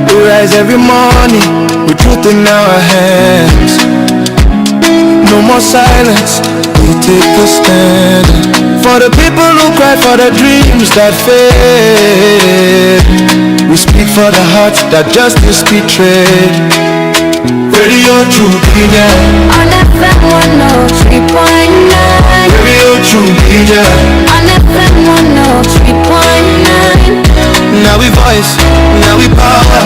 We rise every morning with truth in our hands. No more silence, we take a stand. For the people who cry, for the dreams that fade. We speak for the hearts that justice betrayed. Radio True Media on FM 103.9. Radio True Media on FM 103.9. Now we voice, now we power.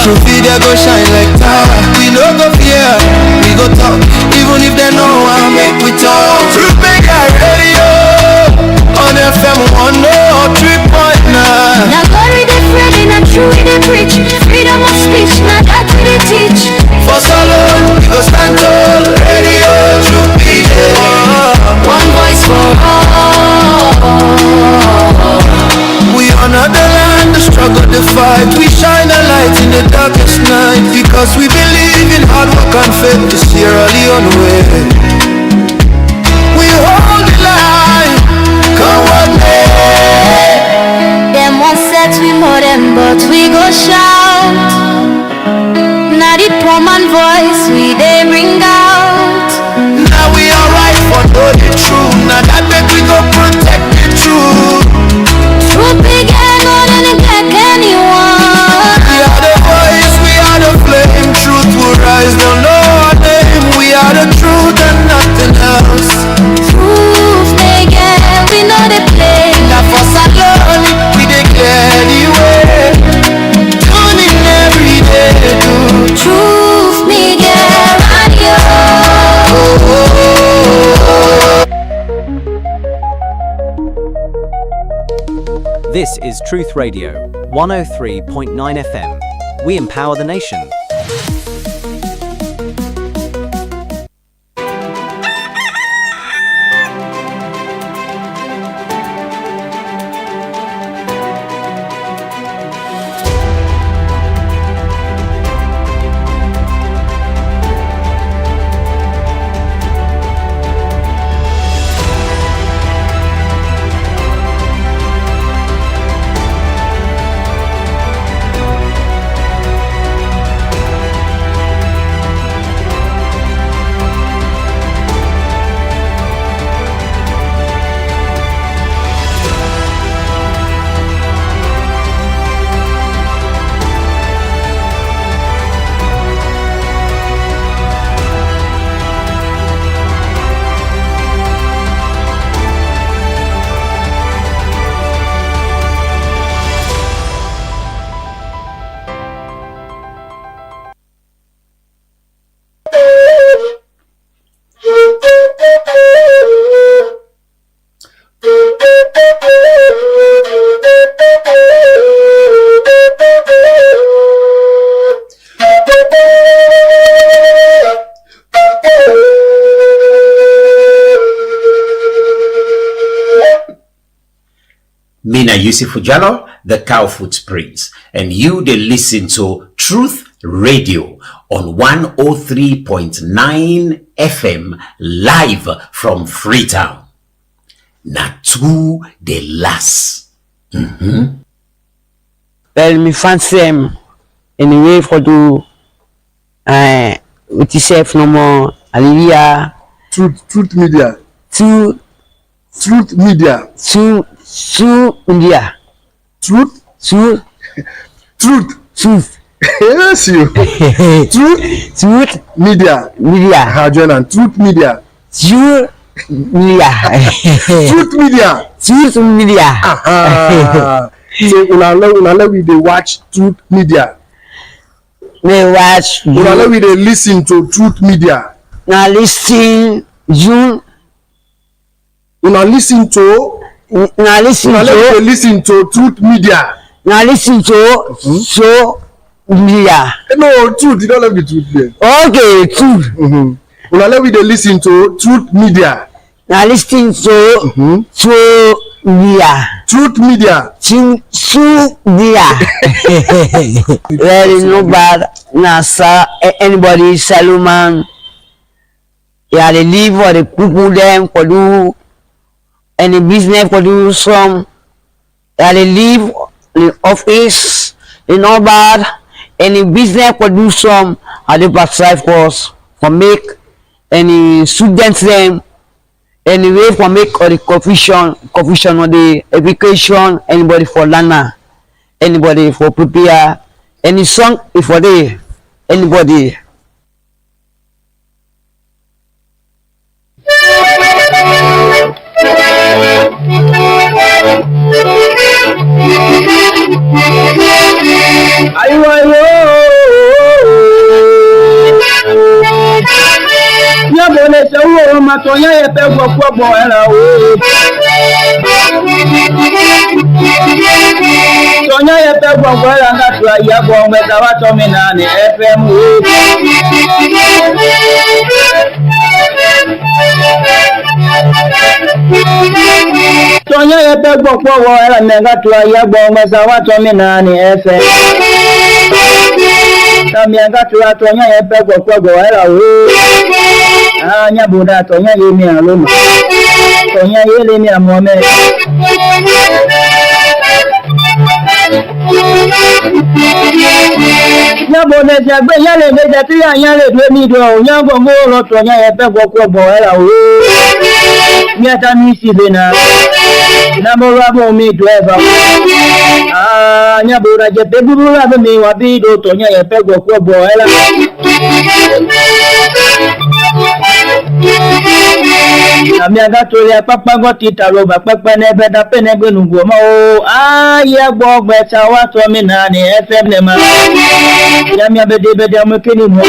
True Media go shine like tower. We no go fear, we go talk. Even if they know how make we talk. True Media Radio on FM 103.9. Now glory they Friday, not true they preach. Freedom of speech, not that they teach. For so long, we go stand tall. Radio True Media, one voice for all. We honor the land, the struggle, the fight. We shine a light in the darkest night. Because we believe in hard work and faith to Sierra Leone way. We hold the line, come what may. Them one set we more them, but we go shout. Now the poor man voice we they bring out. Now we alright for know the truth. Now that make we go protect the truth. Truth big and more than it can anyone. We are the voice, we are the flame. Truth will rise, don't know our name. We are the truth and nothing else. Truth big and we know the play. Now for Salon, we declare the way. Tuning every day to Truth big and radio. This is Truth Radio, 103.9 FM. We empower the nation. Mina Yusufujalo, the Cow Footprints, and you they listen to Truth Radio on 103.9 FM live from Freetown. Natu de las. Well, me fancy anyway for do with yourself no more. Hallelujah. Truth Media. Truth Media. India. Truth. Yes, you. Truth Media. Join and Truth Media. Truth Media. So una we dey watch Truth Media. We watch. Una we dey listen to Truth Media. Now listen you. Una listen to Truth Media. Now listen to so media. No, Truth. You don't let me Truth there. Okay, Truth. Una we dey listen to Truth Media. Now listen to media. Truth Media. Well, no bad. Now, sir, anybody, Salomon, yeah, they live or they people them for do any business for do some. Yeah, they live the office, in all bad, any business produce some at the backside course for make any students them anyway for make or the confusion or the education, anybody for learner, anybody for prepare, any song if for the anybody. Nyabone sewo matonya yepe gbogbo era o. Tonya yepe gbogbo era ngatu ayabo meta wa tomina ni FM o. Tonya yepe gbogbo era ngatu ayabo meta wa tomina ni FM. Tamianga tua tonya yepe gbogbo era o. Nyabuda tonya yemi aloma. Tonya yele mi amome. Nyabone jagbe yale meje ti yale do mi do nyango ngoro tonya yepe gbogbo era o. Miata mi sibena. Namorabo mi driver. Nyabura jepe bubura be mi wabido tonya yepe gbogbo era. Amiaga toya papa goti taloba papa nebe da penegbe nugo ma o aye gbogbo eta wa to mi na ni FM ne ma ya mi abede amukeni mo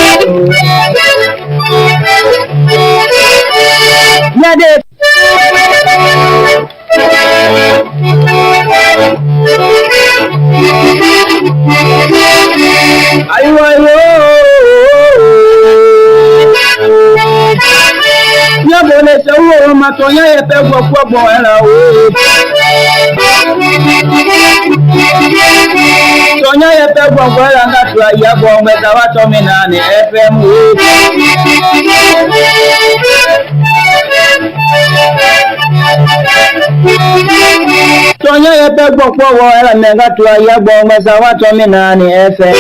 ya de ayo Nyabone sewo matonya yepe gbogbo era o. Tonya yepe gbogbo era ngatu ayabo meta wa tomina ni FM o. Tonya yepe gbogbo era ngatu ayabo meta wa tomina ni FM.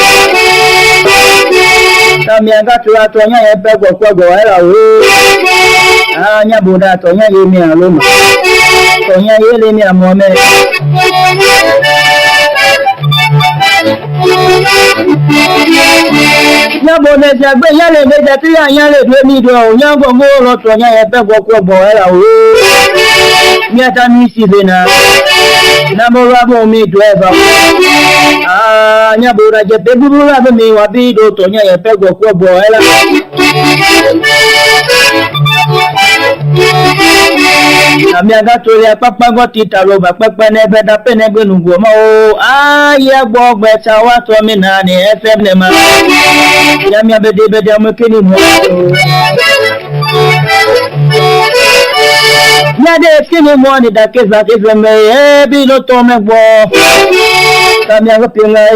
Tamianga tua tonya yepe gbogbo era o. Nyabuda tonya yemi aloma. Tonya yele mi amome. Nyabone jagbe yale meje ti yale do mi do nyango ngoro tonya yepe gbogbo era o. Miata mi sibena. Namorabo mi driver. Nyabuda jepe bubura be mi wabido tonya yepe gbogbo era. Amiaga toya papa goti taloba papa nebe da penegbe nugo ma o aye gbogbo eta wa to mi na ni FM ne ma ya mi abede amukeni mo ya de kini mo ni da keza me e bi lo to me gbo Amiaga pinga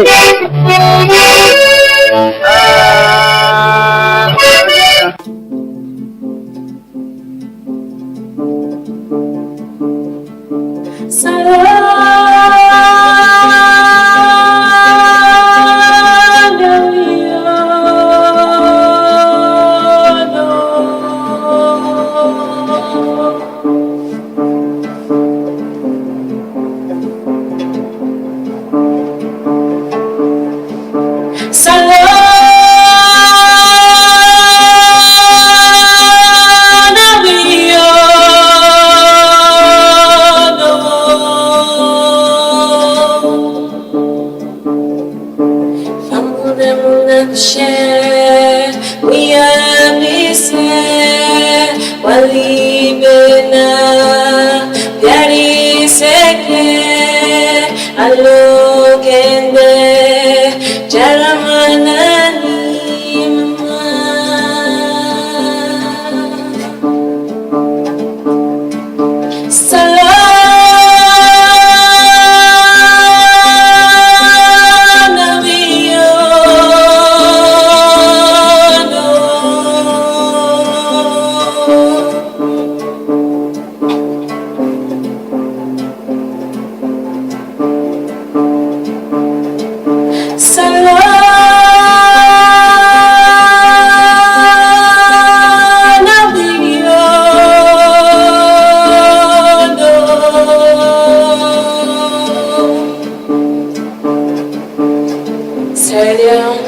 Australia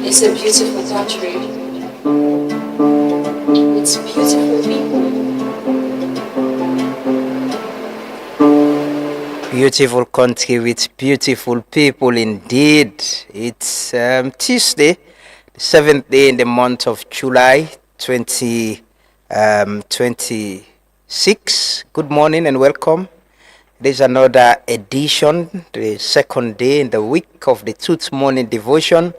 is a beautiful country. It's beautiful people. Beautiful country with beautiful people indeed. It's Tuesday, the 7th day in the month of July 2026. Good morning and welcome. This is another edition, the second day in the week of the Truth Morning Devotion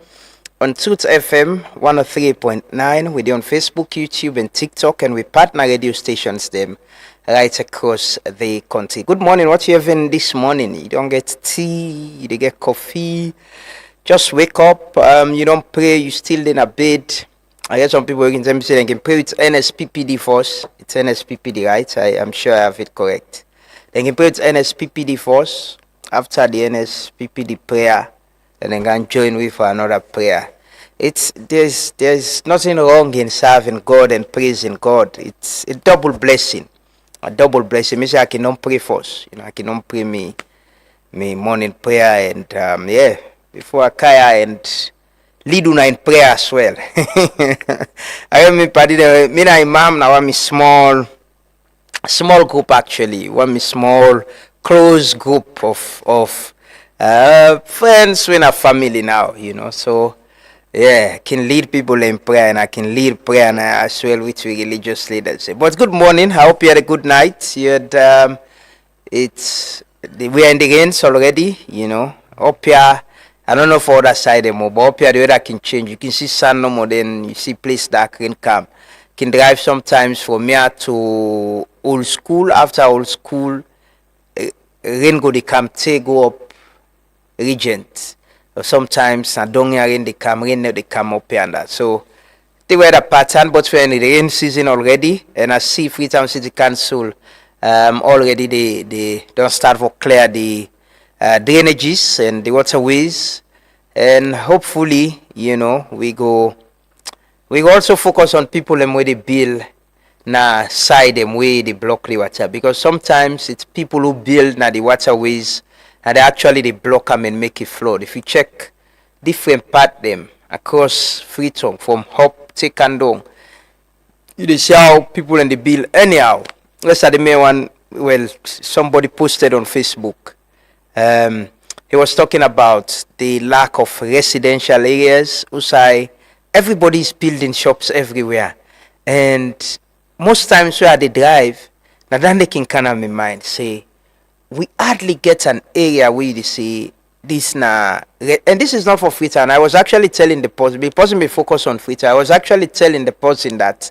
on Truth FM 103.9. We're on Facebook, YouTube, and TikTok, and we partner radio stations them right across the country. Good morning. What you having this morning? You don't get tea, you don't get coffee. Just wake up. You don't pray. You still in a bed. I hear some people can say they can pray with NSPPD first. It's NSPPD, right? I'm sure I have it correct. They can pray with NSPPD first. After the NSPPD prayer, and then can join with for another prayer. There's nothing wrong in serving God and praising God. It's a double blessing. A double blessing. Me say I cannot pray first. I cannot pray me morning prayer and before I kaya and lead una in prayer as well. I have me party there. Me na imam now. I'm small group actually. One small close group of friends in a family now. So. Yeah, I can lead people in prayer and I can lead prayer and as well with religious leaders. But good morning. I hope you had a good night. We are in the rains already, Up here, I don't know for other side anymore, but up here the weather can change. You can see sun no more, then you see place dark rain come. Can drive sometimes from here to old school. After old school, rain go go up Regent. Sometimes I don't hear rain they come up here and that. So the weather pattern, but we're in the rain season already, and I see Freetown City Council already they don't start for clear the drainages and the waterways, and hopefully we go also focus on people and where they build na side them way they block the water, because sometimes it's people who build na the waterways and they block them and make it flood. If you check different part them across Freetown from Hop, take and down, you see how people in the bill anyhow. Let's say the main one, well, somebody posted on Facebook. He was talking about the lack of residential areas. Everybody's building shops everywhere. And most times where they drive, now then they can kind of in mind say, we hardly get an area where they say this now, and this is not for Freetown. I was actually telling the person may focus on Freetown. I was actually telling the person that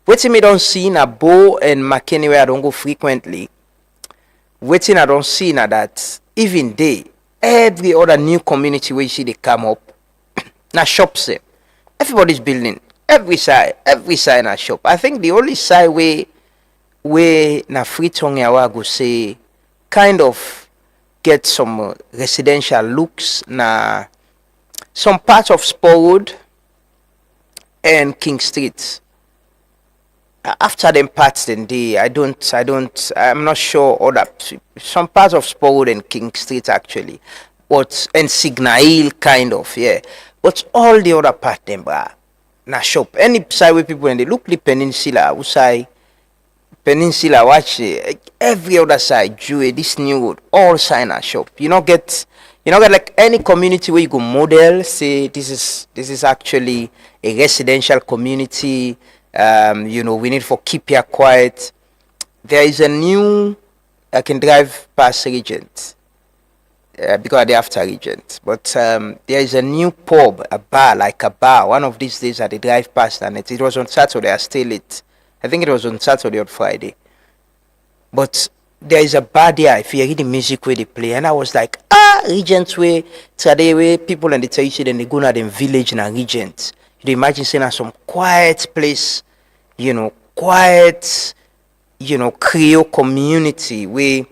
waiting me don't see in a Bow and McKinney where I don't go frequently. Waiting I don't see now that even every other new community where you see they come up, now shops there. Everybody's building every side na shop. I think the only side where na Freetown I go say kind of get some residential looks na some parts of Spur Road and King Street. After them parts then I'm not sure all that some parts of Spur Road and King Street actually, but and Signal Hill kind of, yeah. But all the other part them na shop. Any side where people and they look the peninsula usai Peninsula, watch it. Every other side, Jewel, this new road, all sign and shop. You not get like any community where you go model, say this is actually a residential community. We need for keep here quiet. There is a new, I can drive past Regent, because they after Regent. But there is a new pub, a bar. One of these days I they drive past and it was on Saturday. I stay late. I think it was on Saturday or Friday. But there is a bar there. If you hear the music where they play, and I was like, Regent way, today way people and they tell you then they go to them village in a Regent. You imagine saying some quiet place, quiet, Creole community where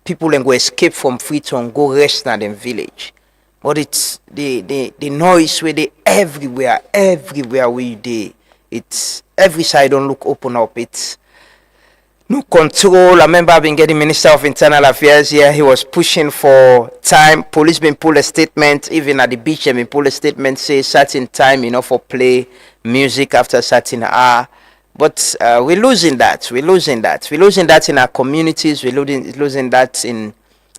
people then go escape from Freetown, go rest in them village. But it's the noise where they everywhere where you dey. It's every side don't look open up. It's no control. I remember I've been getting Minister of Internal Affairs here. He was pushing for time. Police been pull a statement, even at the beach, they been pull a statement, say certain time, for play music after certain hour. But we're losing that. We're losing that in our communities. We're losing that in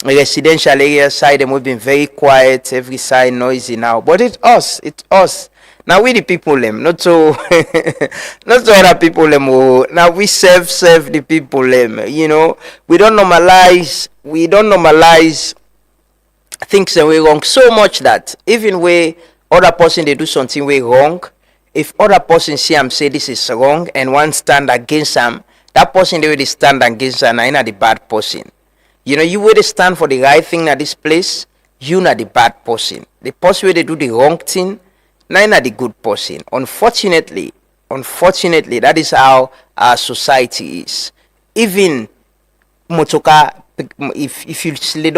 residential areas side, and we've been very quiet. Every side noisy now. But it's us. Now we the people them, not to not to other people them. Now we serve the people them. We don't normalize things that we wrong so much that even when other person they do something we wrong, if other person see am say this is wrong and one stand against am, that person they will stand against am and not the bad person. You will stand for the right thing at this place, you not the bad person. The person where they do the wrong thing, now not the good person. Unfortunately, that is how our society is. Even motoka, if you sit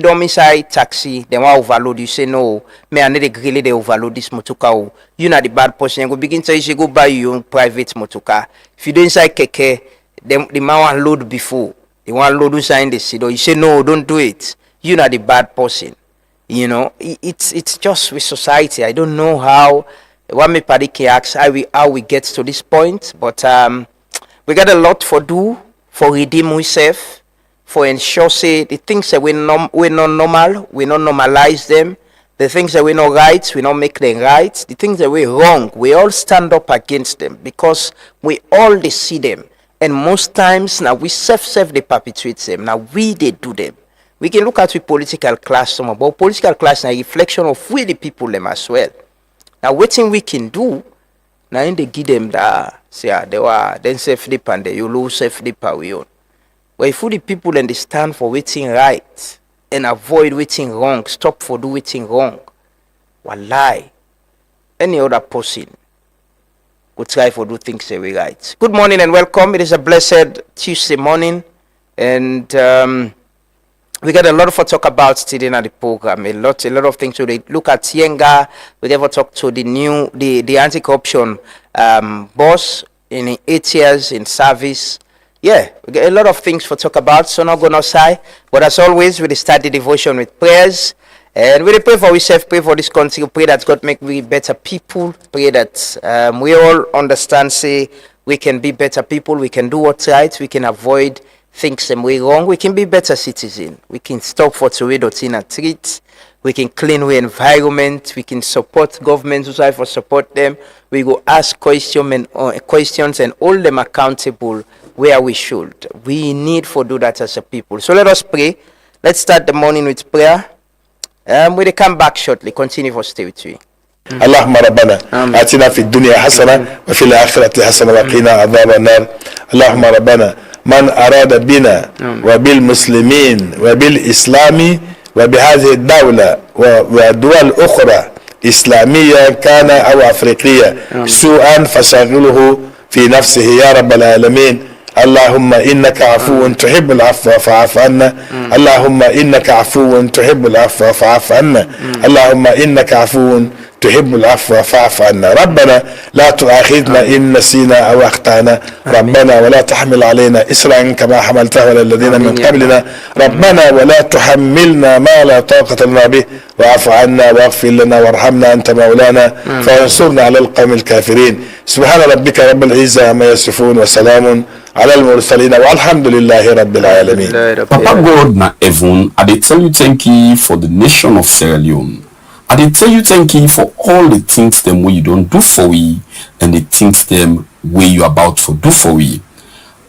down inside taxi, they want overload. You say no, me I need really they overload this motoka. You not the bad person. You go begin to say go buy your own private motoka. If you do inside keke, the man want load before. They want load inside the seat. You say no, don't do it. You not the bad person. It's just with society. I don't know how. What me Padike asks how we get to this point, but we got a lot for do for redeem ourselves, for ensure say the things that we're not normal, we not normalize them. The things that we're not right, we not make them right. The things that we're wrong, we all stand up against them because we all they see them, and most times now we self they perpetuate them. Now we they do them. We can look at the political class some, but political class is a reflection of we the people them as well. Now what thing we can do, now in they give them that say they were then self flip and you lose self flip we own. But if the people understand for waiting right and avoid waiting wrong, stop for do waiting wrong, wallahi, any other person would try for do things the way right. Good morning and welcome. It is a blessed Tuesday morning, and we got a lot for talk about today in the program. A lot of things. So they look at Yenga. We ever talk to the anti-corruption boss in 8 years in service. Yeah, we got a lot of things for talk about. So not gonna say, but as always, we start the devotion with prayers, and we pray for ourselves, pray for this country, pray that God make we better people, pray that we all understand. Say we can be better people, we can do what's right, we can avoid things them way wrong, we can be better citizen, we can stop for to dot in a treat, we can clean our environment, we can support government who try for support them, we go ask questions and hold them accountable where we should. We need for do that as a people. So let us pray. Let's start the morning with prayer. We'll come back shortly. Continue for stay with you. اللهم ربنا آتنا في الدنيا حسنة وفي الآخرة حسنة وقنا عذاب النار. اللهم ربنا من أراد بنا وبالمسلمين وبالإسلام وبهذه الدولة ودول أخرى إسلامية كان أو أفريقية سوءا فشغله في نفسه يا رب العالمين. اللهم إنك عفو تحب العفو فاعف عنا. اللهم إنك عفو تحب العفو فاعف عنا. اللهم إنك عفو تحب العفو فاعف عنا. ربنا لا تؤاخذنا إن نسينا أو أخطأنا. ربنا ولا تحمل علينا إسرا كما حملته على الذين من قبلنا. ربنا ولا تحملنا ما لا طاقة لنا به واعف عنا واغفر لنا وارحمنا أنت مولانا فانصرنا على القوم الكافرين. سبحان ربك رب العزة عما يصفون وسلام على المرسلين والحمد لله رب العالمين. Papa God na heaven, I dey tell you thank you for the nation of Sierra Leone. I dey tell you thank you for all the things them wey you don't do for we and the things them wey you about to do for we.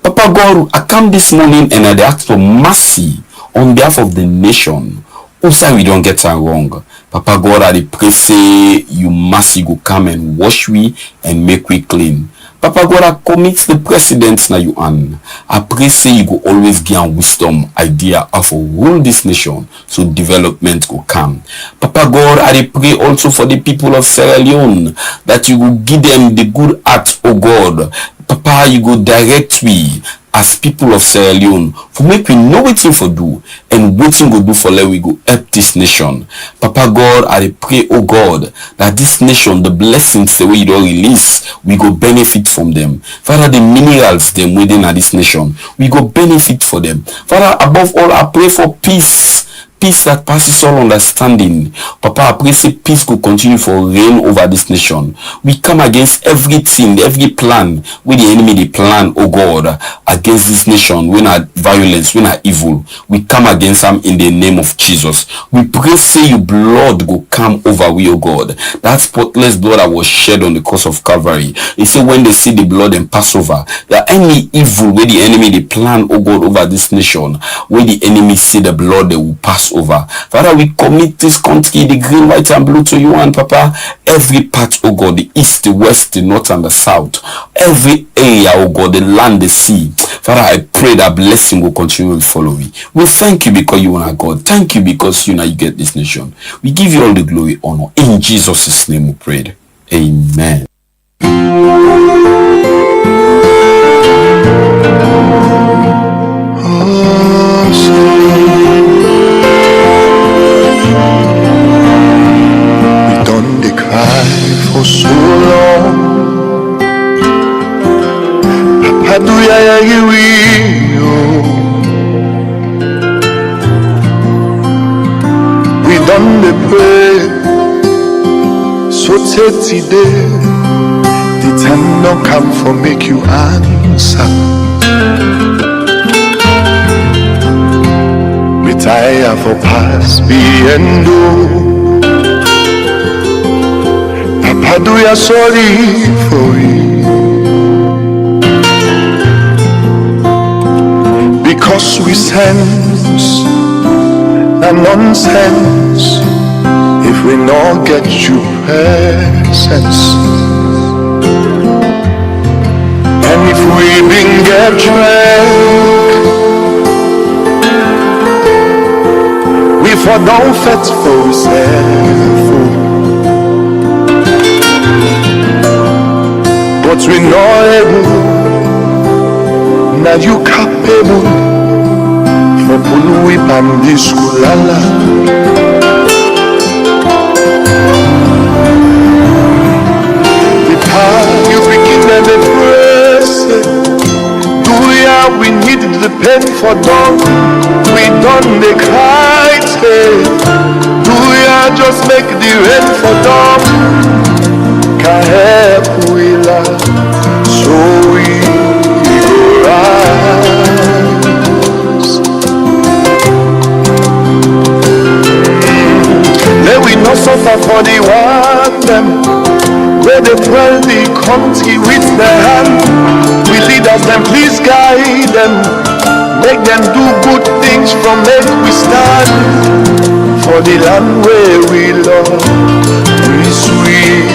Papa God, I come this morning and I dey ask for mercy on behalf of the nation. Who say we don't get it wrong? Papa God, I dey pray say you mercy go come and wash we and make we clean. Papa God, I commit the president na you hand. I pray say you go always give wisdom, idea how to rule this nation so development go come. Papa God, I dey pray also for the people of Sierra Leone that you will give them the good heart, oh God. Papa, you go direct we as people of Sierra Leone for make we know wetin for do and wetin go do for let we go help this nation. Papa God, I dey pray, oh God, that this nation, the blessings the way you don release, we go benefit from them. Father, the minerals them within this nation, we go benefit for them. Father, above all, I pray for peace. Peace that passes all understanding. Papa, I pray say peace will continue for reign over this nation. We come against everything, every plan where the enemy they plan, oh God, against this nation, when are violence, when are evil. We come against them in the name of Jesus. We pray say your blood go come over we, oh God. That spotless blood that was shed on the cross of Calvary. He said when they see the blood and pass over, there any evil where the enemy they plan, oh God, over this nation, where the enemy see the blood, they will pass over. Father, we commit this country, the green, white, and blue to you, and Papa, every part, oh God, the east, the west, the north, and the south, every area, oh God, the land, the sea. Father, I pray that blessing will continue to follow me. We thank you because you are God. Thank you because you get this nation. We give you all the glory, honor. In Jesus' name we prayed. Amen. For so long, Papa, do you we done the pray, so take the time don't come for make you answer. Retire for past be and do. I do ya sorry for you because we sense a nonsense if we not get you presence, and if we been get drunk we for don't fit for ourselves. But we know able, now you capable for Pului Pandiskulala. The power you begin and the press. Do ya we need the pen for dog? We done the kite. Do ya just make the rain for dog? Can't help we love, so we go rise. Let we not suffer for the one them, where they dwell the country with their hand. We leaders them, please guide them, make them do good things from make we stand. For the land where we love, we sweet.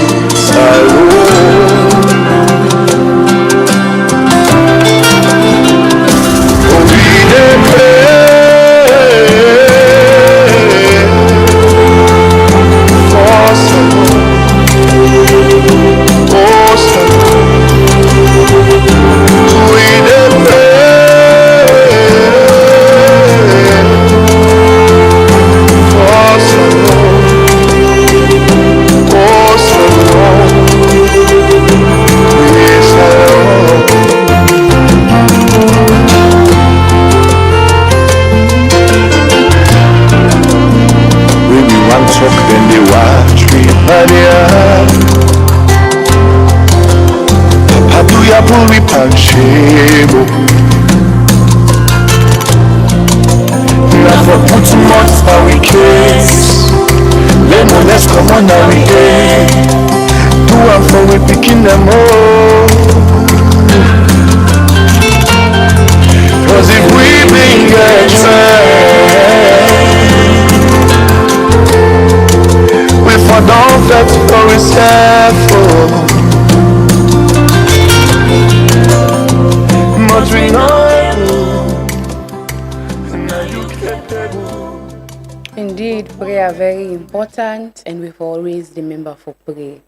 Indeed, prayer very important, and we've always remember for prayer.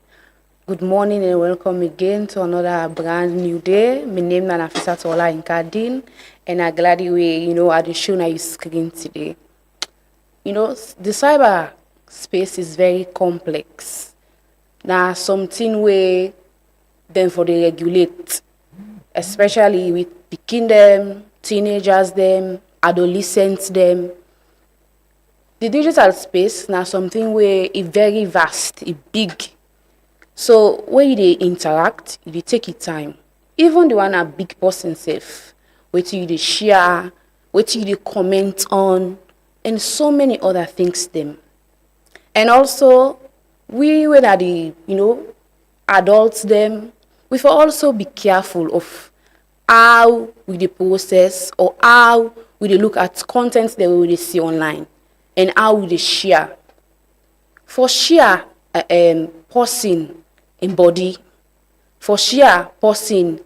Good morning and welcome again to another brand new day. My name is Nafisa Tola Inkadin, and I'm glad you at the show on your screen today. The cyber space is very complex. Now, something where then for the regulate, especially with picking them, teenagers them, adolescents them. The digital space now something where it's very vast, it's big. So when they interact, they take it time. Even the one a big person self, what you they share, what you they comment on, and so many other things them. And also, we when are the adults them, we should also be careful of how we the process or how we dey look at content that we dey see online and how we dey share. For share person in body, for share person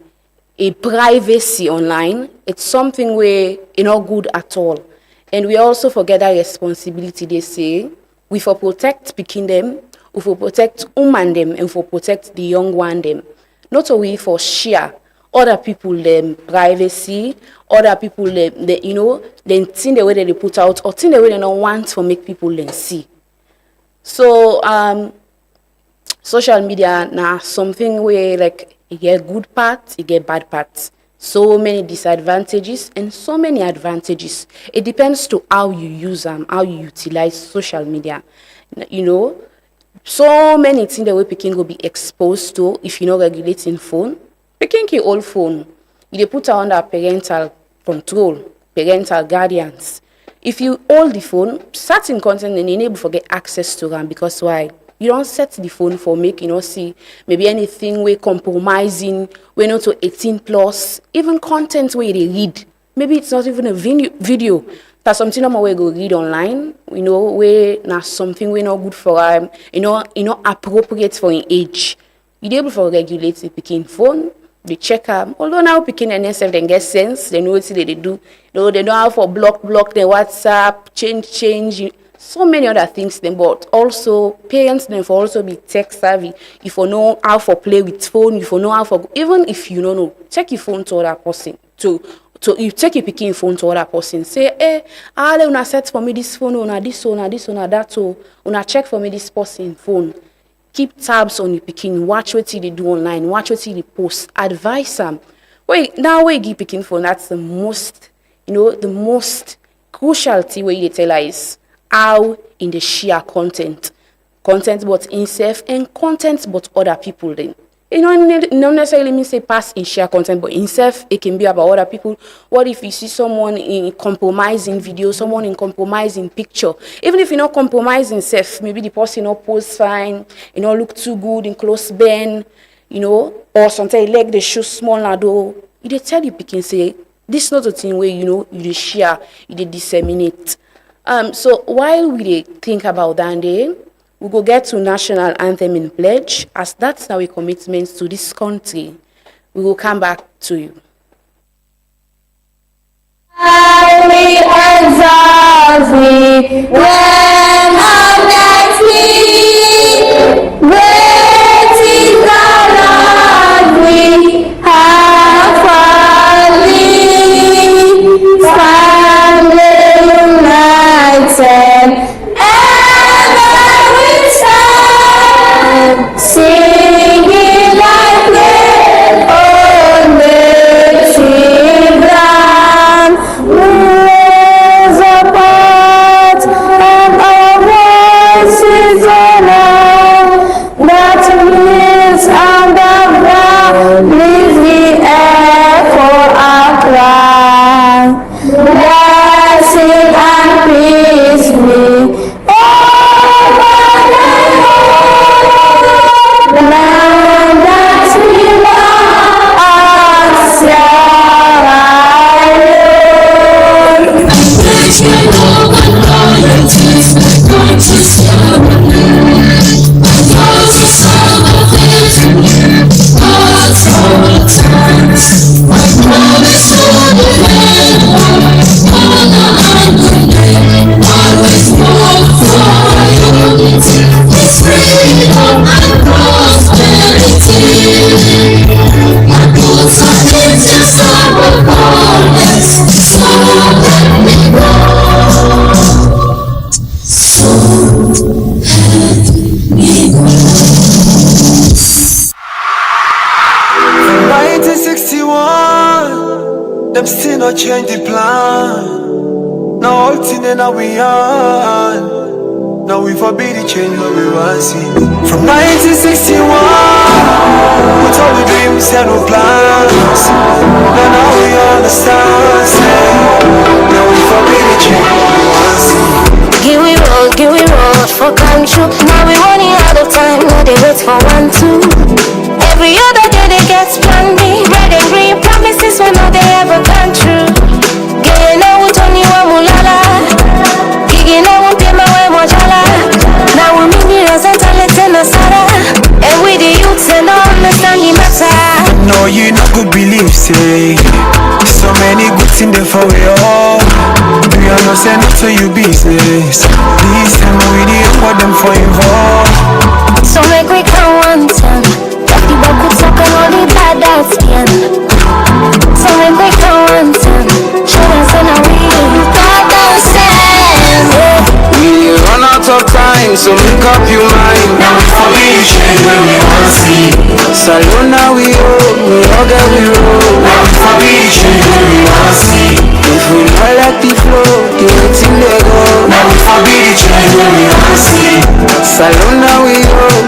a privacy online, it's something where not good at all. And we also forget that responsibility they say, we for protect picking them, we for protect woman them, and for protect the young one them. Not only for share other people them privacy, other people them then think the way that they put out or think the way they don't want to make people then see. So social media now something where like it get good parts, it get bad parts. So many disadvantages and so many advantages. It depends to how you use them, how you utilize social media. So many things that we picking will be exposed to if you're not regulating phone. Picking your old phone, you put it under parental control, parental guardians. If you hold the phone, certain content and enable for get access to them because why? You don't set the phone for make see maybe anything we compromising, we're not to 18 plus, even content where they read. Maybe it's not even a video. That's something I'm going to read online. Where not something we not good for appropriate for an age. You're able to regulate the picking phone. They check them. Although now picking NSF then get sense, they know what they do. They know how for block their WhatsApp, change. So many other things then, but also parents then for also be tech savvy. If you know how for play with phone, if you know how for even if you don't know, check your phone to other person. To you take your picking phone to other person. Say, hey, una set for me this phone, una this, una that, so una check for me this person phone. Keep tabs on your picking. Watch what they do online. Watch what they post. Advise them. Wait, now we give picking phone. That's the most, the most crucial thing where you tell is how in the share content but in self and content but other people then. Not necessarily mean say pass in share content, but in self it can be about other people. What if you see someone in compromising video, someone in compromising picture? Even if you're not compromising self, maybe the person not pose fine, look too good in close bend, or sometimes leg the shoe small now though. You tell you picking say this not a thing where you share, you disseminate. So while we think about that day, we go get to national anthem in pledge, as that's our commitment to this country. We will come back to you. I will exalt thee when on that feet. Great is the Lord we have for thee. Stand united. Singing like rain on native ground, raise apart and our voices alone. That means underground, leave the air for our cry. Blessing and peace be freedom and prosperity. no change the plan. Now all thing in we on. Now we forbid the change what we want to see. From 1961, with all the dreams and no plans. Now we understand. Now we forbid the change what we want to see. Give we road for control. Now we running out of time. Now they wait for 1, 2. Every other day they get plan B. Red and green promises when all they ever gone true. Gay now Tony wa mulala. Gigi now pay my way mojala. Now we meet us and talent in the sada. And we the youths and all understand the matter. No, you not good believe, say. So many good things there for we all. Do you understand not to you business? This time we didn't want them for involved. So make we count 1 time. The book could talk and all the bad that's skin. So make we count 1 time. Show us in a real God don't stand. We run out of time, so make up your mind. Now we forbid the change when we want to see. Salona we all get we roll. Now we forbid the change when we want to see. If we not like the flow, the waiting they go. Now we forbid the change when we want to see. Salona we all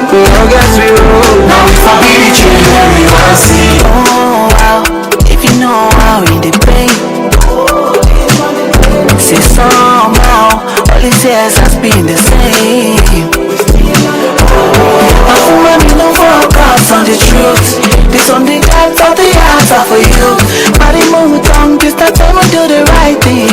get we roll. Now we forbid the change when we want to see. Oh wow, if you know how you dey pain. Say somehow, all these years has been the same. Now for money, no focus on the truth. This on the depth of the answer for you. Body move on, this that time we do the right thing.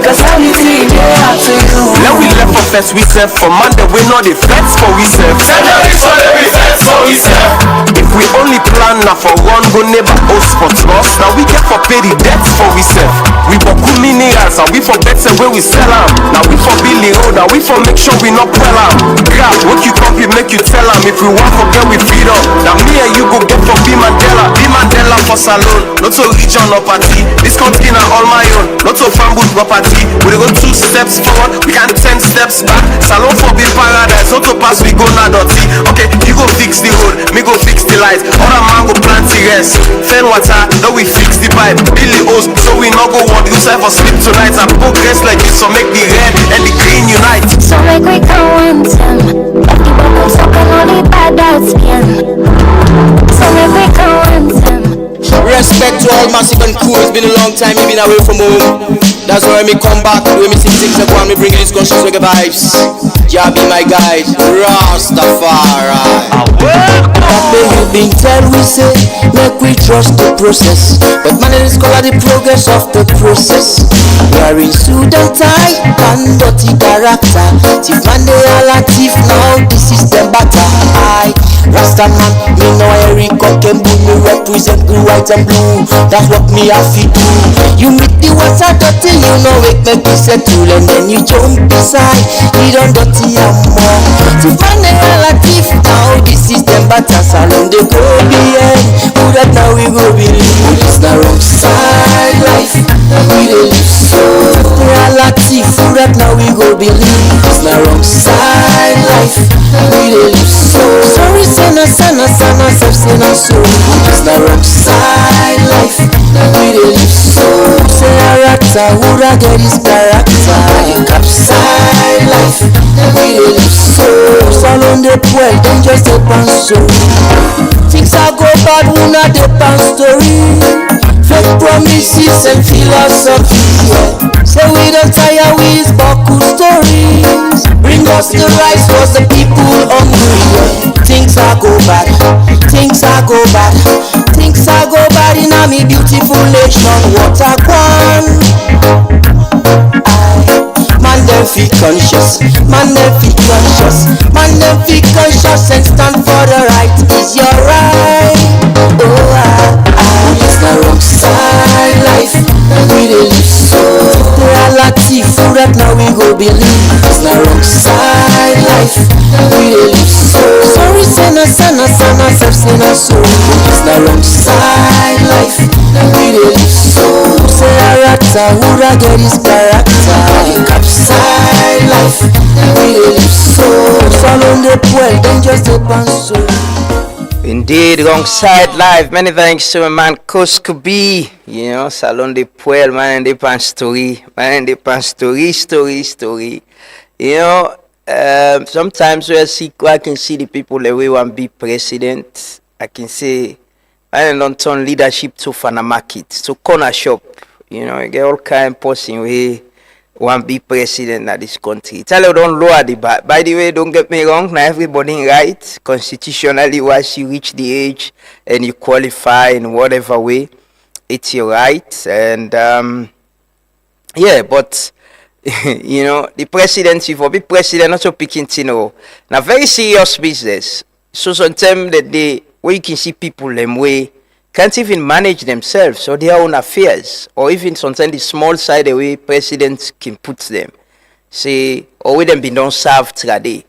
Cause everything they have to you. Now we left for fest, we serve for Monday, we know the feds for we serve. Saturday, Sunday, we feds for we serve. If we only plan now for one, go never host for trust. Now we get for pay the debts for we serve. We for good minerals and we for better where we sell them. Now we for building road, now we for make sure we not well am. Grab, what you copy, make you tell them. If we want forget we feed up. Now me and you go get for B Mandela for salon. Not so rich on no party. This country now all my own. Not so family property. We go 2 steps forward, we can 10 steps back. Salon for be paradise, not to pass we go now dirty. Okay, you go fix the road, me go fix the light. Other man go plant the rest. Fan water, now we fix the pipe. Billy O's, so we not go want you for sleep tonight. And progress like this, so make the red and the green unite. So make we count 1 time. Let the book talk and all the bad that's skin. So make we count 1 time. Respect to all massive and cool. It's been a long time you've been away from home. That's why me come back. When me sing things like one, me bring these conscious reggae vibes. Jah be my guide, Rastafari. You've been tell we say, make we trust the process. But man, it is called the progress of the process. We are in suit and tie and dirty character. Thief man, they all are thief now. This is them batter. I Rasta man, me know Eric Kokembu. Me represent the white and blue. That's what me have to do. You meet the water dirty, you know it make me settle. And then you jump beside, you don't dirty and more. Thief man, they all are thief now. This is them batter. Salon they go behind. Who that now we go believe? It's the wrong side life. We dey live so relative. Who that now we go believe? It's the wrong side life. We dey live so. Sorry, sinner, self sinner so. It's the wrong side life. We dey live so. Say character, who that get his character? Capside life. We dey live so. Salon they well, then just a so. Things are go bad, who not depend story. Fake promises and philosophy, yeah. Say we don't tire with Baku stories. Bring us the rice, was the people hungry, yeah. Things are go bad, things are go bad. Things are go bad in a me beautiful nation. What a one. Man them feel conscious, man them feel conscious. Man them feel conscious and stand for the right. Is your right? It's the wrong side life. We dey live so relative. Who that now we go believe? It's the wrong side life. We dey live so. Sorry, sinner, self sinner so. It's the wrong side life. We dey live so. Say character, who that get his character? Capside life. We dey live so. Salon they well, then just a so. Indeed, wrong side live. Many thanks to my man Kubi. You know, Salon de Puel, man, and the story. You know, sometimes when I can see the people that we want to be president, I can say, I don't turn leadership to Fana market, to corner shop. You know, you get all kind of person we want to be president of this country. Tell you don't lower the bar. By the way, don't get me wrong, now everybody right. Constitutionally, once you reach the age and you qualify in whatever way, it's your right. And yeah, but you know, the presidency for be president also picking now very serious business. So sometimes that they where you can see people them way can't even manage themselves or their own affairs, or even sometimes the small side the way presidents can put them. Say or with them be don't serve today.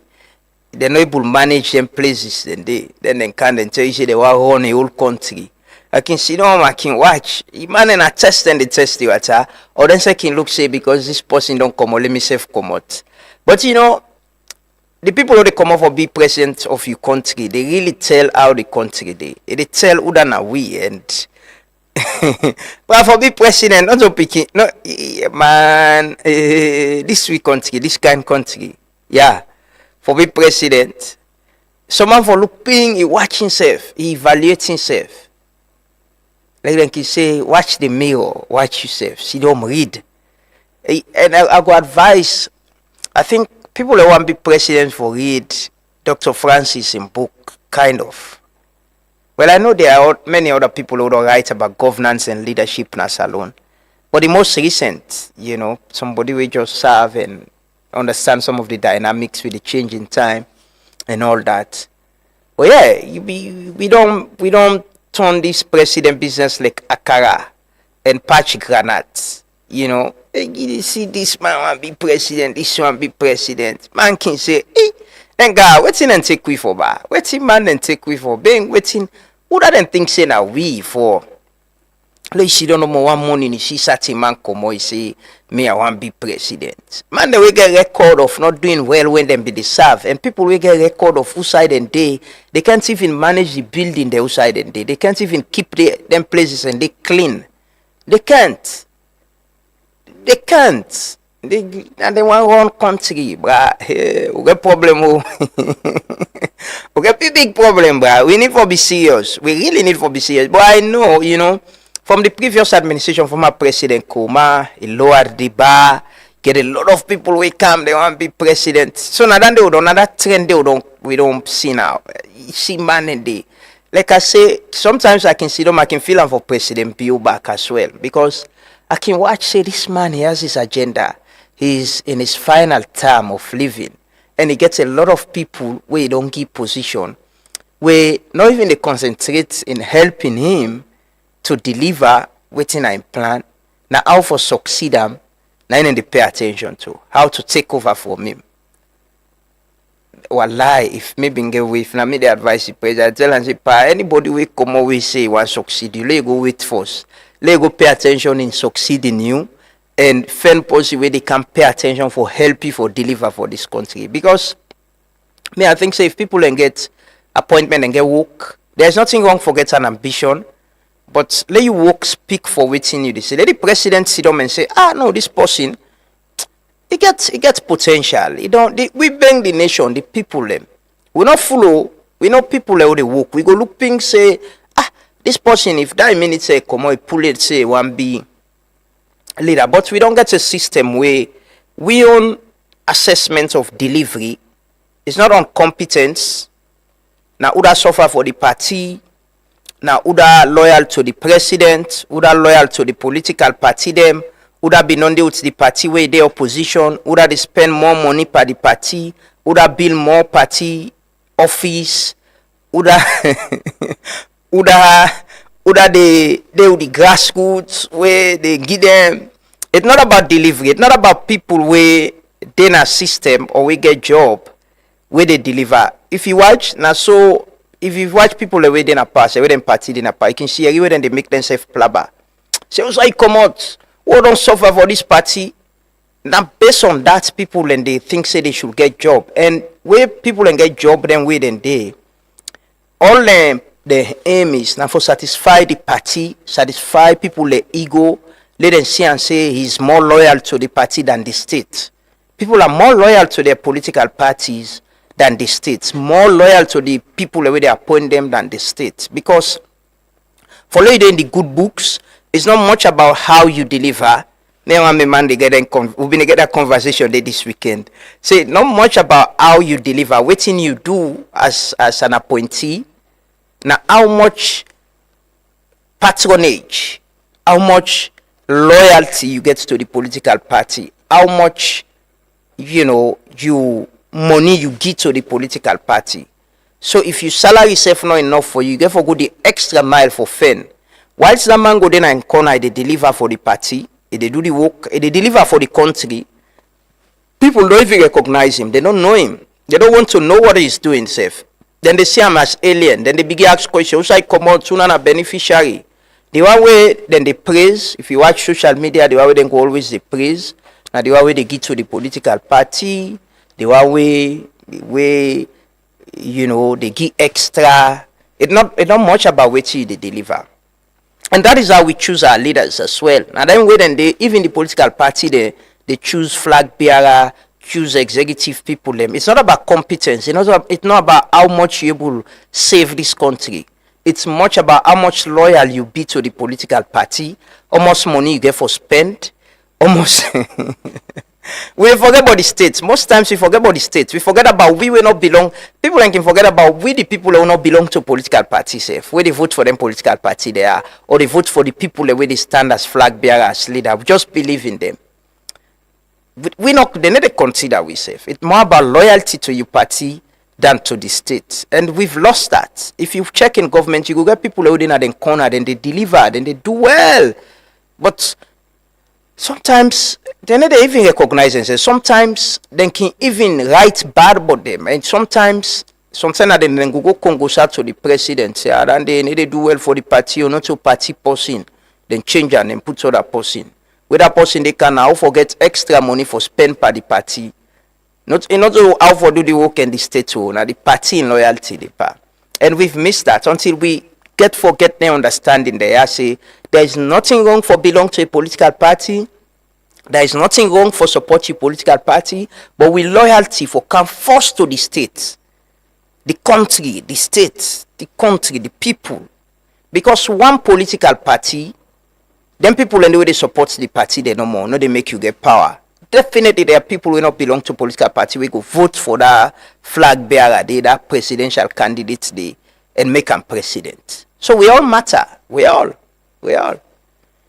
They're not able to manage them places then they can tell you say they will run a whole country. I can see them, I can watch. Man and I test and they test you at her. Or then I can look say because this person don't come out, let me self come out. But you know, the people who they come out for be president of your country, they really tell how the country they tell who than we and but for be president, not so picking no man this we country, this kind of country. Yeah. For be president. Someone for looking, he watch himself, he evaluate himself. Like he say, watch the mirror, watch yourself, see them read. And I go advise, I think people that want to be president for read Dr. Francis in book, kind of. Well, I know there are many other people who don't write about governance and leadership in a salon. But the most recent, you know, somebody will just serve and understand some of the dynamics with the change in time and all that. But yeah, we don't turn this president business like akara and patch granates. You know, you see this man want be president, this one be president. Man can say, hey, then God, what's in and take we for ba? What's in man and take we for? Being waiting, who that then think say now we for? Like she don't know more one morning, you see certain man come or say, me I want be president. Man, they will get record of not doing well when them be deserve. And people will get record of who side and they can't even manage the building the side and they can't even keep them places and they clean. They can't. And they want run country, bruh. Hey, we get problem. We get big problem, bruh. We need to be serious. We really need to be serious. But I know, you know, from the previous administration, former President Kuma, he lowered the bar, get a lot of people who come, they want to be president. So now that another trend we don't see now. You see man and day. Like I say, sometimes I can see them, I can feel them for President Bill back as well. Because I can watch, say, this man, he has his agenda. He's in his final term of living. And he gets a lot of people where he don't give position, where not even they concentrate in helping him to deliver waiting in plan. Now how for succeed them, now they pay attention to how to take over from him. Wallahi, if me been get with now me the advice the president tell and say pa anybody will come always say want succeed you, let go wait first. Let go pay attention in succeeding you and find policy where they can pay attention for help you for deliver for this country. Because me I think say if people can get appointment and get work, there's nothing wrong for get an ambition. But let you work, speak for waiting you. They say, let the president sit down and say, no, this person, he gets potential. We bang the nation, the people them. We not follow, we know people how they work. We go look things, say, this person, if that minute say come on, pull it, say one be leader. But we don't get a system where we own assessment of delivery. It's not on competence. Now, who that suffer for the party? Now, who that loyal to the president, who that loyal to the political party them, who that be non-deal to the party where they opposition, who that they spend more money per the party, who that build more party office, who that who that they do the grassroots where they give them. It's not about delivery. It's not about people where they in a system or we get job where they deliver. If you watch now, so if you watch people the way they na pass, the way they party they na pass, you can see everywhere then they make themselves plaba. So also I come out, who don't suffer for this party. Now based on that, people then they think say they should get job, and where people then get job then where then they all the aim is now for satisfy the party, satisfy people the ego, let them see and say he's more loyal to the party than the state. People are more loyal to their political parties than the states, more loyal to the people the way they appoint them than the state. Because for later in the good books, it's not much about how you deliver. Me and my man, we've been to get that conversation this weekend. Say not much about how you deliver, what thing you do as an appointee. Now, how much patronage, how much loyalty you get to the political party, how much, money you give to the political party. So if your salary self not enough for you, you get for go the extra mile for fame. Whilst that man go then and corner, they deliver for the party, they do the work, they deliver for the country. People don't even recognize him. They don't know him. They don't want to know what he's doing, safe. Then they see him as alien. Then they begin to ask questions. I come out soon and a beneficiary. The one way then they praise. If you watch social media, the one way they go always they praise. Now the one way they give to the political party. The one way they give extra. It's not much about what they deliver. And that is how we choose our leaders as well. And then even the political party they choose flag bearer, choose executive people. It's not about competence. It's not about how much you able to save this country. It's much about how much loyal you be to the political party, how much money you get for spend, almost. We forget about the states. Most times we forget about the states. We forget about we will not belong. People can forget about we the people who will not belong to political parties. Where they vote for them political party they are, or they vote for the people where they stand as flag bearers, leader. We just believe in them. They need to consider we safe. It's more about loyalty to your party than to the state. And we've lost that. If you check in government, you go get people who in the corner, then they deliver, then they do well. But sometimes they don't even recognize themselves. Sometimes they can even write bad about them. And sometimes they go Congo to the president, say, and they do well for the party or not to party person. Then change and then put other person. With that person, they can now forget extra money for spend by the party. Not how for do the work in the state, now the party in loyalty, the part. And we've missed that until we forget their understanding. They say there is nothing wrong for belong to a political party. There is nothing wrong for support your political party, but with loyalty for come first to the state, the country, the state, the country, the people. Because one political party, then people in the way they support the party, they no more. No, they make you get power. Definitely, there are people who not belong to political party. We go vote for that flag bearer, that presidential candidate, and make them president. So we all matter. We all.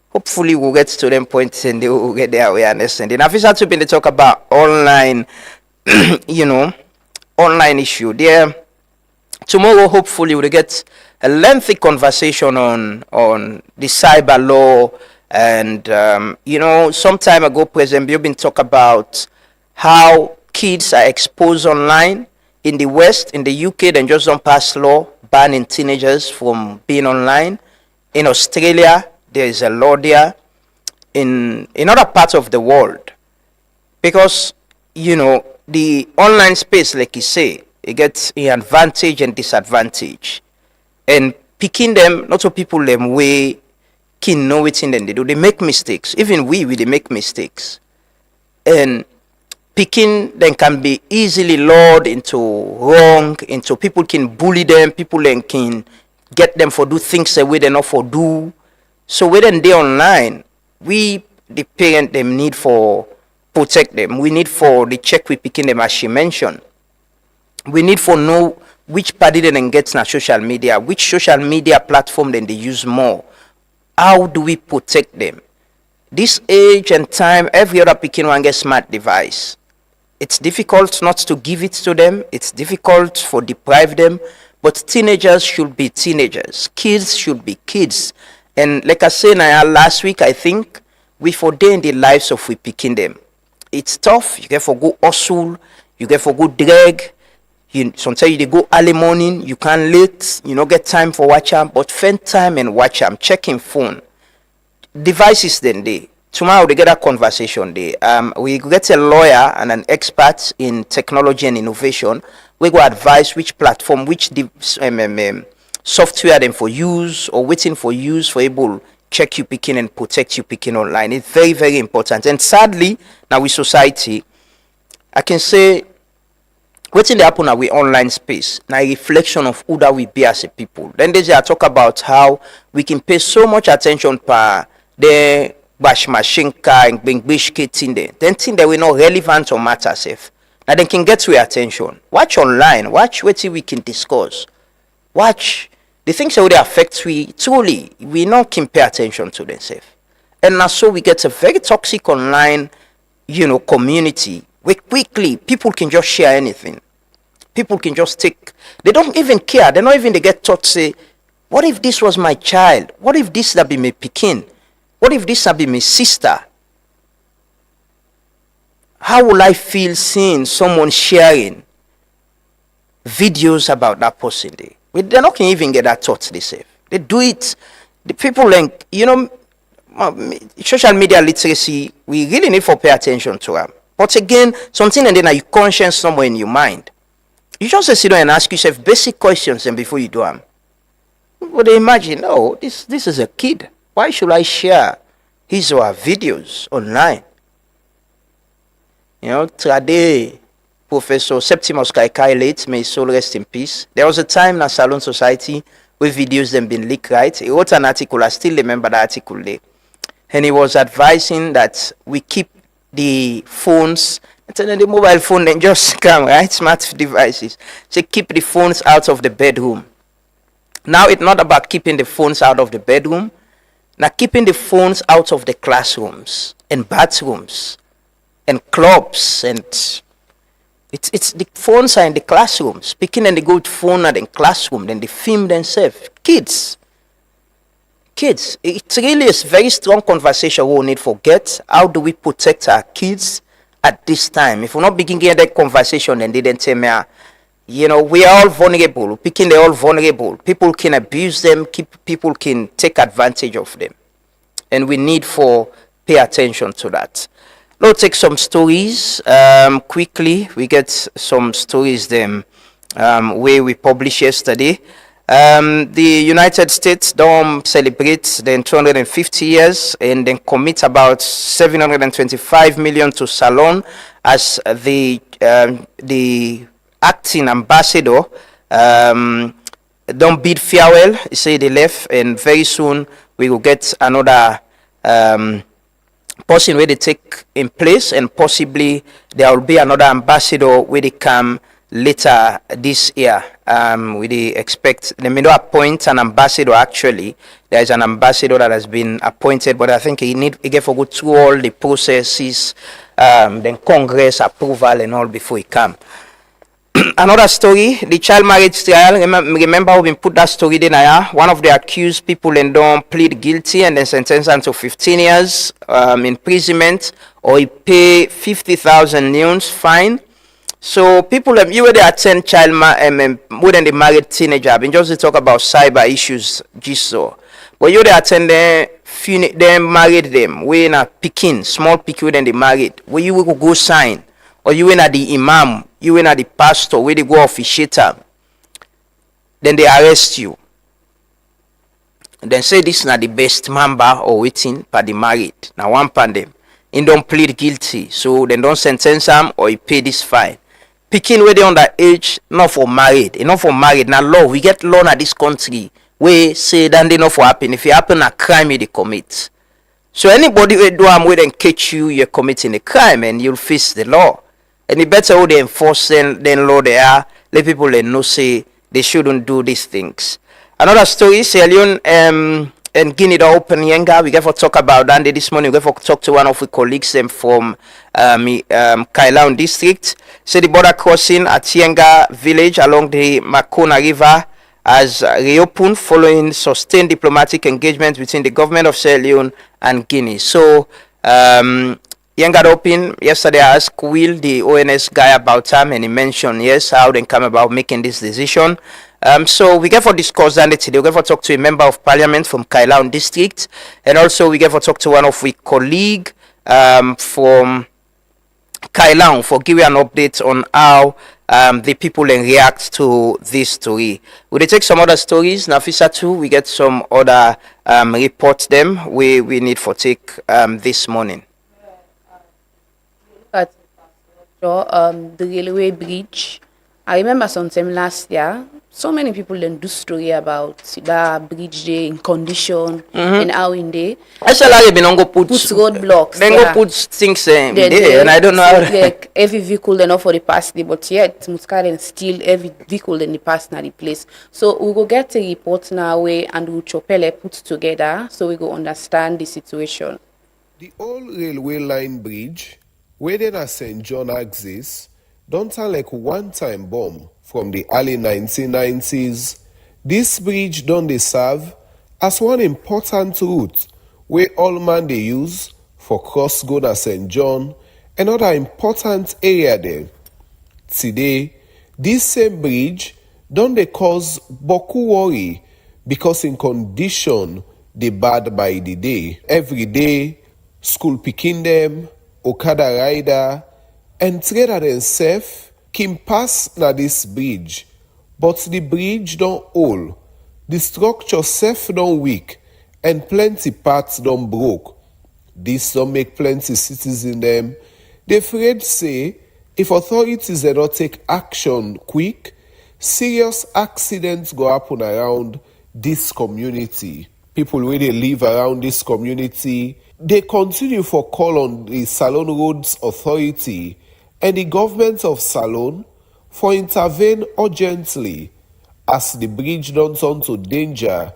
Hopefully, we'll get to them points and they will get their awareness. And then, officer to be talk about online, online issue. There, tomorrow, hopefully, we'll get a lengthy conversation on the cyber law. And, some time ago, President Bio been talk about how kids are exposed online in the West, in the UK, then just don't pass law banning teenagers from being online. In Australia, there is a law there. In other parts of the world. Because, the online space, like you say, it gets an advantage and disadvantage. And picking them, not so people them way can know it in them they do. They make mistakes. Even we they make mistakes. And picking them can be easily lured into wrong, into people can bully them, people can get them for do things the way they not for do. So when they online, we the parent them need for protect them. We need for the check we picking them as she mentioned. We need for know which party then gets na social media, which social media platform then they use more. How do we protect them? This age and time, every other picking one gets smart device. It's difficult not to give it to them. It's difficult for deprive them. But teenagers should be teenagers. Kids should be kids. And like I said last week, I think we ordain the lives of we picking them. It's tough. You get for go hustle. You get for go drag. Sometimes you go early morning, you can't late, you don't get time for watch them, but spend time and watch them, checking phone. Devices then they. Tomorrow they get a conversation day. We get a lawyer and an expert in technology and innovation. We go advise which platform, which software them for use or waiting for use for able check you picking and protect you picking online. It's very, very important. And sadly, now with society, I can say waiting they happen now with online space. Now a reflection of who that we be as a people. Then they talk about how we can pay so much attention per the bash machine car and bring in there. Then think that we're not relevant or matter safe. Now they can get your attention. Watch online, watch what we can discuss. Watch the things that will affect we truly we not can pay attention to themselves. And now so we get a very toxic online, community where quickly people can just share anything. People can just take, they don't even care. They get taught say, what if this was my child? What if this that be my pikin? What if this that be my sister? How will I feel seeing someone sharing videos about that person? They're not can even get that thought themselves. They do it. The people like, social media literacy, we really need to pay attention to them. But again, something and then you conscience somewhere in your mind. You just sit down and ask yourself basic questions and before you do them. But imagine, this is a kid. Why should I share his or her videos online? Today, Professor Septimus Kaikai late, may his soul rest in peace. There was a time in a Salon Society where videos them been leaked, right? He wrote an article, I still remember the article there. And he was advising that we keep the phones, the mobile phone then just come, right? Smart devices. So keep the phones out of the bedroom. Now it's not about keeping the phones out of the bedroom. Now keeping the phones out of the classrooms and bathrooms and clubs, and it's the phones are in the classroom. Speaking and they go to phone at the classroom, then they film themselves. Kids, it's really a very strong conversation we need to get. How do we protect our kids at this time? If we're not beginning that conversation, then they didn't tell me, we are all vulnerable. Picking they're all vulnerable. People can abuse them. People can take advantage of them, and we need to pay attention to that. Let's take some stories quickly. We get some stories them where we published yesterday. The United States don't celebrate the 250 years and then commit about 725 million to Salon as the acting ambassador. Don't bid farewell. Say they left, and very soon we will get another person where they take in place, and possibly there will be another ambassador where they come later this year. We expect they may not appoint an ambassador. Actually, there is an ambassador that has been appointed, but I think he get to go through all the processes, then Congress approval and all before he come. Another story, the child marriage trial. Remember we put that story there. One of the accused people and don't plead guilty and then sentenced to 15 years imprisonment, or he pay 50,000 leones fine. So people, you were they attend child more than the married teenager. I've been just to talk about cyber issues, just so. But you they attend them married them. We in a picking, small picking than they married. Where you will go sign, or you in at the imam. You went at the pastor where they go officiate them. Then they arrest you. And then say this is not the best member or waiting for the married. Now one pan them. He don't plead guilty. So then don't sentence them or he pay this fine. Picking where they underage, not for married. Enough for married. Now law, we get law in this country where say that they not for happen. If you happen a crime they commit. So anybody who do them where then catch you, you're committing a crime and you'll face the law. And the better how they enforce than law they are, let people know say they shouldn't do these things. Another story, Sierra Leone and Guinea the open Yenga. We get to talk about that this morning. We get to talk to one of our colleagues from Kailaun district. Say the border crossing at Yenga village along the Makona River has reopened following sustained diplomatic engagement between the government of Sierra Leone and Guinea. So Yenga open yesterday I asked Will the ONS guy about time, and he mentioned yes how they come about making this decision. So we get for discuss that today. We get for talk to a member of parliament from Kailaun district, and also we get for talk to one of our colleague from Kailang for giving an update on how the people react to this story. We take some other stories. Nafisa too, we get some other reports them we need for take this morning. At the railway bridge. I remember sometime last year, so many people then do story about that bridge day in condition and how in day. Actually, they don't go put roadblocks. Then go put things in there, and I don't know how. Like every vehicle they not for the past day, but yet Muskaren still every vehicle in the past na the place. So we go get a report now way and we chopele put together so we go understand the situation. The old railway line bridge, where then at St. John axis, don't sound like one-time bomb from the early 1990s. This bridge don't they serve as one important route where all man they use for cross go to St. John, another important area there. Today, this same bridge don't they cause boku worry because in condition they bad by the day. Every day, school picking them, Okada rider, and trader themselves can pass na this bridge, but the bridge don't hold. The structure self don't weak, and plenty parts don't broke. This don't make plenty citizens them. They afraid say if authorities do not take action quick, serious accidents go happen around this community. People where they live around this community, they continue for call on the Salone Roads Authority and the government of Salone for intervene urgently as the bridge don't turn to danger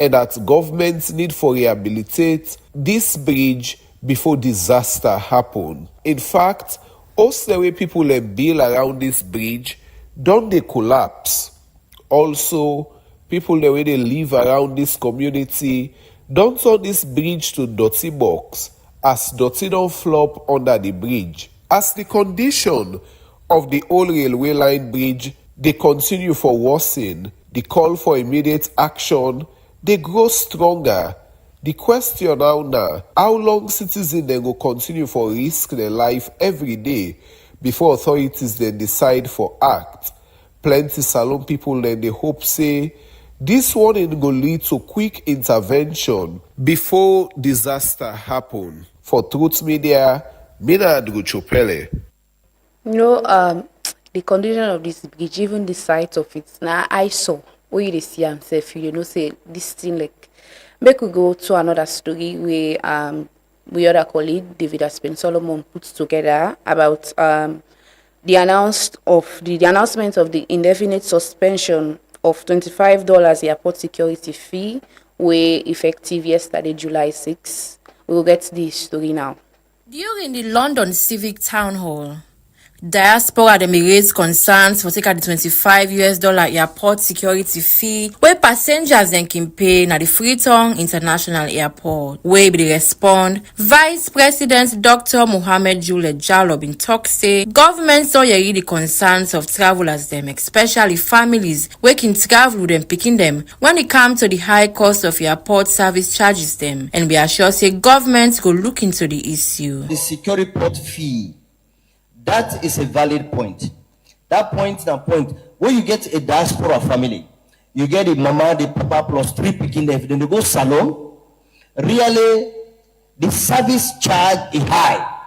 and that government need for rehabilitate this bridge before disaster happen. In fact, most the way people build around this bridge don't they collapse. Also, people the way they live around this community don't turn this bridge to dirty box as dirty don't flop under the bridge. As the condition of the old railway line bridge they continue for worsening, the call for immediate action they grow stronger. The question now, how long citizens then go continue for risk their life every day before authorities then decide for act? Plenty Salone people then they hope say this one is going to lead to quick intervention before disaster happen. For Truth Media, Mina Chopele. The condition of this bridge, even the sight of it, now I saw where you see himself, say this thing like. Make we go to another story where we other colleague David Aspen Solomon puts together about the announcement of the indefinite suspension of $25 airport security fee, were effective yesterday, July 6. We will get the story now. During the London Civic Town Hall, diaspora dem raised concerns for taking the $25 airport security fee where passengers then can pay na the Freetown International Airport. Where they respond, Vice President Dr. Mohammed Jule Jallo bin talk say government saw the concerns of travelers them, especially families where can travel with them picking them when it comes to the high cost of airport service charges them, and be assured say government go look into the issue. The security port fee, that is a valid point. That point is a point where you get a diaspora family. You get the mama, the papa plus 3 picking them. Then they go salon. Really, the service charge is high.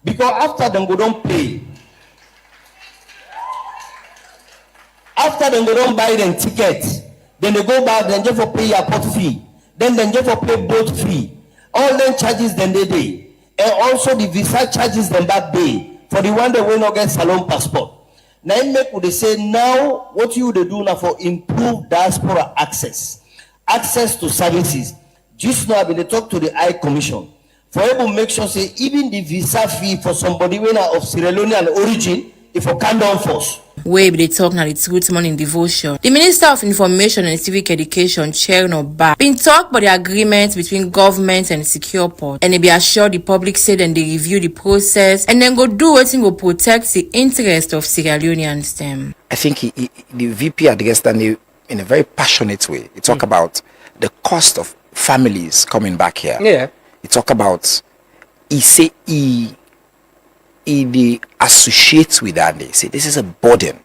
Because after them go don't pay. After them go don't buy them tickets. Then they go back, then just for pay airport fee. Then just for pay boat fee. All them charges then they day. And also the visa charges them that day. For the one that will not get salon passport. Now they say now what you would do now for improved diaspora access to services. Just now when they talk to the High Commission for able to make sure say even the visa fee for somebody when of Sierra Leonean origin if you can't down force. Where they talk now the Truth Morning Devotion. The Minister of Information and Civic Education, Cherno Ba, been talk about the agreement between government and secure port, and they be assured the public say then they review the process and then go do what will protect the interest of Sierra Leoneans them. I think the VP addressed that in a very passionate way. He talk about the cost of families coming back here. Yeah. He talk about he they associate with that. They say this is a burden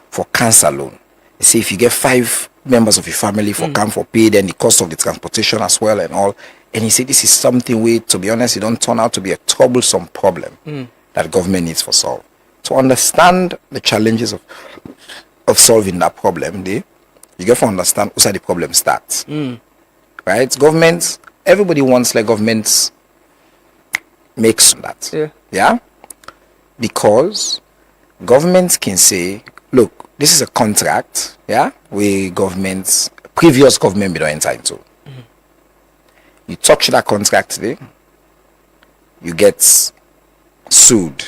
for cancer alone. They say if you get 5 members of your family for camp for pay, then the cost of the transportation as well and all. And he said this is something where, to be honest, it don't turn out to be a troublesome problem that government needs for solve. To understand the challenges of solving that problem, you get to understand where the problem starts. Right? Governments, everybody wants like governments makes that. Yeah? Because governments can say, look, this is a contract, where previous government don't enter into. You touch that contract today, you get sued.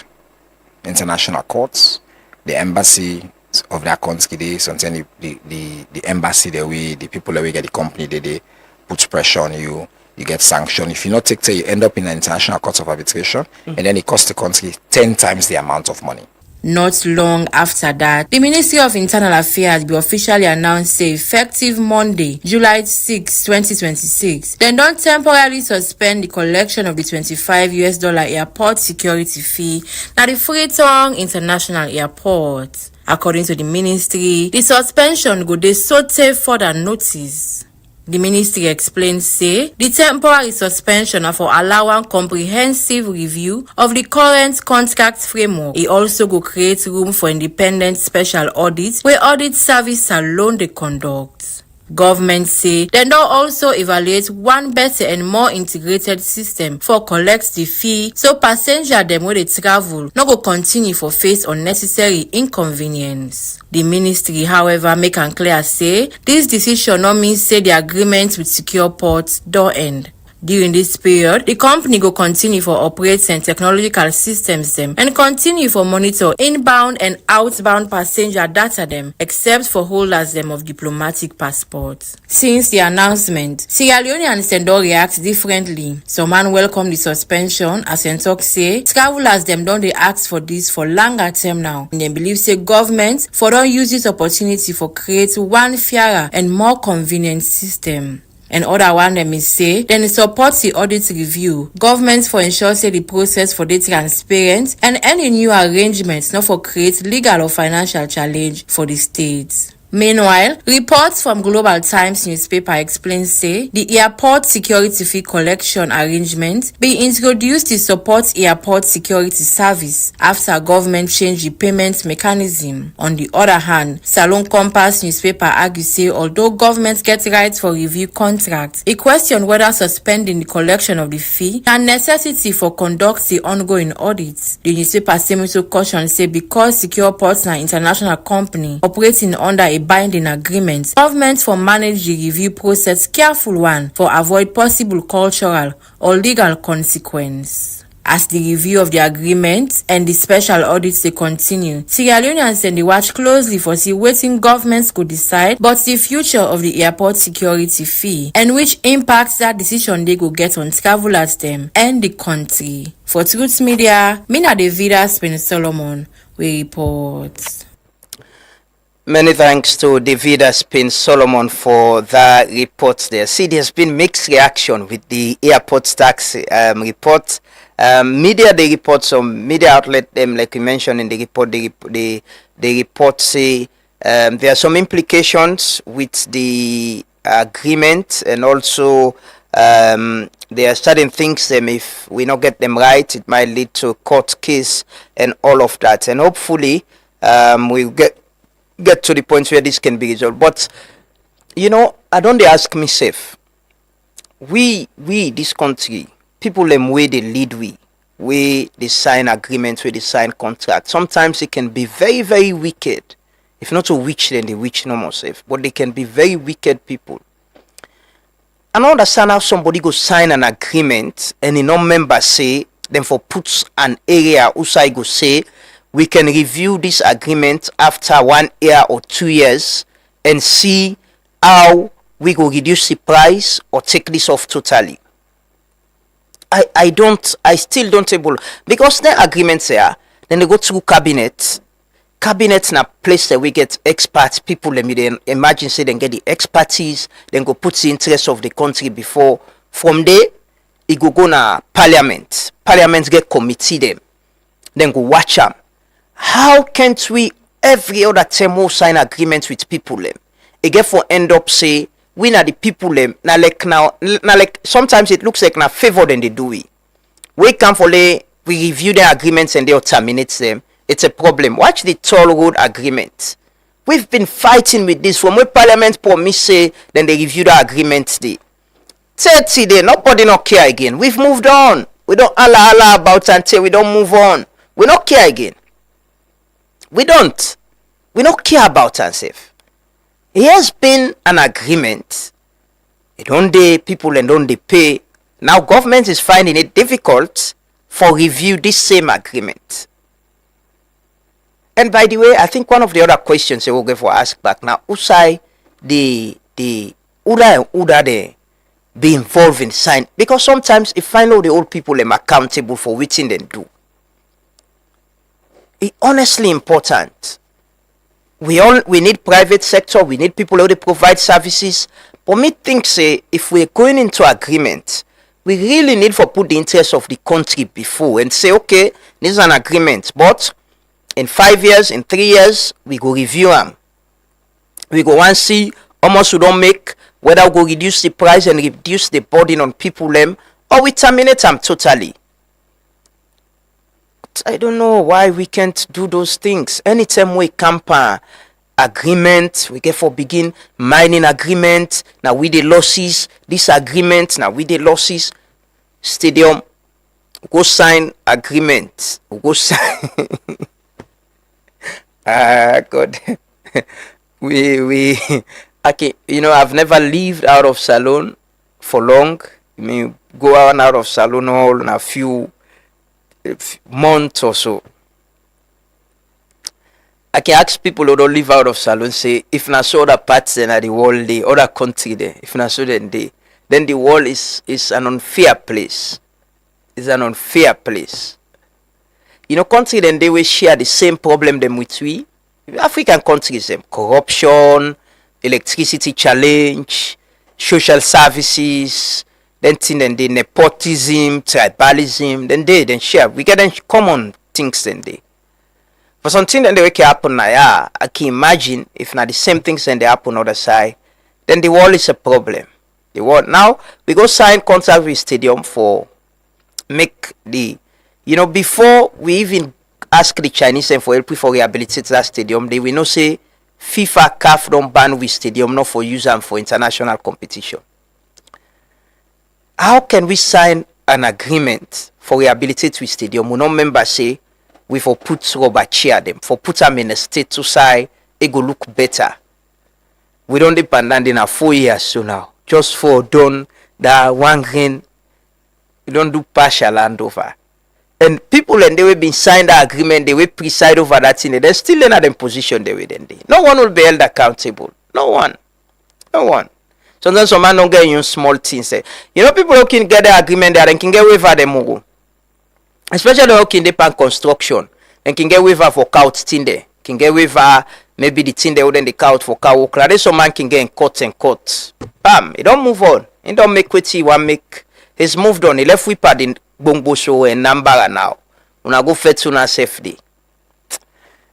International courts, the embassy of that country, sometimes the embassy, the people that we get the company, they put pressure on you. You get sanctioned. If you not take care, you end up in an international court of arbitration, and then it costs the country 10 times the amount of money. Not long after that, the Ministry of Internal Affairs will officially announce, say, effective Monday, July 6, 2026, they don't temporarily suspend the collection of the $25 airport security fee at the Freetown International Airport. According to the ministry, the suspension go dey sotey further notice. The ministry explains, say, the temporary suspension are for allowing comprehensive review of the current contract framework. It also go create room for independent special audits where audit service alone they conduct. Government say they now also evaluate one better and more integrated system for collect the fee so passenger them when they travel no go continue for face unnecessary inconvenience. The ministry, however, make am clear say this decision no mean say the agreement with secure ports don't end. During this period, the company go continue for operating technological systems them and continue for monitor inbound and outbound passenger data them, except for holders them of diplomatic passports. Since the announcement, Sierra Leone and Sendor react differently. Some man welcome the suspension as Sentok say travelers them don't they ask for this for longer term now. And they believe say government for don't use this opportunity for create one fairer and more convenient system. And other one them is say, then it supports the audit review. Governments for ensure say the process for the transparent and any new arrangements not for create legal or financial challenge for the states. Meanwhile, reports from Global Times newspaper explain say the airport security fee collection arrangement be introduced to support airport security service after government change the payment mechanism. On the other hand, Salon Compass newspaper argue say although government get rights for review contracts, it question whether suspending the collection of the fee and necessity for conduct the ongoing audits. The newspaper seems to caution say because Secure Ports na international company operating under a binding agreement, government for manage the review process careful one for avoid possible cultural or legal consequence. As the review of the agreement and the special audits they continue, Sierra Leoneans then they watch closely for see waiting governments could decide but the future of the airport security fee and which impacts that decision they go get on travelers them and the country. For Truth Media, Mina Davida Spin Solomon, we report. Many thanks to David Spin Solomon for that report there. See, there's been mixed reaction with the airport tax report. Media, they report some media outlet them like we mentioned in the report. The report say there are some implications with the agreement and also there are certain things them if we not get them right, it might lead to court case and all of that. And hopefully we get to the point where this can be resolved. But you know, I don't ask myself, we this country, people them way they lead we they sign agreements, we they sign contracts. Sometimes it can be very, very wicked. If not so witch, then they witch no more safe. But they can be very wicked people. I don't understand how somebody go sign an agreement and a non-member say, then for puts an area usai go say we can review this agreement after 1 year or 2 years and see how we go reduce the price or take this off totally. I still don't able, because the agreements here, then they go through cabinet. Cabinet na place that we get experts, people let me then imagine say then get the expertise, then go put the interest of the country before. From there, it go na parliament. Parliament get committee them. then go watch them. How can't we every other time we sign agreement with people them? Again for end up say we na the people them now like sometimes it looks like na favor than they do we. We come for we review the agreements and they terminate them. It's a problem. Watch the toll road agreement. We've been fighting with this from when Parliament promise say then they review the agreement day. 30 days, nobody not care again. We've moved on. We don't Allah about until we don't move on. We don't care again. We don't care about ourselves. It has been an agreement. People and don't they pay. Now government is finding it difficult for review this same agreement. And by the way, I think one of the other questions they will go for ask back now, Usai the Uda and Uda they be involved in sign, because sometimes if I know the old people them accountable for what they do. It's honestly important. We need private sector, we need people who they provide services. But me think say if we're going into agreement, we really need to put the interest of the country before and say, okay, this is an agreement, but in 5 years, in 3 years, we go review them. We go and see how much we don't make, whether we go reduce the price and reduce the burden on people them, or we terminate them totally. But I don't know why we can't do those things. Anytime we camp agreement, we get for begin mining agreement, now with the losses, this agreement, now with the losses, stadium, go sign agreement, go sign. God. we okay, I've never lived out of salon for long. I mean, go out of salon all in a few months or so. I can ask people who don't live out of salon, say, if not so other parts in the world, the other country there, if not so then the world is an unfair place. It's an unfair place. Country then they will share the same problem them with we. African countries them corruption, electricity challenge, social services, then the nepotism, tribalism, then share. We get them common things then they. For something then they can happen now, I can imagine if not the same things then they happen on the other side, then the world is a problem. The world now we go sign contract with stadium for make the before we even ask the Chinese for help for rehabilitate that stadium, they will know say FIFA CAF don't ban with stadium not for use and for international competition. How can we sign an agreement for rehabilitate with stadium? We no member say we for put rubber chair them, for put them in a state to say it go look better. We don't depend on in 4 years so now. Just for done that one green, we don't do partial handover. And people and they will be signed that agreement, they will preside over that thing. They're still in a position they will then. No one will be held accountable. No one. Sometimes some man don't get you small things. People who can get the agreement there and can get waiver them more. Especially who can depend construction and can get waiver for couch thing there. Can get waiver maybe the thing they wouldn't the couch for cow. There's some man can get in cut. Bam! It don't move on. It don't make what he want make. He's moved on. He left with pad in Bongo show and Nambara now. Una go fet sooner safety.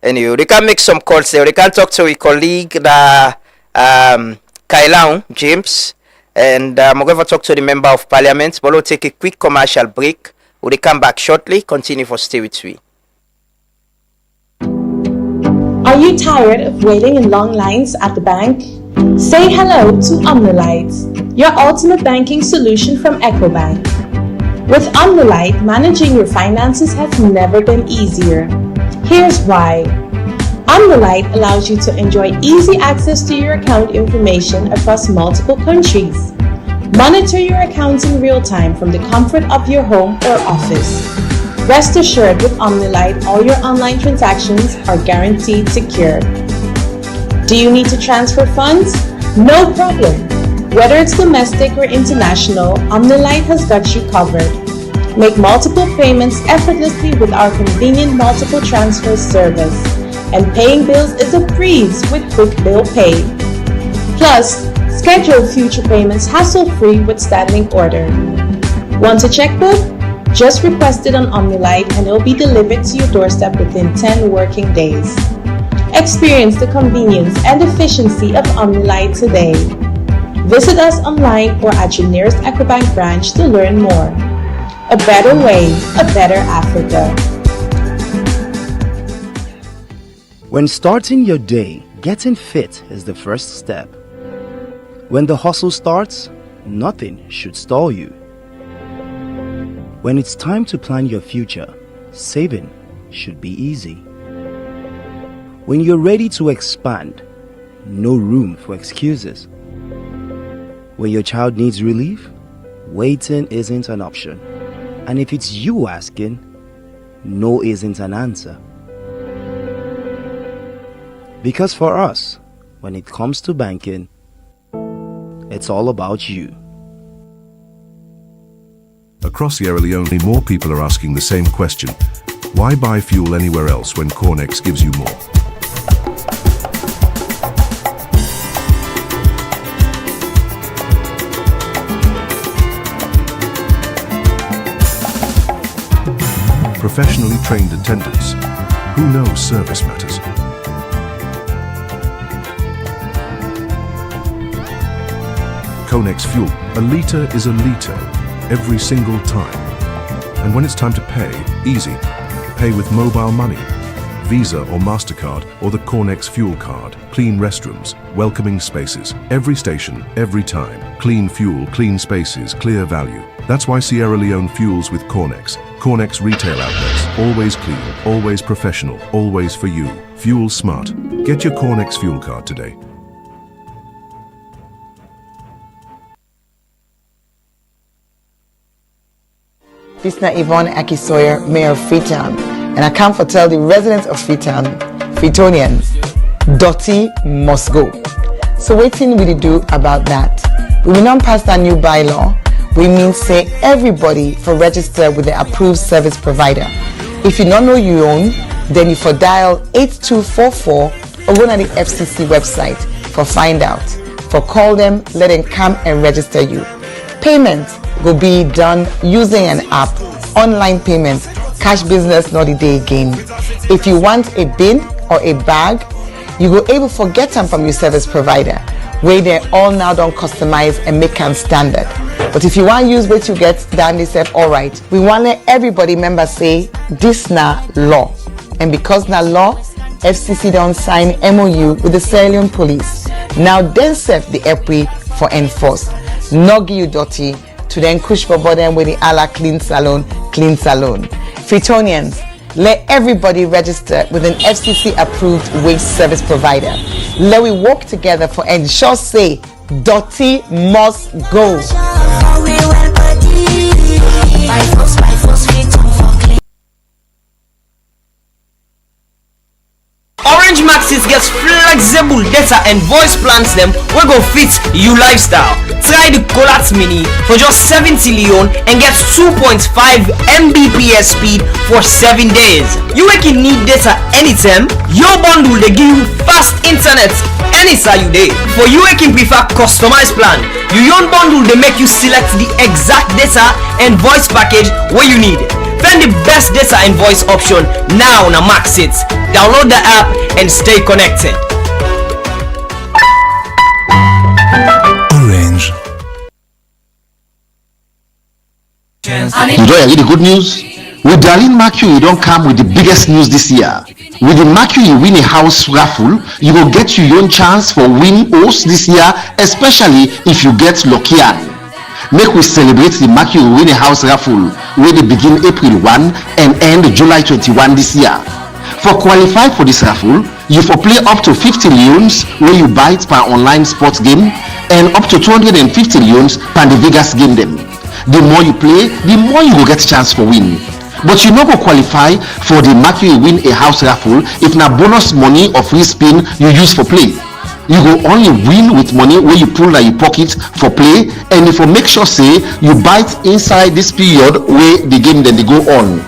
Anyway, they can make some calls there. They can talk to a colleague, the Kailaun James, and I'm going to talk to the member of parliament. But we'll take a quick commercial break. We'll come back shortly. Continue for stay with me. Are you tired of waiting in long lines at the bank? Say hello to Omnilight, your ultimate banking solution from EcoBank. With Omnilight, managing your finances has never been easier. Here's why. Omnilight allows you to enjoy easy access to your account information across multiple countries. Monitor your accounts in real time from the comfort of your home or office. Rest assured with Omnilight, all your online transactions are guaranteed secure. Do you need to transfer funds? No problem. Whether it's domestic or international, Omnilight has got you covered. Make multiple payments effortlessly with our convenient multiple transfer service. And paying bills is a breeze with Quick Bill Pay. Plus, schedule future payments hassle-free with standing order. Want a checkbook? Just request it on Omnilight and it will be delivered to your doorstep within 10 working days. Experience the convenience and efficiency of Omnilight today. Visit us online or at your nearest EcoBank branch to learn more. A better way, a better Africa. When starting your day, getting fit is the first step. When the hustle starts, nothing should stall you. When it's time to plan your future, saving should be easy. When you're ready to expand, no room for excuses. When your child needs relief, waiting isn't an option. And if it's you asking, no isn't an answer. Because for us, when it comes to banking, it's all about you. Across Sierra Leone, more people are asking the same question. Why buy fuel anywhere else when Cornex gives you more? Professionally trained attendants who knows service matters. Cornex Fuel, a litre is a litre every single time. And when it's time to pay, easy. Pay with mobile money, Visa or MasterCard or the Cornex Fuel card. Clean restrooms, welcoming spaces, every station, every time. Clean fuel, clean spaces, clear value. That's why Sierra Leone fuels with Cornex. Cornex retail outlets, always clean, always professional, always for you. Fuel smart. Get your Cornex Fuel card today. This is Yvonne Akisoyer, Mayor of Freetown, and I come to tell the residents of Freetown, Freetonians, dirty must go. So what will we do about that? We will not pass that new bylaw. We mean say everybody for register with the approved service provider. If you don't know you own, then you for dial 8244 or go to the FCC website for find out. For call them, let them come and register you. Payment will be done using an app, online payment, cash business not the day again. If you want a bin or a bag, you go able to get them from your service provider, where they all now don't customize and make them standard. But if you want to use what you get, then they said, all right, we want let everybody member say, this na law. And because na law, FCC don't sign MOU with the Sierra Leone police. Now then set the EPRI for enforce. Not give you dirty to then push for them with the Allah clean salon. Freetonians, let everybody register with an FCC approved waste service provider. Let we work together for ensure say dirty must go. Orange Maxis gets flexible data and voice plans them we go fit you lifestyle. Try the Colat Mini for just 70 Leone and get 2.5 Mbps speed for 7 days. You can need data anytime. Your bundle they give you fast internet anytime you day. For you can prefer customized plan. Your own bundle they make you select the exact data and voice package where you need. Find the best data and voice option now on Maxit. Download the app and stay connected. Orange. You don't hear the good news? With Darlene Mercury, you don't come with the biggest news this year. With the Mercury Win a House raffle, you will get your own chance for winning hosts this year, especially if you get lucky. Make we celebrate the Mercury Win a House raffle where they begin April 1 and end July 21 this year. For qualify for this raffle, you for play up to 50 leones where you buy it per online sports game and up to 250 leones per the Vegas game them. The more you play, the more you will get chance for win. But you no go qualify for the Mercury Win a House raffle if na bonus money or free spin you use for play. You go only win with money where you pull out your pocket for play, and if you make sure say you bite inside this period where the game then they go on.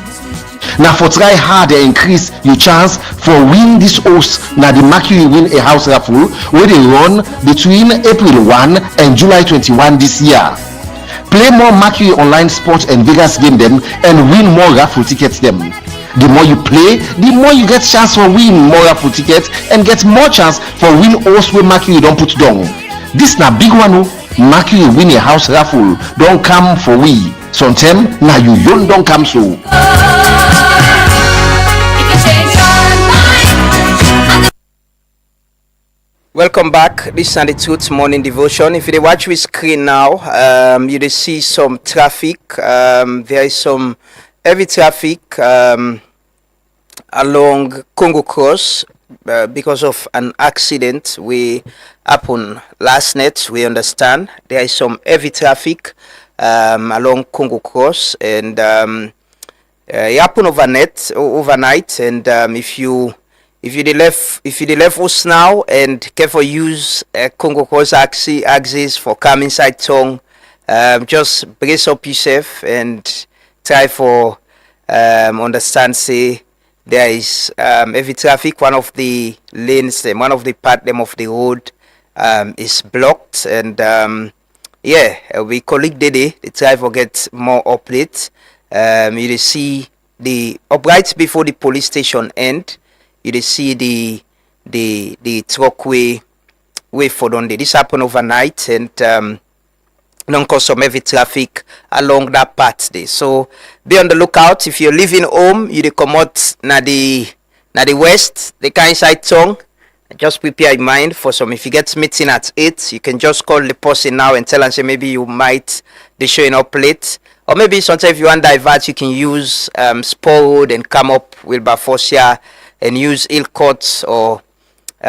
Now for try hard and increase your chance for win this host now the Mercury Win a House raffle where they run between April 1 and July 21 this year. Play more Mercury online sports and Vegas game them and win more raffle tickets them. The more you play, the more you get chance for win more raffle tickets and get more chance for win also where Mercury don't put down. This na big one. Mercury win a house raffle don't come for we. Sometimes now you don't come so. Welcome back. This is the Truth Morning Devotion. If you watch with screen now, you will see some traffic. There is some heavy traffic along Congo Cross because of an accident we happened last night. We understand there is some heavy traffic along Congo Cross, and it happened overnight. And if you left us now and careful use Congo Cross axis for coming inside town, just brace up yourself and try for understand say there is heavy traffic. One of the lanes, one of the part of the road is blocked, and we colleague Dede they try for get more updates. You see the right before the police station end. You see the truck way for Dundee. This happened overnight, and don't cause some heavy traffic along that path there. So be on the lookout. If you're leaving home, you come out na the west, the kind inside town. Just prepare your mind for some. If you get meeting at 8, you can just call the person now and tell and say maybe you might be showing up late. Or maybe sometimes if you want to divert, you can use Spur Road and come up Wilberforcia and use Hill Court, or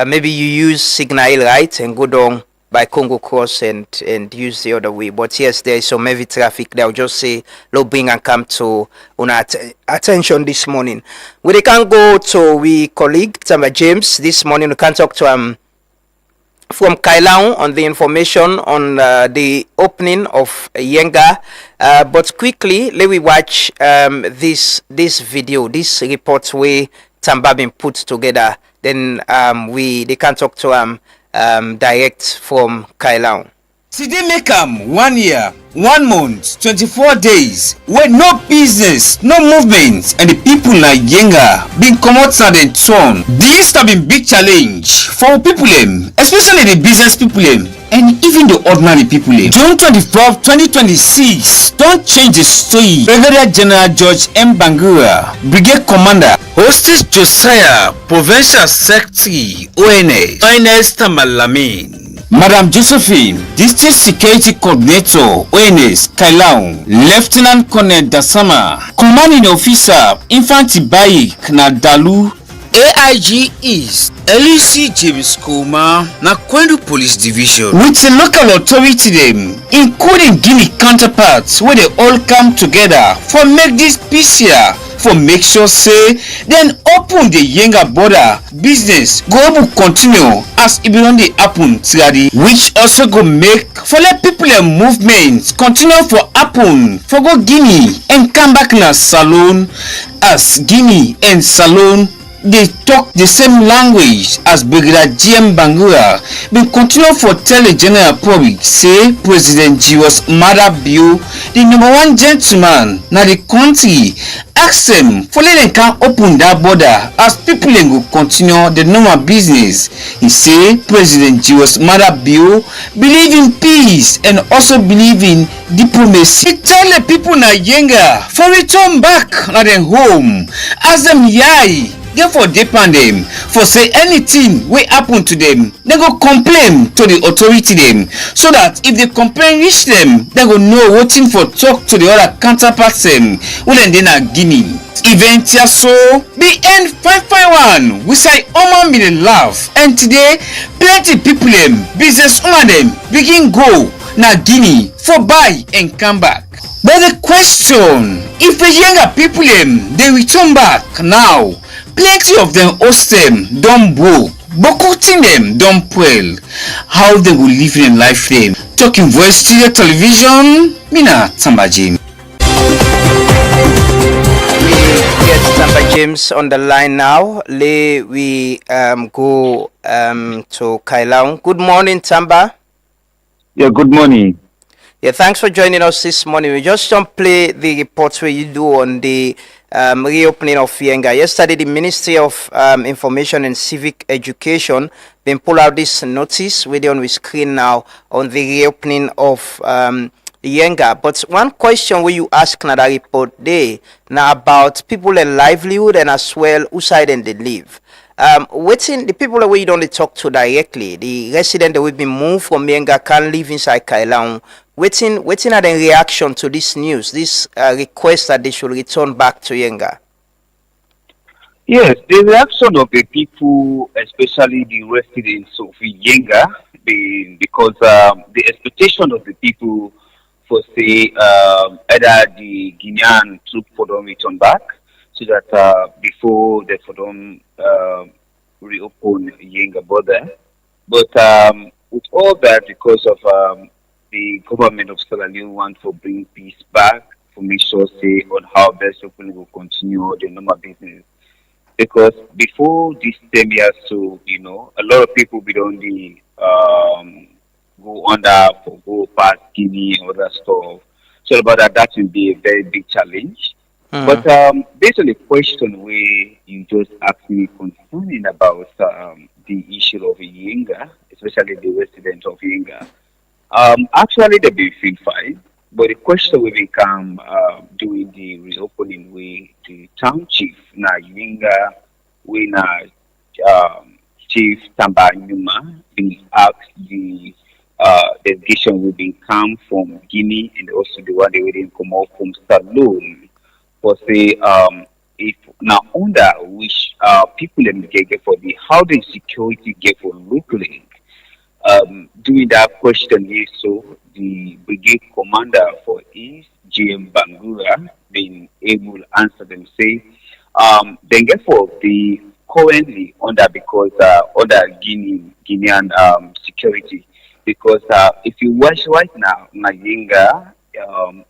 maybe you use Signal Hill, right, and go down by Congo Cross and use the other way. But yes, there is some heavy traffic. They'll just say, "Look, bring and come to attention this morning." We can go to we colleague Tamba James this morning. We can talk to from Kailaon on the information on the opening of Yenga. But quickly, let me watch this video, this report where Tamba been put together. Then they can talk to direct from Kailaon. Today make 1 year, 1 month, 24 days, where no business, no movement, and the people like Yenga been come outside and turn. This have been big challenge for people, especially the business people, and even the ordinary people. June 24, 2026, don't change the story. Brigadier General George M. Bangura, Brigade Commander, Hostess Josiah, Provincial Secretary, ONS, Finest Tamalamin, Madam Josephine, District Security Coordinator, ONS, Kailaon, Lieutenant Colonel Dasama, Commanding Officer, Infantry Baik, Nadalu, AIG East, LEC James Koma, Nakwendu Police Division, with the local authority them, including Guinea counterparts, where they all come together for make this peace here, for make sure say then open the Yenga border business go able continue as it been on the happen today, which also go make for let people and movements continue for happen for go Guinea and come back na Salone, as Guinea and Salone they talk the same language as Brigadier GM Bangura been continue for tell the general public say President Jiwas Mada Bio, the #1 gentleman na the country, ask them for let them can open that border as people go continue the normal business. He say President Jiwas Mada Bio believe in peace and also believe in diplomacy. He tell the people na Yenga for return back na them home as them yai. Therefore, depend them for say anything will happen to them. They go complain to the authority them, so that if the complaint reach them, they go know waiting for talk to the other counterparts them. Well, and then Guinea. Event here so the end 551. We say Oma me laugh, and today plenty people them business owner them begin go na Guinea for buy and come back. But the question, if the younger people them they return back now. Plenty of them host them don't broke, bokoting them don't well. How they will live in life them. Talking Voice Studio Television, Mina Tamba James. We get Tamba James on the line now. We go to Kailaon. Good morning, Tamba. Yeah, good morning. Yeah, thanks for joining us this morning. We just don't play the reports where you do on the reopening of Yenga. Yesterday, the Ministry of Information and Civic Education been pull out this notice. We're on the screen now on the reopening of Yenga. But one question where you ask in that report there now about people in livelihood and as well who side and they live. Waiting the people that we don't talk to directly, the resident that we've been moved from Yenga can live inside Kailang. Waiting at the reaction to this news, this request that they should return back to Yenga. Yes, the reaction of the people, especially the residents of Yenga, because the expectation of the people for say either the Guinean troop for them return back, so that before they for them reopen Yenga border. But with all that, because of the government of Sierra Leone want to bring peace back, for make sure say on how best people will continue the normal business. Because before this 10 years, so a lot of people be on the go under for go past Guinea and other stuff. So about that will be a very big challenge. But based on the question where you just asked me concerning about the issue of Yenga, especially the residents of Yenga, actually they be feel fine. But the question will become during the reopening where the town chief na Yenga when Chief Tamba Nyuma being asked the delegation will be come from Guinea and also the one they will come out from Saloon. For say if now under which people get for the how the security get for locally. Doing that question here, so the brigade commander for East, GM Bangura, being able to answer them, say, then get for the currently under because under Guinean security, because if you watch right now, Yenga,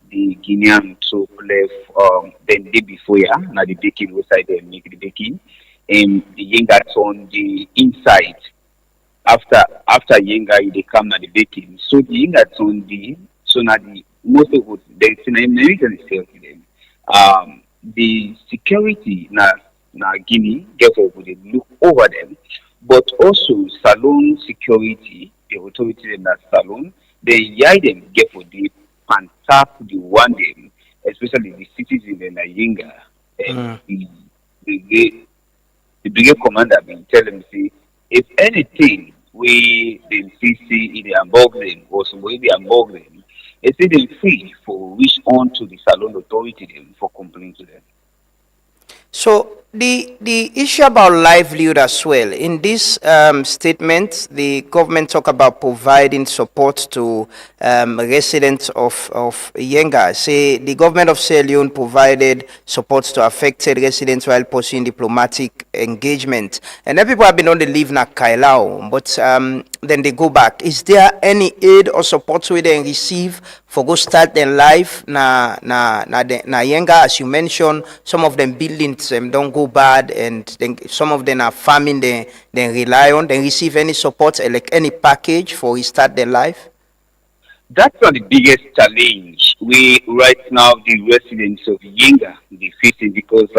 the Guinean troop left then day before now the baking outside they make the baking, and the Yenga on the inside. After Yenga, they come to the baking. So the Yenga on the so now the most of what they say them. The security na Guinea get over they look over them, but also Salon security, the authority in that Salon, they yard them get for the tap the one them, especially the citizens in Yenga. And the brigade commander been tell them say if anything we then see in the embargoing or some way the embargoing, it's even free for reach on to the Salon authority them for complaining to them. So the issue about livelihood as well. In this statement, the government talk about providing support to residents of Yenga. Say the government of Sierra Leone provided support to affected residents while pursuing diplomatic engagement. And then people have been on the leave na Kailao, but then they go back. Is there any aid or support we they receive for go start their life na Yenga? As you mentioned, some of them buildings don't go bad, and then some of them are farming they rely on. They receive any support, like any package for restart their life? That's not the biggest challenge we right now the residents of Yenga be facing, because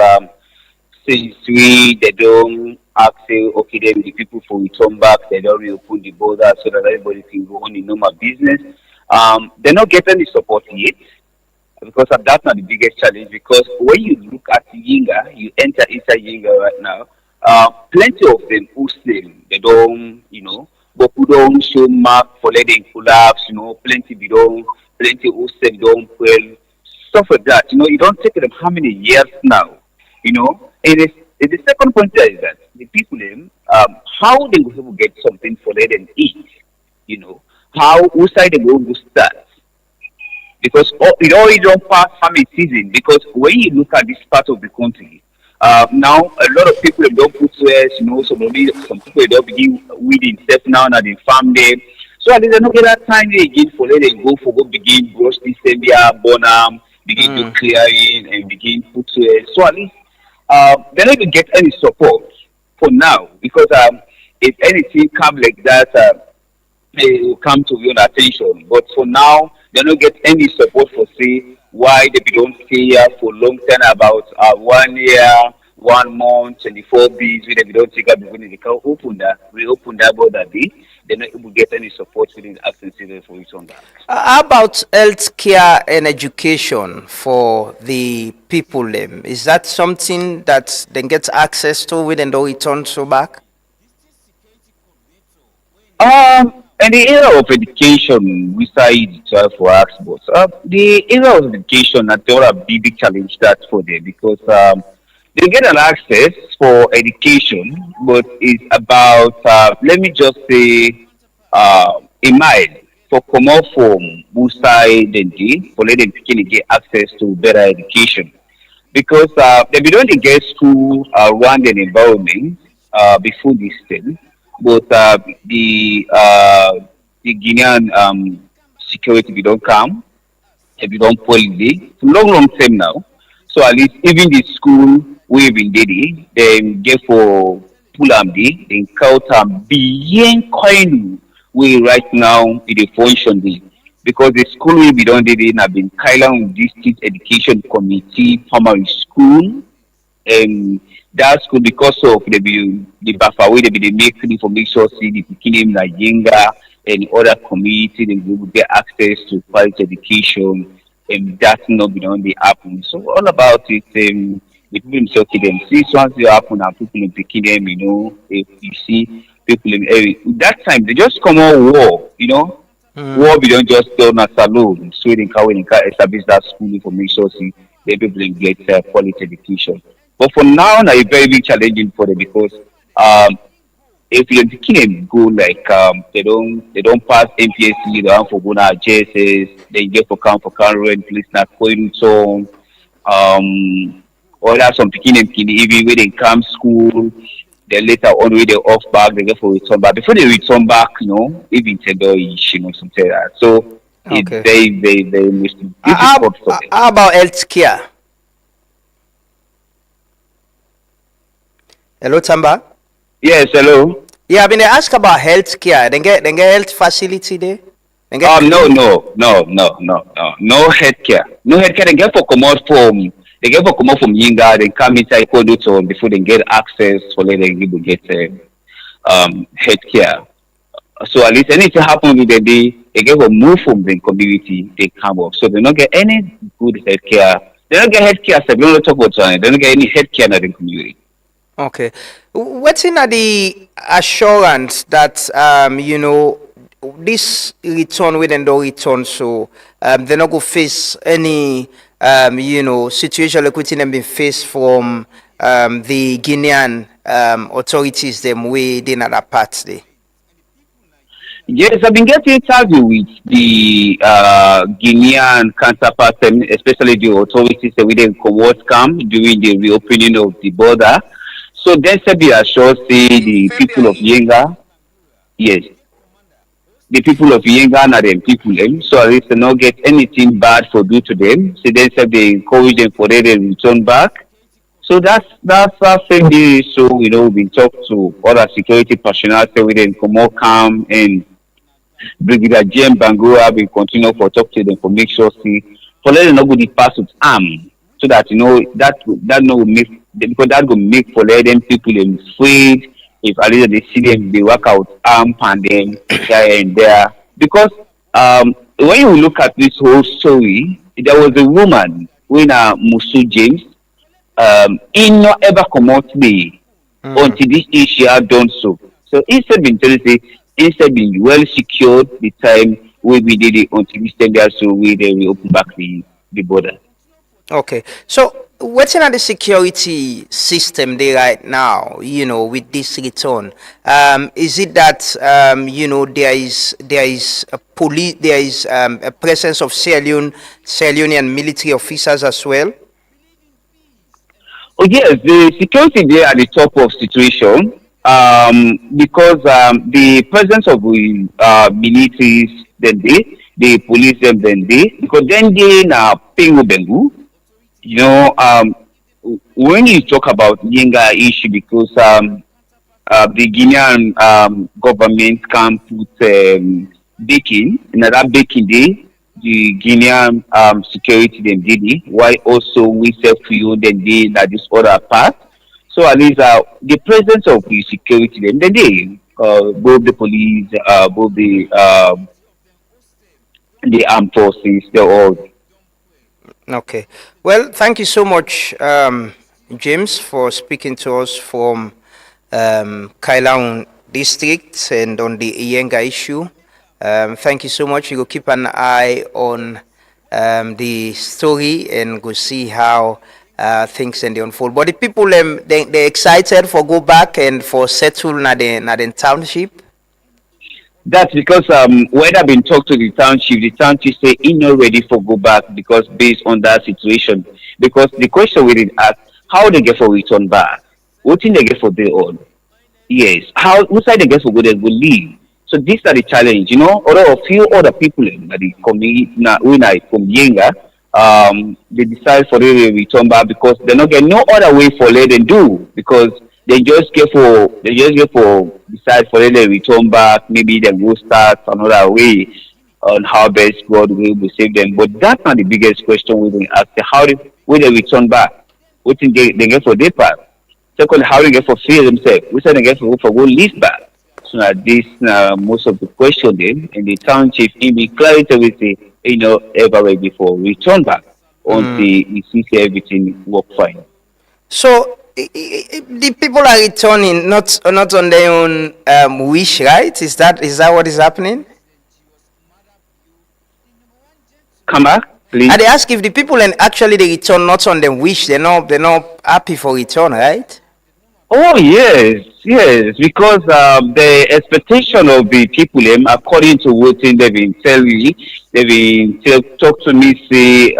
since they don't ask okay then the people for return back, they don't reopen the border so that everybody can go on in normal business. They not get any support yet, because that's not the biggest challenge. Because when you look at Yenga, you enter inside Yenga right now, plenty of them who say they don't, but who don't show mark for letting collapse, plenty who say don't well, stuff like that. You don't take them how many years now, And the second point there is that the people how they will get something for them eat, how who side they will start. Because it already don't pass farming season. Because when you look at this part of the country, now a lot of people don't put swears, some people don't begin weeding stuff now and they farm them. So at least they don't get that time again for let them go begin brush this area, bonam, begin to clearing and begin put swears. So at least they don't even get any support for now, because if anything come like that, they will come to your attention. But for now, They don't get any support for say why they don't stay here for long time about 1 year, 1 month, 24 days. We they don't take up the money. They can open that. We open that border. They're not able to get any support within the absence for it on that. How about health care and education for the people? Is that something that they get access to when they return so back? In the area of education, we say it for us, but the area of education, that's a big challenge that for them because they get an access for education, but it's about let me just say a mile for come out from Busai Dendi for letting them get access to better education because they don't get school around an environment before this thing. But the Guinean security we don't come, if we don't police long time now. So at least even the school we've been dating, they get for Pulambi, they count beyond kind way right now in the function day. Because the school we don't dating have been Kailan District Education Committee primary school and that school because of the buffer way they make for make sure see the beginning like Yenga and other community they will get access to quality education and that's not be on the happen. So all about it the people themselves them see once they happen and people in them, you know, if you see people in that time they just come on war, you know. War we don't just turn us alone. So they can establish that school for make sure see they people get quality education. But for now, now it's very challenging for them because if you're thinking go like they don't pass MPSC, they don't for going JSS, they get for rent, please not going so or that's some picking even when they come school, then later on when they off back, they get for return back. Before they return back, you know, even you know, something like that. So it's very difficult for them. How about health care? Hello, Tamba. Yes, hello. Yeah, I've been asked about health care. They get health facility there. No health care. No health care. They get for come out from Yenga. They come inside Koduton before they get access for letting people get health care. So at least anything happen with them, they get a move from the community. They come up, so they don't get any good health care. They don't get health care. So they don't talk about it. They don't get any health care in the community. Okay. What's in the assurance that you know this return with and return so they're not going to face any you know situation like what them been faced from the Guinean authorities them way in other parts there? Yes, I've been getting interview with the Guinean counterparts, especially the authorities that we didn't come during the reopening of the border. So then said be assured say the people of Yenga, yes, the people of Yenga are them people them. So at least they not get anything bad for do to them. So then said they encourage them for them to return back. So that's our same day. So you know we've been talking to other security personnel say we didn't come more calm and Brigadier Jem Bangura will continue for talk to them for make sure see for letting nobody pass with arm so that you know that no make because that will make for letting people them afraid if at least they see them they work out arm and then here and there because when you look at this whole story there was a woman when Musu James he not ever come out the until this issue had done so instead being instead being well secured the time we did it until this time there so we open back the border. Okay, so what's in the security system there right now? You know, with this return, is it that you know there is a police, there is a presence of Sierra Leonean military officers as well? Oh yes, the security there at the top of situation because the presence of the militaries then the police them then because then they na Pengu Bengu. You know, when you talk about Yenga issue, because the Guinean government can put baking, another baking day, the Guinean security them did it, while also we self you then did that this other part. So at least the presence of the security them they did, both the police, both the armed forces, they all. Okay. Well, thank you so much, James, for speaking to us from Kailaun district and on the Yenga issue. Thank you so much. You will keep an eye on the story and go see how things and they unfold. But the people they excited for go back and for settle na the township. That's because when I've been talked to the township say he not ready for go back because based on that situation. Because the question we did ask, how they get for return back? What thing they get for their own? Yes. How which side they get for go they will leave? So these are the challenge, you know. Although a few other people in the community now when I from Yenga, they decide for them to return back because they not get no other way for let them do because they just get for decide for them to return back, maybe they go start another way on how best God will save them. But that's not the biggest question we can ask. Will they return back? What thing they get for their part? Second, how they get for fear themselves? Which they get for go live back? So now this most of the question then and the township in be clarity will say, you know, ever ready for return back until you see everything work fine. So the people are returning not on their own wish, right? Is that what is happening? Come back, please. And they ask if the people and actually they return not on their wish, they're not happy for return, right? Oh yes, because the expectation of the people, according to what they've been telling me, they've been talk to me say,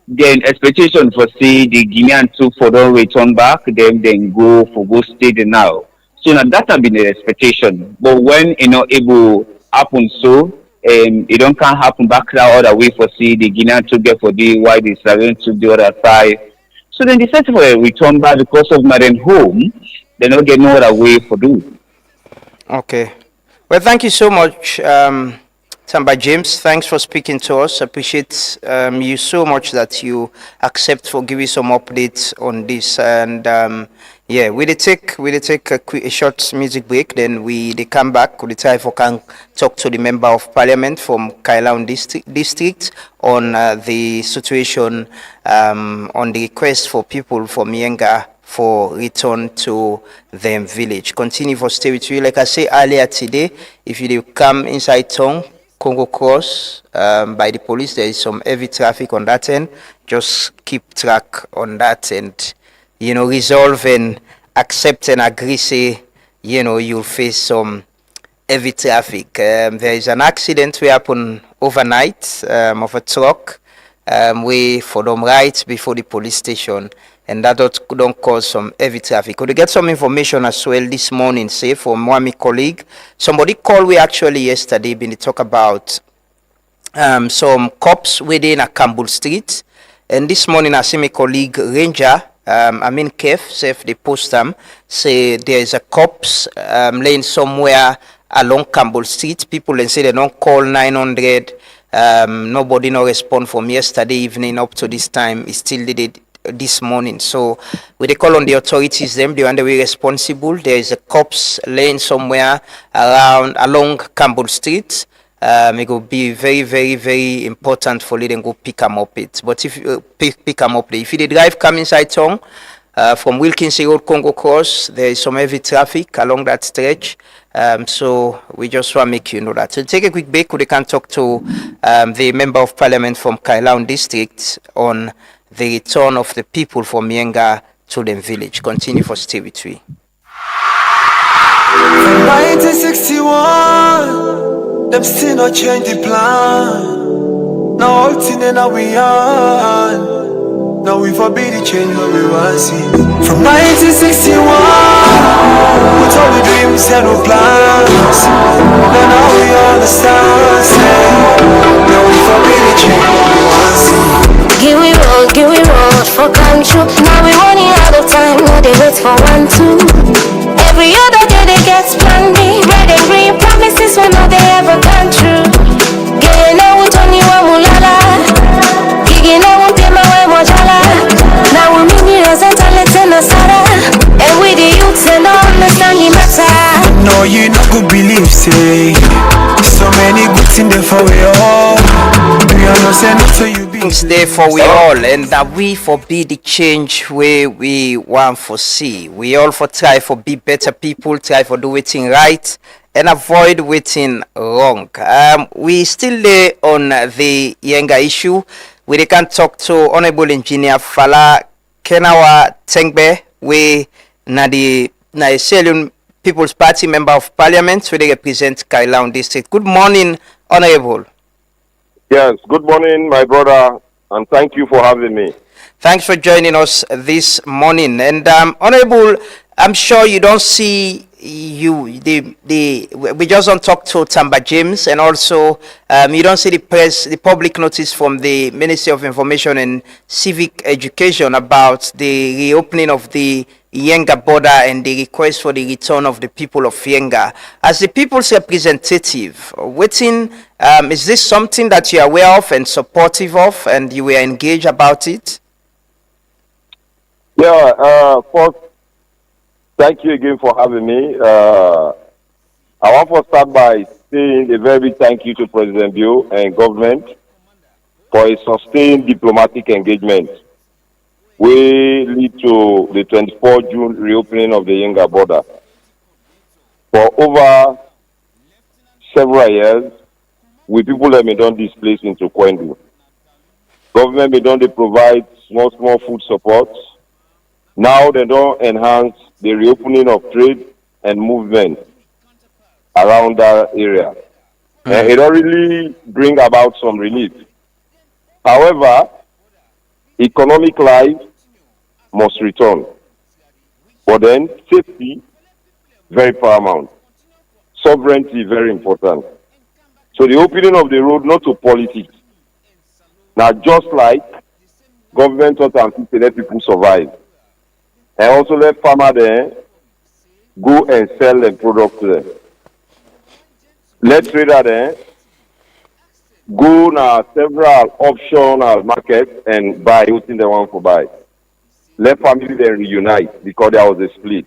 the expectation for say the Guinean too for don't return back, then go stay there now. So now that have been the expectation. But when able happen so, it don't can't happen back that other way for see the Guinean to get for the why they surround to the other side. So then they said for a return back because of my home, they don't get no other way for do. Okay. Well, thank you so much, Tamba James. Thanks for speaking to us. Appreciate you so much that you accept for giving some updates on this. And yeah, we take a short music break. Then they come back. We try for can talk to the member of parliament from Kailaun district on the situation on the request for people from Yenga for return to them village. Continue for stay with you. Like I say earlier today, if you come inside town, Congo Cross by the police, there is some heavy traffic on that end. Just keep track on that and resolve and accept and agree, say you'll face some heavy traffic. There is an accident we happened overnight of a truck way for them right before the police station, and that don't cause some heavy traffic. Could you get some information as well this morning, say from one of my colleague? Somebody called we actually yesterday been to talk about some cops within a Campbell Street, and this morning I see my colleague Ranger Kef safe they post them say there is a cops laying somewhere along Campbell Street. People and say they don't call 900. Nobody no respond from yesterday evening up to this time. It still did it this morning. So we they call on the authorities, them they are way responsible. There is a cops laying somewhere along Campbell Street. It will be very, very, very important for them go pick them up it. But if you pick them up, if you drive come inside town from Wilkins Road, Congo Cross, there is some heavy traffic along that stretch. So we just want to make you know that. So take a quick break. We can talk to the member of parliament from Kailaun district on the return of the people from Yenga to them village. Continue for stay with me. 1961, them still not change the plan. Now all thing in we on. Now we forbid the change what we want to see. From 1961, with all the dreams and no plans. Now we understand. Now we forbid the change what we want to see. Give we road for control. Now we running out of time. Now they wait for 1, 2. Every other day they get splendid. Red and green promises when all they ever gone true. Getting out things there for we all, and that we for be the change where we want for see. We all for try for be better people, try for do waiting right, and avoid waiting wrong. We still there on the Yenga issue. We can talk to Honorable Engineer Fala Kenawa Tengbe, we na the Sierra Leone People's Party Member of Parliament, where they represent Kailaun District. Good morning, Honorable. Yes, good morning, my brother, and thank you for having me. Thanks for joining us this morning. And Honorable, I'm sure you don't see we just don't talk to Tamba James, and also you don't see the public notice from the Ministry of Information and Civic Education about the reopening of the Yenga border and the request for the return of the people of Yenga. As the people's representative, is this something that you are aware of and supportive of, and you were engaged about it? Yeah, first, thank you again for having me. I want to start by saying a very big thank you to President Bio and government for a sustained diplomatic engagement. We lead to the 24 June reopening of the Yenga border. For over several years, we people have been done displaced into Kwendu. Government been done to provide small food support. Now they don't enhance the reopening of trade and movement around that area. And it don't really bring about some relief. However, economic life must return. But then safety, very paramount. Sovereignty, very important. So the opening of the road, not to politics. Now, just like government thought and let people survive. And also let farmers there go and sell the products there. Let traders there go now several optional markets and buy everything they want to buy. Let family then reunite because there was a split.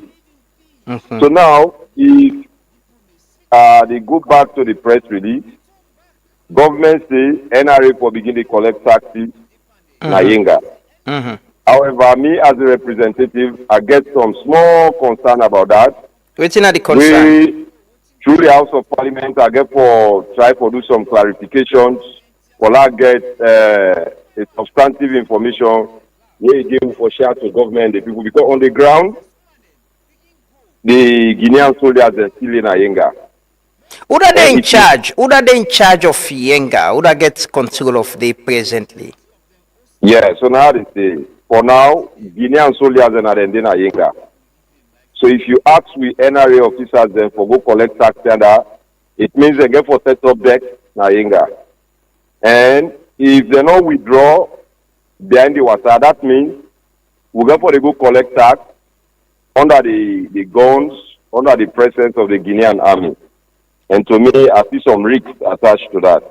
So now, if they go back to the press release, government say NRA for begin to collect taxes na Yenga. However, me as a representative, I get some small concern about that. What's in the concern? Through the House of Parliament, I get for try to do some clarifications. For I get a substantive information we give for share to government, the people, because on the ground, the Guinean soldiers are still in Yenga. Who are they in charge? Who are they in charge of Yenga? Who gets control of the presently? Yeah, so now they say, for now, Guinean soldiers are not in Yenga. So if you ask with NRA officers then for go collect tax tender, it means they get for set up deck na Yenga. And if they not withdraw behind the water, that means we go for the go collect tax under the guns, under the presence of the Guinean army. And to me, I see some risks attached to that.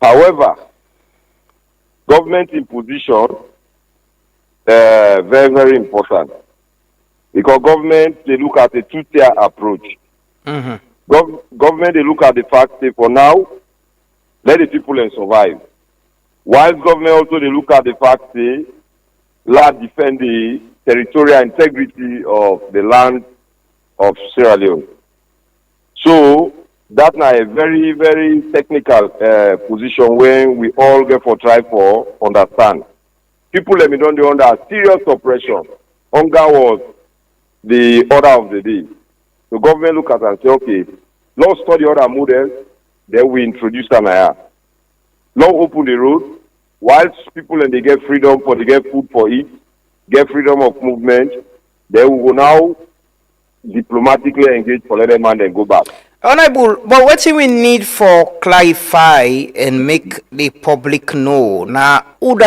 However, government imposition, very, very important. Because government, they look at a two-tier approach. Government, they look at the fact that for now, let the people survive. Whilst government also, they look at the fact that let defend the territorial integrity of the land of Sierra Leone. So, that's a very, very technical position when we all get for try for understand. People let me don't under serious oppression. Hunger was the order of the day. The government look at and say, okay, let's study other models, then we introduce them here. Let's open the road, whilst people and they get freedom for they get food for it, get freedom of movement, then we will now diplomatically engage for let them man and go back. Honorable, but what do we need for clarify and make the public know now who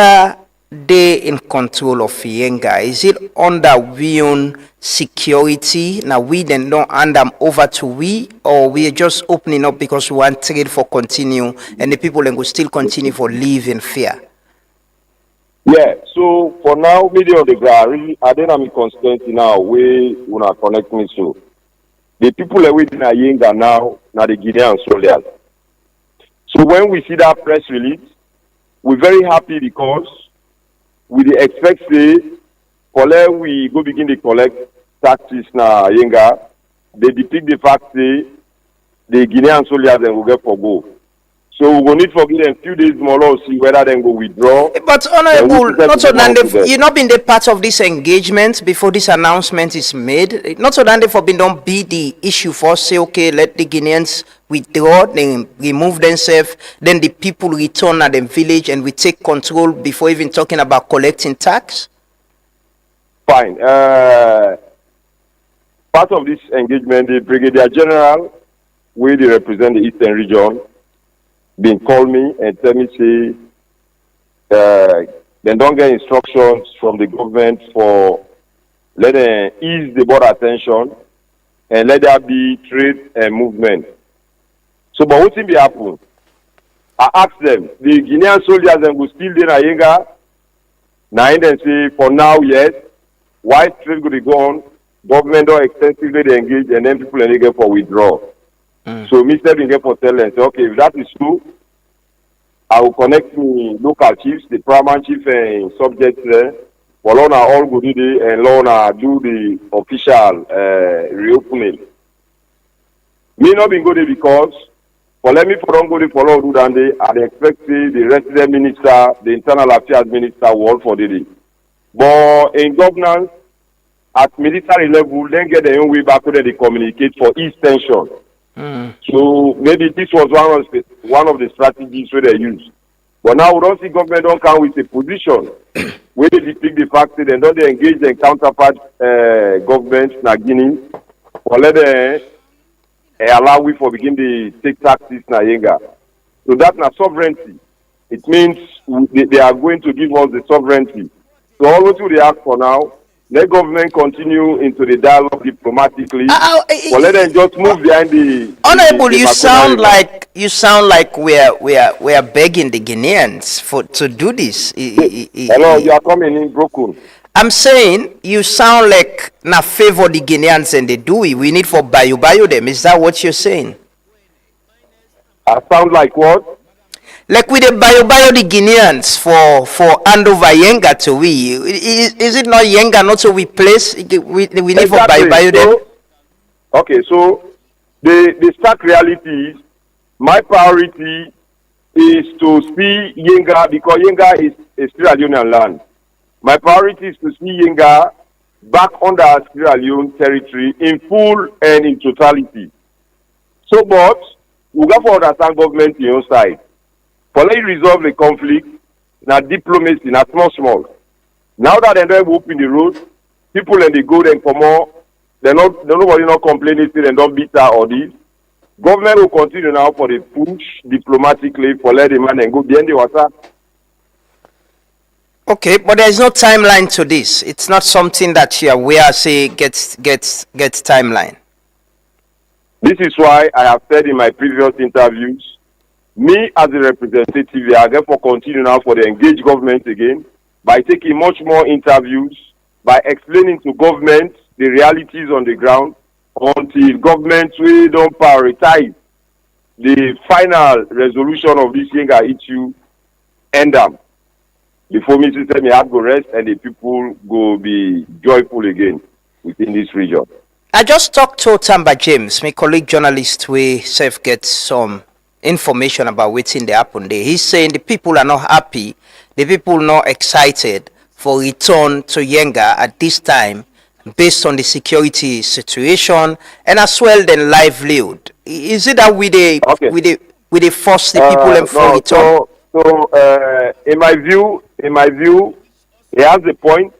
they in control of Yenga? Is it under we own security? Now we then don't hand them over to we, or we are just opening up because we want trade for continue and the people then will still continue for live in fear? Yeah, so for now, media on the ground, really, I don't have a constituency now where you wanna connect me to. The people that within Yenga now the Guinean soldiers. So when we see that press release, we're very happy because we dey expect say collect we go begin to collect taxes na Yenga. They depict the fact say the Guinean soldiers then will get for go. So we will need for give them few days more to see whether they go withdraw. But Honorable, not so that you not been the part of this engagement before this announcement is made. Not so that for been don't be the issue for say okay, let the Guineans withdraw, then remove themselves, then the people return at the village and we take control before even talking about collecting tax. Fine. Part of this engagement, the Brigadier General, where they represent the Eastern region, been call me and tell me say they don't get instructions from the government for let them ease the border tension and let there be trade and movement. So, but what thing be happen? I asked them, the Guinean soldiers then go still in Yenga. Now they say for now yes. Why trade go on? Government don't extensively engage and then people and they get for withdrawal. So Mr. Binge for tell them, say, okay, if that is true, I will connect me local chiefs, the paramount chief and subjects there. For Lona all go do the and Lona do the official reopening. Me not been good because for let me for don't go to follow do that day, I expect the resident minister, the internal affairs minister will all for the day. But in governance, at military level, then get their own way back where they communicate for ease tension. So maybe this was one of the strategies where they use. But now we don't see government don't come with a position where they depict the fact that they don't engage their counterpart governments na Guinea or let them allow we for begin to take taxes na Yenga. So that's na sovereignty. It means they are going to give us the sovereignty. So all what they ask for now, let government continue into the dialogue diplomatically. Or let them just move behind the. Honorable, you sound like we are begging the Guineans to do this. Hello, you are coming in broken. I'm saying you sound like na favor the Guineans and they do it. We need for bio them. Is that what you're saying? I sound like what? Like with the bio the Guineans for hand over Yenga to we. Is it not Yenga not so we place we need exactly. For bio them? Okay, so the stark reality is my priority is to see Yenga because Yenga is a Sierra Leonean land. My priority is to see Yenga back under Sierra Leone territory in full and in totality. So, but we got to understand government on your side. For let you resolve the conflict, na diplomacy, na small. Now that they don't open the road, people and they go then come on, nobody not complaining, say they don't beat her or this. Government will continue now for the push diplomatically for let the man and go behind the water. Okay, but there is no timeline to this. It's not something that you are aware say gets timeline. This is why I have said in my previous interviews, me as a representative, I therefore continue now for the engaged government again by taking much more interviews, by explaining to government the realities on the ground until governments we don't prioritize the final resolution of this Yenga issue end up. Before me system have go rest and the people go be joyful again within this region. I just talked to Tamba James, my colleague journalist, we self get some information about what's in the happen there. He's saying the people are not happy, the people not excited for return to Yenga at this time based on the security situation and as well the livelihood. Is it that we they force the people and for return? So in my view, he has a point,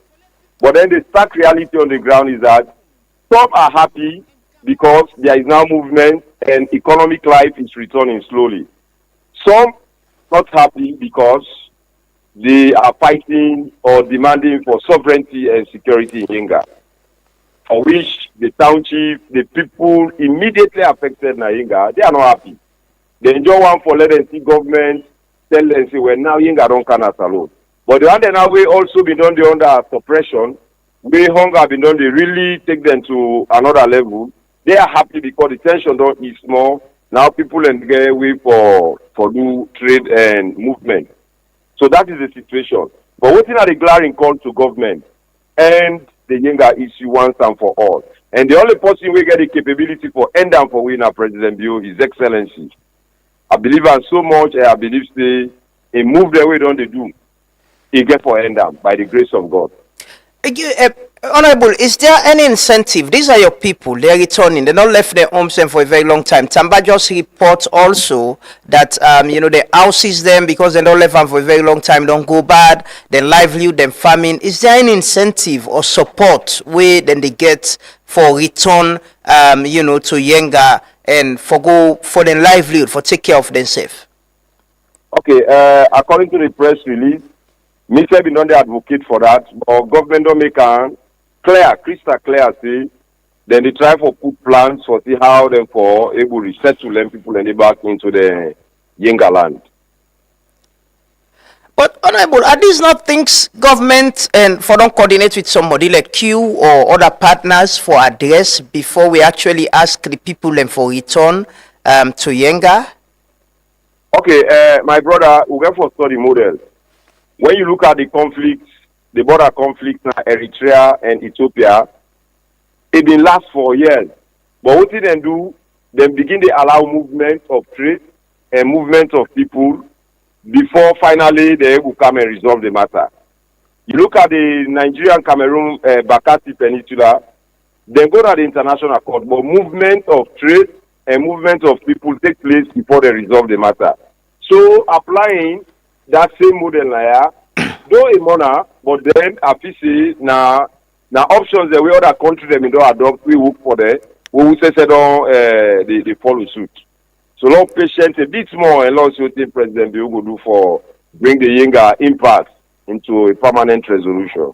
but then the stark reality on the ground is that some are happy because there is now movement and economic life is returning slowly. Some not happy because they are fighting or demanding for sovereignty and security in Yenga, for which the township, the people immediately affected in Yenga, they are not happy. They enjoy one for let them see government tell them say, well, now Yenga don't can us alone. But the other now we also been done under suppression, we hunger been done, they really take them to another level. They are happy because the tension don't ease more. Now people and get way for do trade and movement. So that is the situation. But waiting at the glaring call to government and the Yenga issue once and for all. And the only person we get the capability for end and for winner President Bio, His Excellency. I believe in so much, I believe he move the way don't they do. He get for end down by the grace of God. Honorable, is there any incentive? These are your people. They're returning. They're not left their homes for a very long time. Tamba just reports also that they houses them because they don't live them for a very long time. Don't go bad. Then livelihood, then famine. Is there any incentive or support where then they get for return, to Yenga and for their livelihood, for take care of themselves? Okay. According to the press release, me say be not the advocate for that, but government don't make crystal clear, see, then they try for put plans for see how them for able to resettle them people and they back into the Yenga land. But Honorable, are these not things government and for don't coordinate with somebody like you or other partners for address before we actually ask the people and for return to Yenga? Okay, my brother, we go for study model. When you look at the conflicts, the border conflict now, Eritrea and Ethiopia, it been last for years. But what did they do? They begin to allow movement of trade and movement of people before finally they will come and resolve the matter. You look at the Nigerian Cameroon Bakassi Peninsula, they go to the international court, but movement of trade and movement of people take place before they resolve the matter. So applying that same model now, though a monarch, but then APC now options the way other countries them don't adopt, we work for them, we will say they follow suit. So long patient a bit more and long so President Bill will do for bring the Yenga impasse into a permanent resolution.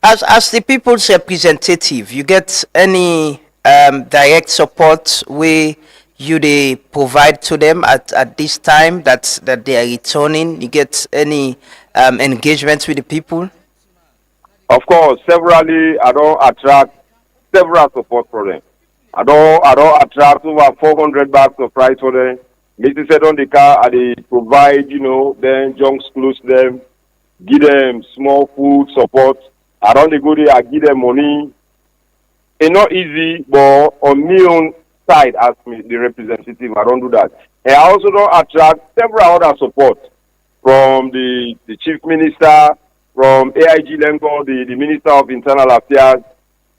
As the people's representative, you get any direct support where they provide to them at this time that they are returning? You get any engagement with the people? Of course, severally I don't attract several support for them. I don't attract over 400 bags of rice for them. Mr. said on the car, I provide, then junks close them, give them small food support. I don't go there, I give them money. It's not easy, but on me own side as me, the representative, I don't do that. And I also don't attract several other support from the chief minister, from AIG Lengo, the minister of internal affairs,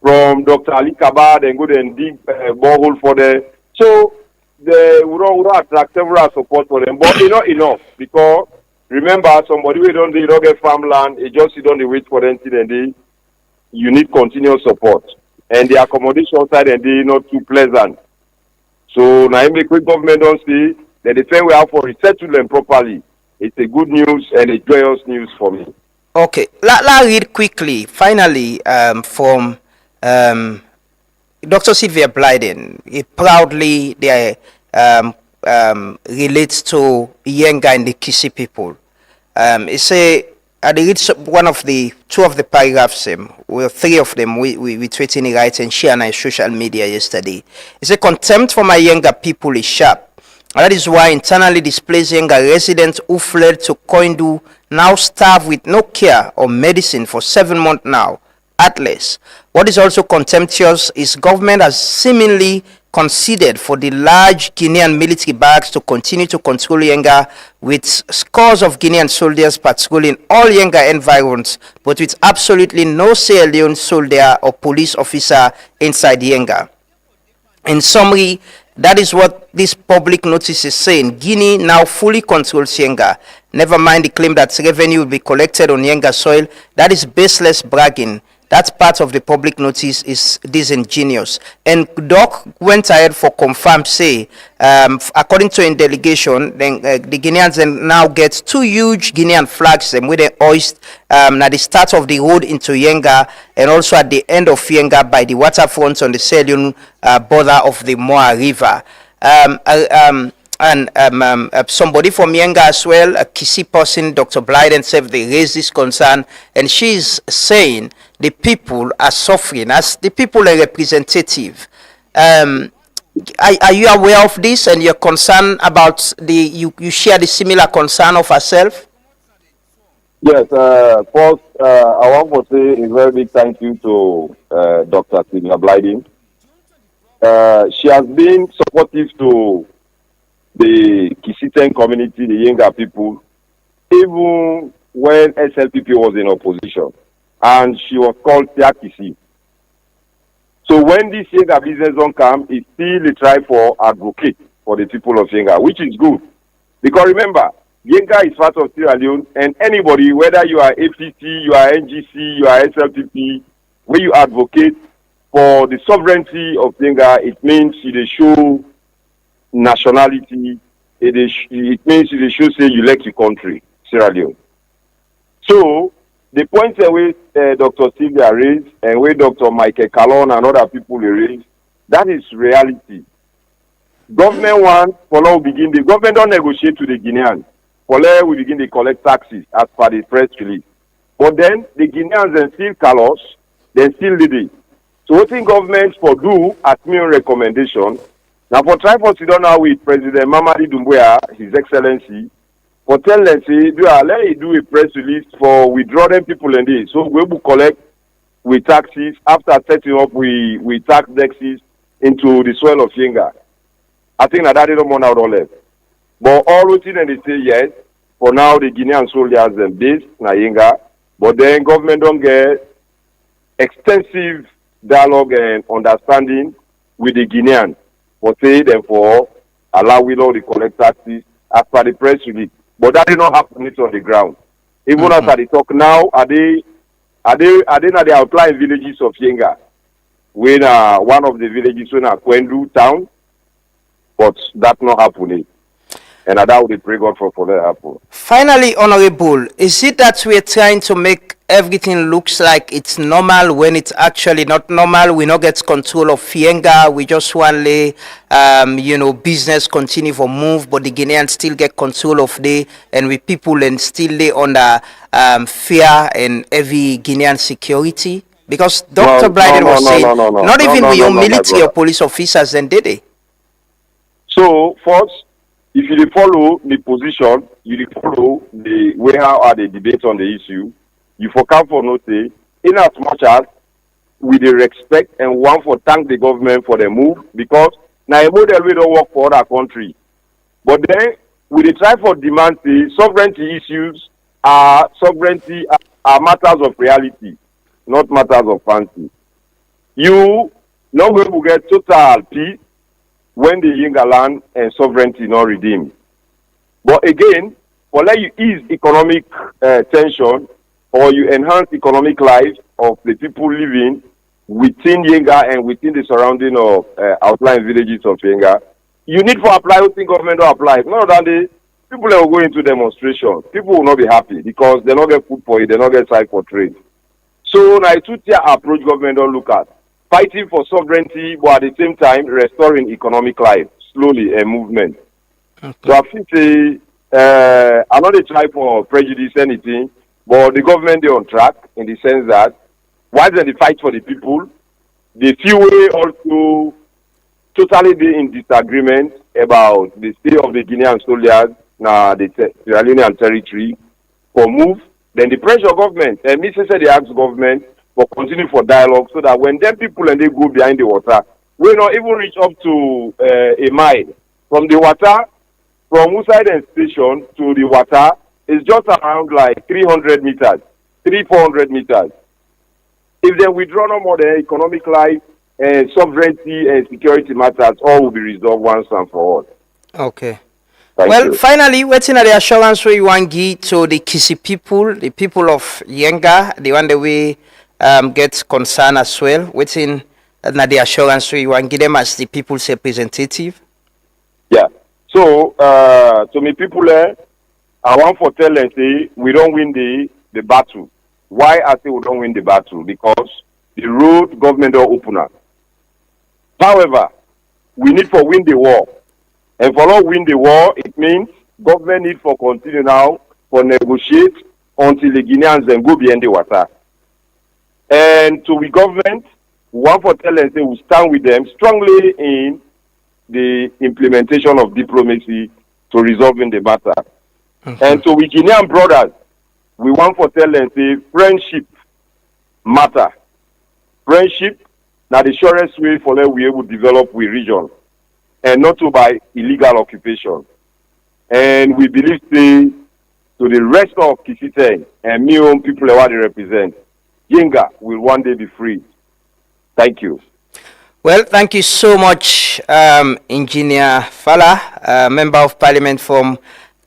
from Dr. Ali Kabad, and go and dig borehole for them. So we don't attract several support for them, but it's not enough because remember somebody we don't get farmland, it just you don't wait for them till and you need continuous support. And the accommodation side and they not too pleasant. So now make quick government don't see that the thing we have for resettle them properly. It's a good news and a joyous news for me. Okay, let's read quickly. Finally, from Dr. Sylvia Blyden. He proudly relates to Yenga and the Kisi people. He say I read two of the paragraphs, three of them we tweeting it right and share on social media yesterday. It's a contempt for my Yenga people is sharp. And that is why internally displaced Yenga residents who fled to Koindu now starve with no care or medicine for 7 months now, at least. What is also contemptuous is government has seemingly conceded for the large Guinean military barracks to continue to control Yenga with scores of Guinean soldiers patrolling all Yenga environs, but with absolutely no Sierra Leone soldier or police officer inside Yenga. In summary, that is what this public notice is saying. Guinea now fully controls Yenga. Never mind the claim that revenue will be collected on Yenga soil. That is baseless bragging. That part of the public notice is disingenuous. And Doc went ahead for confirm say, according to a delegation, then the Guineans then now get 2 huge Guinean flags with the hoist at the start of the road into Yenga and also at the end of Yenga by the waterfront on the Sierra Leone border of the Moa River. Somebody from Yenga as well, a Kisi person, Dr. Blyden said they raised this concern, and she's saying the people are suffering as the people are representative. Are you aware of this and you're concerned about you share the similar concern of herself? Yes, first, I want to say a very big thank you to Dr. Sylvia Blyden. She has been supportive to the Kisiten community, the Yenga people, even when SLPP was in opposition. And she was called Tiakisi. So when this Yenga business don't come, it's still a try for advocate for the people of Yenga, which is good. Because remember, Yenga is part of Sierra Leone, and anybody, whether you are APC, you are NGC, you are SLPP, when you advocate for the sovereignty of Yenga, it means they show nationality, it means they show say you like your country, Sierra Leone. So, the points that Dr. Sylvia raised, and where Dr. Michael Calon and other people raised, that is reality. Government wants, for now, the government don't negotiate to the Guineans. For now, we begin to collect taxes as per the press release. But then, the Guineans then still call us, then still lead it. So what think government for do, as my recommendation, now for try for sit down now with President Mamadi Doumbouya, His Excellency, for tell them, say, let you do a press release for withdraw them people in this. So we will collect with taxes, after setting up we tax taxes into the soil of Yenga. I think that they don't want out all left. But all those things they say yes. For now, the Guinean soldiers them based na Yenga, but then government don't get extensive dialogue and understanding with the Guineans. For say them for allow we all the collect taxes as per the press release. But that did not happen on the ground. Even as they talk now, are they not the outlying villages of Yenga? When one of the villages in Kwendu town, but that not happening. And that would pray God for that happen. Finally, Honorable, is it that we're trying to make everything looks like it's normal when it's actually not normal? We not get control of Yenga. We just want business continue for move, but the Guineans still get control of the, and we people and still lay under fear and heavy Guinean security. Because Dr. Blyden was saying, not even with your military or police officers, then did they? So first, if you follow the position, you follow the way how are the debates on the issue, you for come for no say, in as much as with the respect and want for thank the government for the move, because now a model we don't work for other country. But then we dey try for demand say sovereignty issues are matters of reality, not matters of fancy. You not going to get total peace when the Yenga land and sovereignty not redeemed. But again, for let you ease economic tension or you enhance economic life of the people living within Yenga and within the surrounding of outlying villages of Yenga, you need to apply what the government will apply. Not that the people that will go into demonstration, people will not be happy because they not get food for it, they not get side for trade. So now a two-tier approach government don't look at. Fighting for sovereignty, but at the same time restoring economic life slowly and movement. Okay. So I think I'm not a try for prejudice anything, but the government they on track in the sense that while they fight for the people, the few way also totally be in disagreement about the state of the Guinean soldiers now the Sierra Leonean territory for move. Then the pressure government and Mr. said they ask government for continue for dialogue so that when them people and they go behind the water, we not even reach up to a mile. From the water, from Usaiden station to the water, is just around like 300 meters, 400 meters. If they withdraw no more, the economic life and sovereignty and security matters all will be resolved once and for all. Okay. Thank you. Finally, what's in the assurance we want to give to the Kisi people, the people of Yenga, the one that we get concern as well? What's in the assurance we want to give them as the people's representative? Yeah. So, to me people, I want to tell them, say, we don't win the battle. Why I say we don't win the battle? Because the road government don't open up. However, we need to win the war. And for not win the war, it means government need for continue now for negotiate until the Guineans then go behind the water. And to the government, we want to tell them, say, we stand with them strongly in the implementation of diplomacy to resolving the matter. And to the Guinean brothers, we want to tell them, say, friendship matter. Friendship, now the surest way for them we able to develop with region, and not to by illegal occupation. And we believe, say, to the rest of Kisite and me own people what they represent, Yenga will one day be free. Thank you. Well, thank you so much, Engineer Fala, Member of Parliament from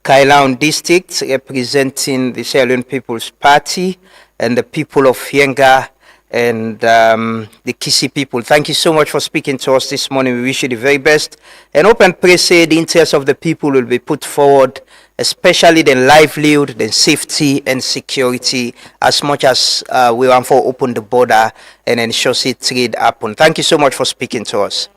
Kailaun District, representing the Sierra Leone People's Party and the people of Yenga and the Kisi people. Thank you so much for speaking to us this morning. We wish you the very best. And hope and pray, say, the interests of the people will be put forward, especially the livelihood, the safety and security, as much as we want to open the border and ensure trade happen. Thank you so much for speaking to us.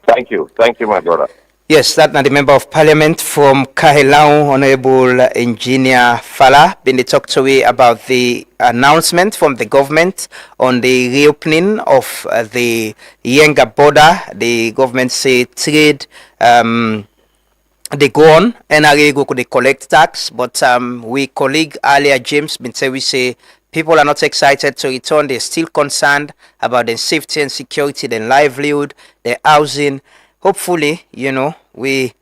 Thank you. Thank you, my brother. Yes, that's the Member of Parliament from Kahelau, Honorable Engineer Fala, been talked away about the announcement from the government on the reopening of the Yenga border. The government say trade, they go on, NRA go they collect tax, but we colleague earlier James been say we say people are not excited to return. They're still concerned about the safety and security, their livelihood, their housing. Hopefully, you know, we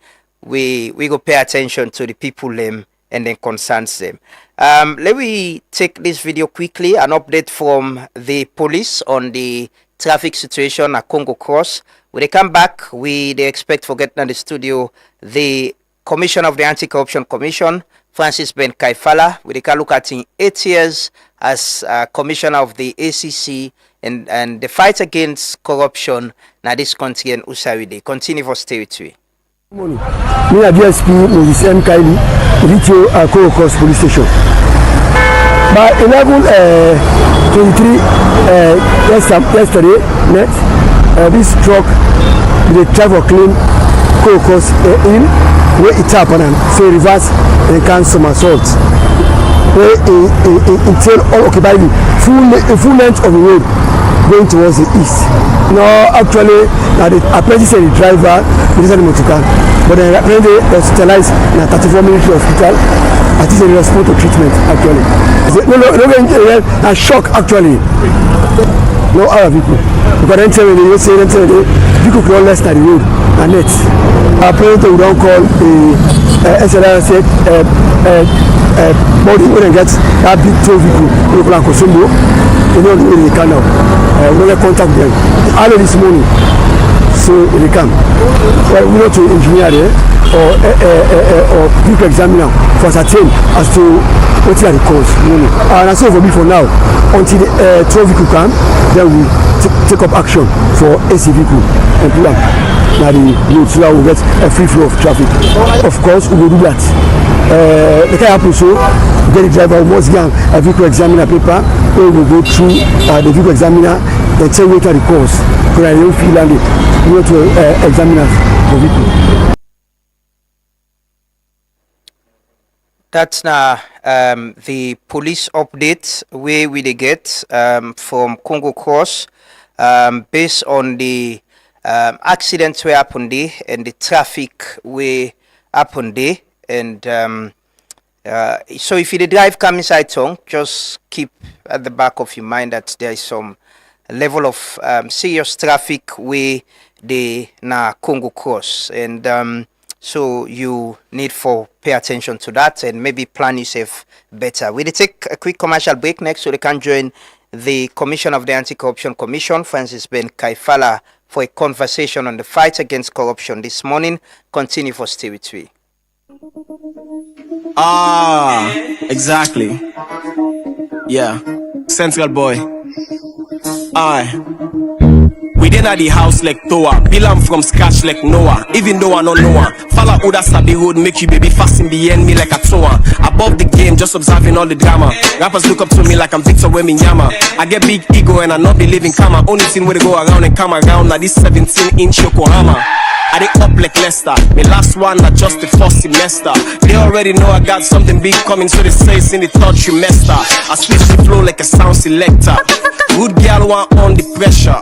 go pay attention to the people and then concerns them. Let me take this video quickly, an update from the police on the traffic situation at Congo Cross. When they come back, they expect for getting in the studio the Commissioner of the Anti-Corruption Commission, Francis Ben Kaifala. We can look at in 8 years as Commissioner of the ACC and the fight against corruption na this country and Usawide. Continue for stay with me. Me a DSP Moses M. Kaili, Litio Congo Cross Police Station. By 11:23 yesterday night, this truck the driver claim Congo Cross in where it happened and say reverse and can somersault. Where it all occupy the full length of the road going towards the east. No, actually, apparently say the driver is a motorcar, but then apparently hospitalized in a 34 military hospital. I think they respond to treatment actually. No, a shock actually. No other people. Because then tell me they people cross less than the road and net. Apparently we don't call the SLRC body when they get that big tow vehicle, we plan Kosumbo. They don't really can now. When I contact them early this morning, so they come. Well, we know to engineer there or vehicle examiner for certain as to what are the cause. And that's all for me for now. Until the tow vehicle come, then we take up action for AC vehicle and pull up. Now the road so that we get a free flow of traffic. Of course, we will do that. The can happen so get the driver must get a vehicle examiner paper. We will go through the vehicle examiner and tell what are the cause. Because I don't feel like we want to examine the vehicle. That's now the police update where we they get from Congo Cross based on the accidents where happened there and the traffic where happened there. And so if you drive come inside town, just keep at the back of your mind that there is some level of serious traffic where they na Congo Cross. And so you need to pay attention to that and maybe plan yourself better. We'll take a quick commercial break next so they can join the Commissioner of the Anti-Corruption Commission, Francis Ben Kaifala, for a conversation on the fight against corruption this morning. Continue for stay with me. Exactly. Yeah. Central boy. We didn't at the house like Toa. Bill I'm from scratch like Noah. Even though I don't know her. Fala Uda Sabi road make you baby fasting behind me like a toa. Above the game, just observing all the drama. Rappers look up to me like I'm Victor Weminyama. I get big ego and I not believe in karma. Only thing where they go around and come around like this 17-inch Yokohama. I dey up like Leicester. My last one, not just the first semester. They already know I got something big coming, so they say it's in the third trimester. I switch the flow like a sound selector. Good girl want on the pressure.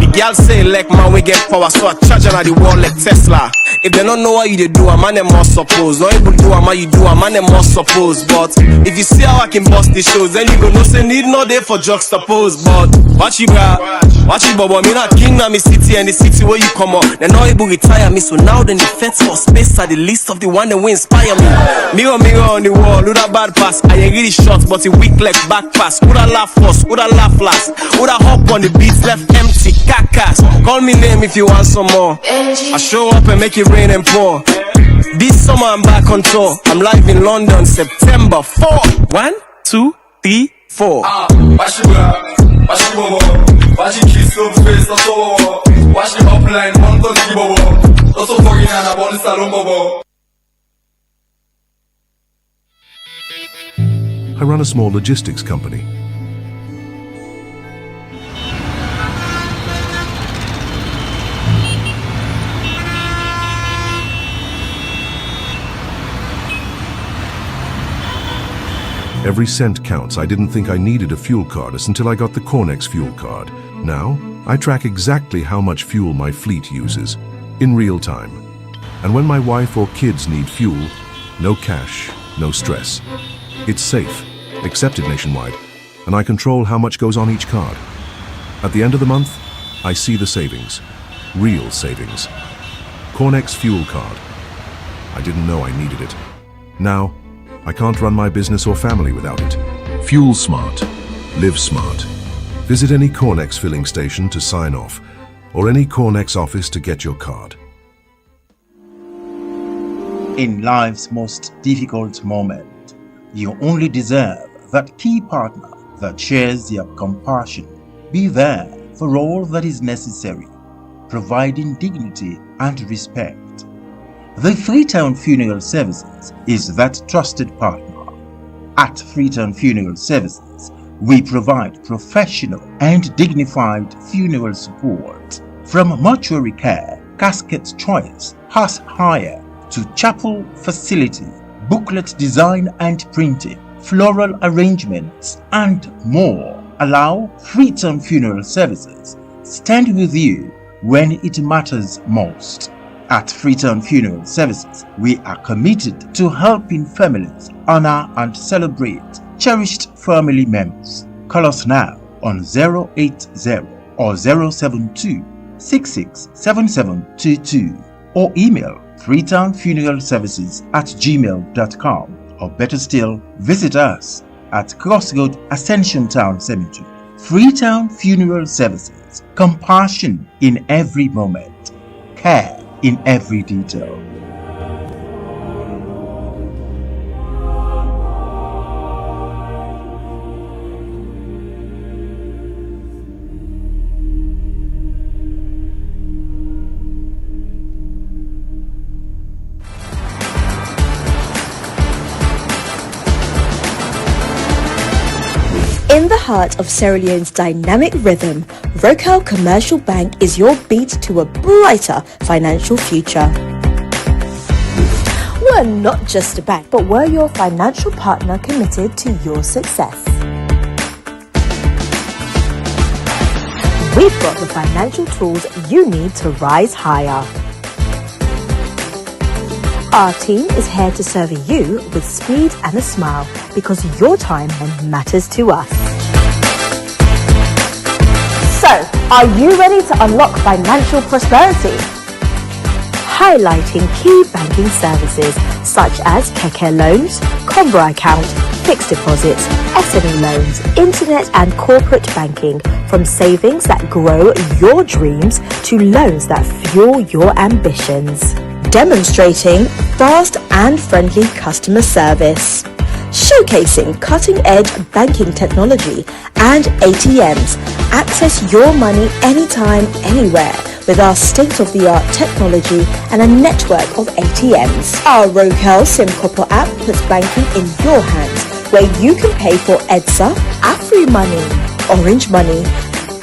The girl say like man we get power, so I charge her at the wall like Tesla. If they don't know what you they do, a man them must suppose. Not able to do a man you do, a man them must suppose. But if you see how I can bust the shows, then you go no say need no day for juxtapose. But watch you bobo, me not king na me city and the city where you come up. They not able to retire me, so now then the feds for space are the least of the one that will inspire me. Mirror on the wall, who that bad pass? I ain't really short, but a weak leg back pass. Who that laugh first? Who that laugh last? Who that hop on the beats left empty? Kakas. Call me name if you want some more. I show up and make it rain and pour. This summer I'm back on tour. I'm live in London, September 4. 1, 2, 3, 4. Watch the kiss up face, watch the upline, one to the bobo. Also fucking and about the salon bobo. I run a small logistics company. Every cent counts. I didn't think I needed a fuel card until I got the Cornex fuel card. Now, I track exactly how much fuel my fleet uses, in real time. And when my wife or kids need fuel, no cash, no stress. It's safe, accepted nationwide, and I control how much goes on each card. At the end of the month, I see the savings, real savings. Cornex fuel card. I didn't know I needed it. Now, I can't run my business or family without it. Fuel smart. Live smart. Visit any Cornex filling station to sign off, or any Cornex office to get your card. In life's most difficult moment, you only deserve that key partner that shares your compassion. Be there for all that is necessary, providing dignity and respect. The Freetown Funeral Services is that trusted partner. At Freetown Funeral Services, we provide professional and dignified funeral support. From mortuary care, casket choice, hearse hire, to chapel facility, booklet design and printing, floral arrangements, and more. Allow Freetown Funeral Services stand with you when it matters most. At Freetown Funeral Services, we are committed to helping families honor and celebrate cherished family members. Call us now on 080 or 072 667722 or email freetownfuneralservices@gmail.com, or better still, visit us at Crossroad Ascension Town Cemetery. Freetown Funeral Services, compassion in every moment, care in every detail. In the heart of Sierra Leone's dynamic rhythm, Rocal Commercial Bank is your beat to a brighter financial future. We're not just a bank, but we're your financial partner committed to your success. We've got the financial tools you need to rise higher. Our team is here to serve you with speed and a smile, because your time matters to us. So, are you ready to unlock financial prosperity? Highlighting key banking services such as Keke loans, Combo account, fixed deposits, SME loans, internet and corporate banking, from savings that grow your dreams to loans that fuel your ambitions. Demonstrating fast and friendly customer service. Showcasing cutting-edge banking technology and ATMs. Access your money anytime, anywhere with our state-of-the-art technology and a network of ATMs. Our Rocal SimCopper app puts banking in your hands, where you can pay for EDSA, AfriMoney, Orange Money,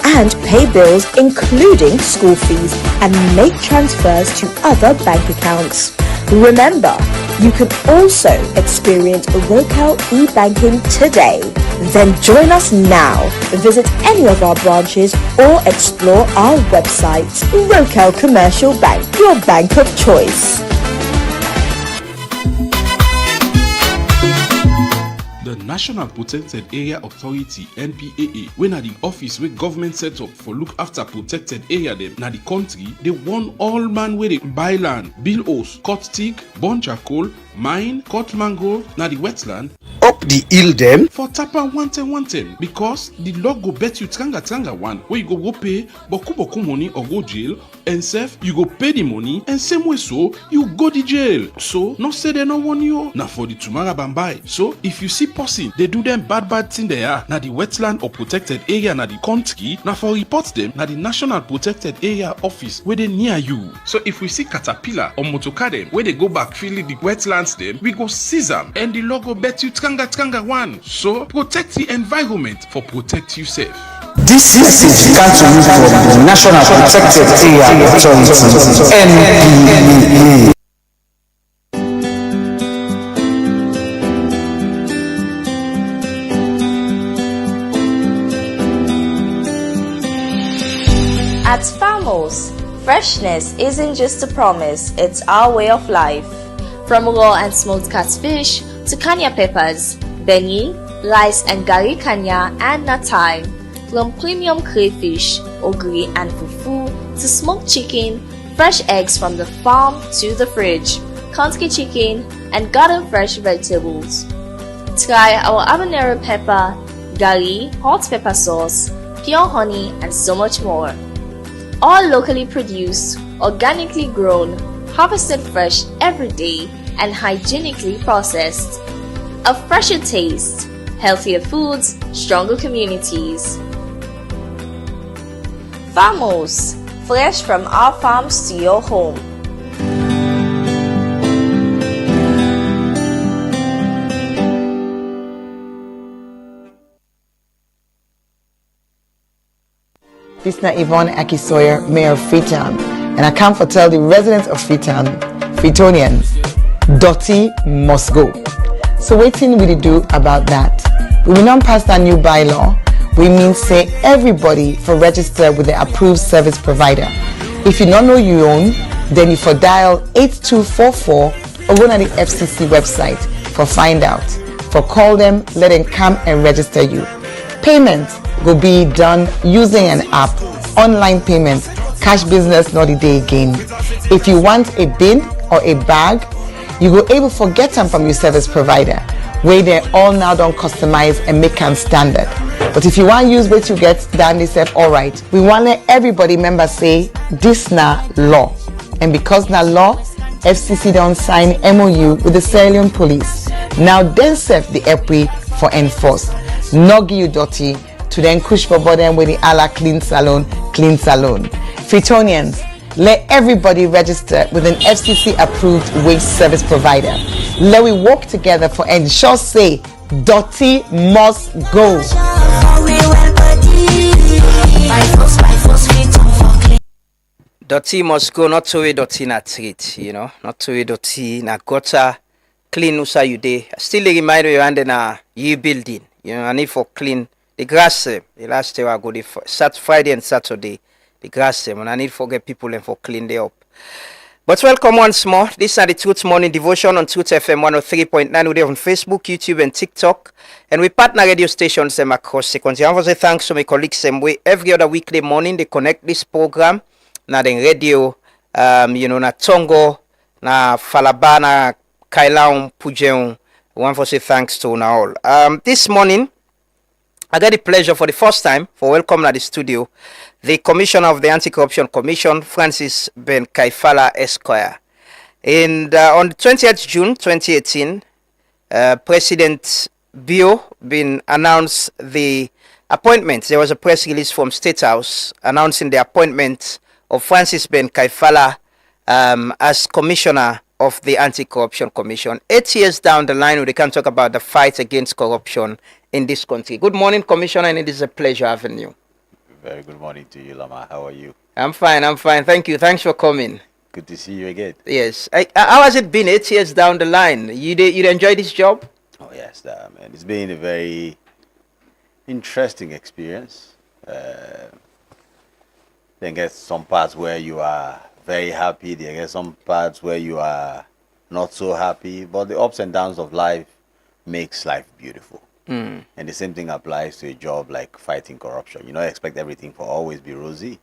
and pay bills including school fees, and make transfers to other bank accounts. Remember, you can also experience Rocal e-banking today. Then join us now. Visit any of our branches or explore our website. Rokel Commercial Bank, your bank of choice. The National Protected Area Authority (NPAA), when at the office where government set up for look after protected area them na the country, they warn all man where they buy land, build house, cut stick, burn charcoal, mine, cut mangrove na the wetland. Up the hill them for tapa one time because the law go bet you tranga one where you go pay boku money or go jail, and self you go pay the money and same way so you go the jail. So no say they no want you na for the tomorrow bambai. So if you see person they do them bad thing they are na the wetland or protected area na the country, na for report them na the National Protected Area Office where they near you. So if we see caterpillar or motocar them where they go back filling the wetlands them, we go seize them and the law go bet you tranga one. So protect the environment for protect yourself. This message comes to you from the National Protected Area Authority (NPAA). At Farmos, freshness isn't just a promise, it's our way of life. From raw and smoked catfish to kanya peppers, beni, rice and gari kanya and natai, from premium crayfish, ogiri and fufu to smoked chicken, fresh eggs from the farm to the fridge, country chicken and garden fresh vegetables. Try our habanero pepper, gari, hot pepper sauce, pure honey and so much more. All locally produced, organically grown, harvested fresh every day and hygienically processed. A fresher taste, healthier foods, stronger communities. Farmos, fresh from our farms to your home. This is Yvonne Akisoyer, Mayor of Freetown, and I come for tell the residents of Freetown, Freetonians, dirty must go. So waiting we do about that. We will not pass that new bylaw. We mean say everybody for register with the approved service provider. If you don't know you own, then you for dial 8244 or go to the FCC website for find out. For call them, let them come and register you. Payment will be done using an app, online payments, cash business not a day again. If you want a bin or a bag, you go able to get them from your service provider, where they all now don't customize and make them standard. But if you want to use what you get done, they said, all right, we want to let everybody member say, this na law. And because na law, FCC don't sign MOU with the Sierra Leone police. Now then serve the EPRI for enforce. Not give you dirty to then push for them with the ala clean salon. Freetonians, let everybody register with an FCC approved waste service provider. Let we work together for ensure say dirty must go. Dirty must go, not to way dirty na treat, you know, not to way dirty na gutter, clean usa you day. Still remind you and na you building, you know, I need for clean the grass. The last day I go the Friday and Saturday, the grass and I need for get people and for clean they up. But welcome once more. This is the Truth Morning Devotion on Truth FM 103.9. We're on Facebook, YouTube, and TikTok. And we partner radio stations across the country. I want to say thanks to my colleagues every other weekday morning they connect this program. Na the radio, you know, na Tongo, na Falaba, na Kailaon, Pujeon. I want to say thanks to all. This morning, I got the pleasure for the first time for welcome to the studio the Commissioner of the Anti-Corruption Commission, Francis Ben Kaifala Esquire. And on the 20th June 2018, President Bio been announced the appointment. There was a press release from State House announcing the appointment of Francis Ben Kaifala as Commissioner of the Anti-Corruption Commission. 8 years down the line, we can talk about the fight against corruption in this country. Good morning, Commissioner, and it is a pleasure having you. Very good morning to you, Lama. How are you? I'm fine. Thank you. Thanks for coming. Good to see you again. Yes. How has it been 8 years down the line? You enjoy this job? Oh, yes, man. It's been a very Interesting experience. Then get some parts where you are very happy. Then get some parts where you are not so happy. But the ups and downs of life makes life beautiful. Mm. And the same thing applies to a job like fighting corruption. You don't expect everything to always be rosy.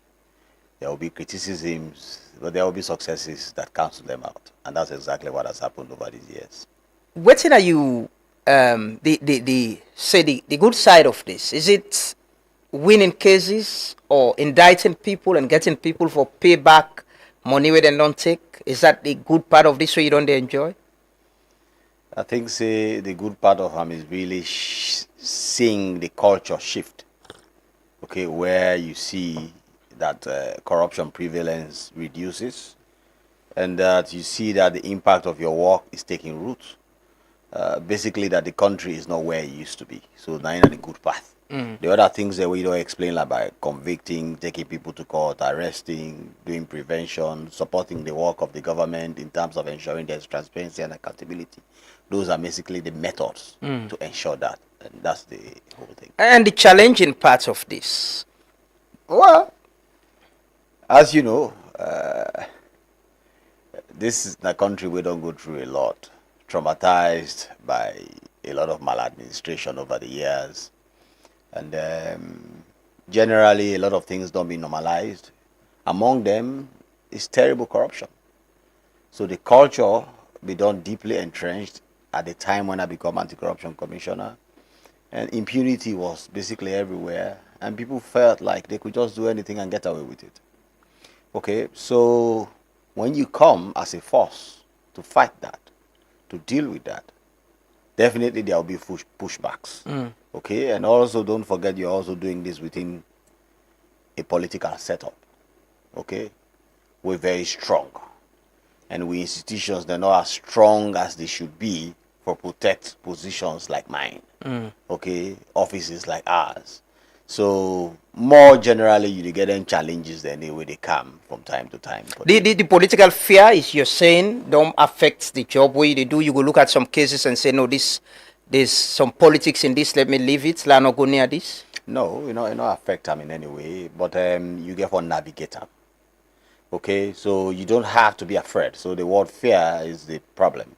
There will be criticisms, but there will be successes that cancel them out. And that's exactly what has happened over these years. What are you the good side of this? Is it winning cases or indicting people and getting people for payback money where they don't take? Is that the good part of this so you don't enjoy? I think say the good part of him is really seeing the culture shift. Okay, where you see that corruption prevalence reduces, and that you see that the impact of your work is taking root. Basically, that the country is not where it used to be. So now you're on a good path. Mm. The other things that we don't explain, like by convicting, taking people to court, arresting, doing prevention, supporting the work of the government in terms of ensuring there's transparency and accountability. Those are basically the methods to ensure that. And that's the whole thing. And the challenging part of this? Well, as you know, this is a country we don't go through a lot. Traumatized by a lot of maladministration over the years. And generally, a lot of things don't be normalized. Among them is terrible corruption. So the culture be done deeply entrenched at the time when I become anti-corruption commissioner. And impunity was basically everywhere. And people felt like they could just do anything and get away with it. Okay, so when you come as a force to fight that, to deal with that, definitely there will be pushbacks. Okay, and also don't forget you're also doing this within a political setup. Okay, we're very strong, and we institutions, they're not as strong as they should be for protect positions like mine. Okay, offices like ours. So more generally, you get them challenges than the way they come from time to time. The political fear is you're saying don't affect the job way they do. You go look at some cases and say, no, there's some politics in this, let me leave it. Let's not go near this. No, it not affect them in any way, but you get for navigate them. Okay, so you don't have to be afraid. So the word fear is the problem.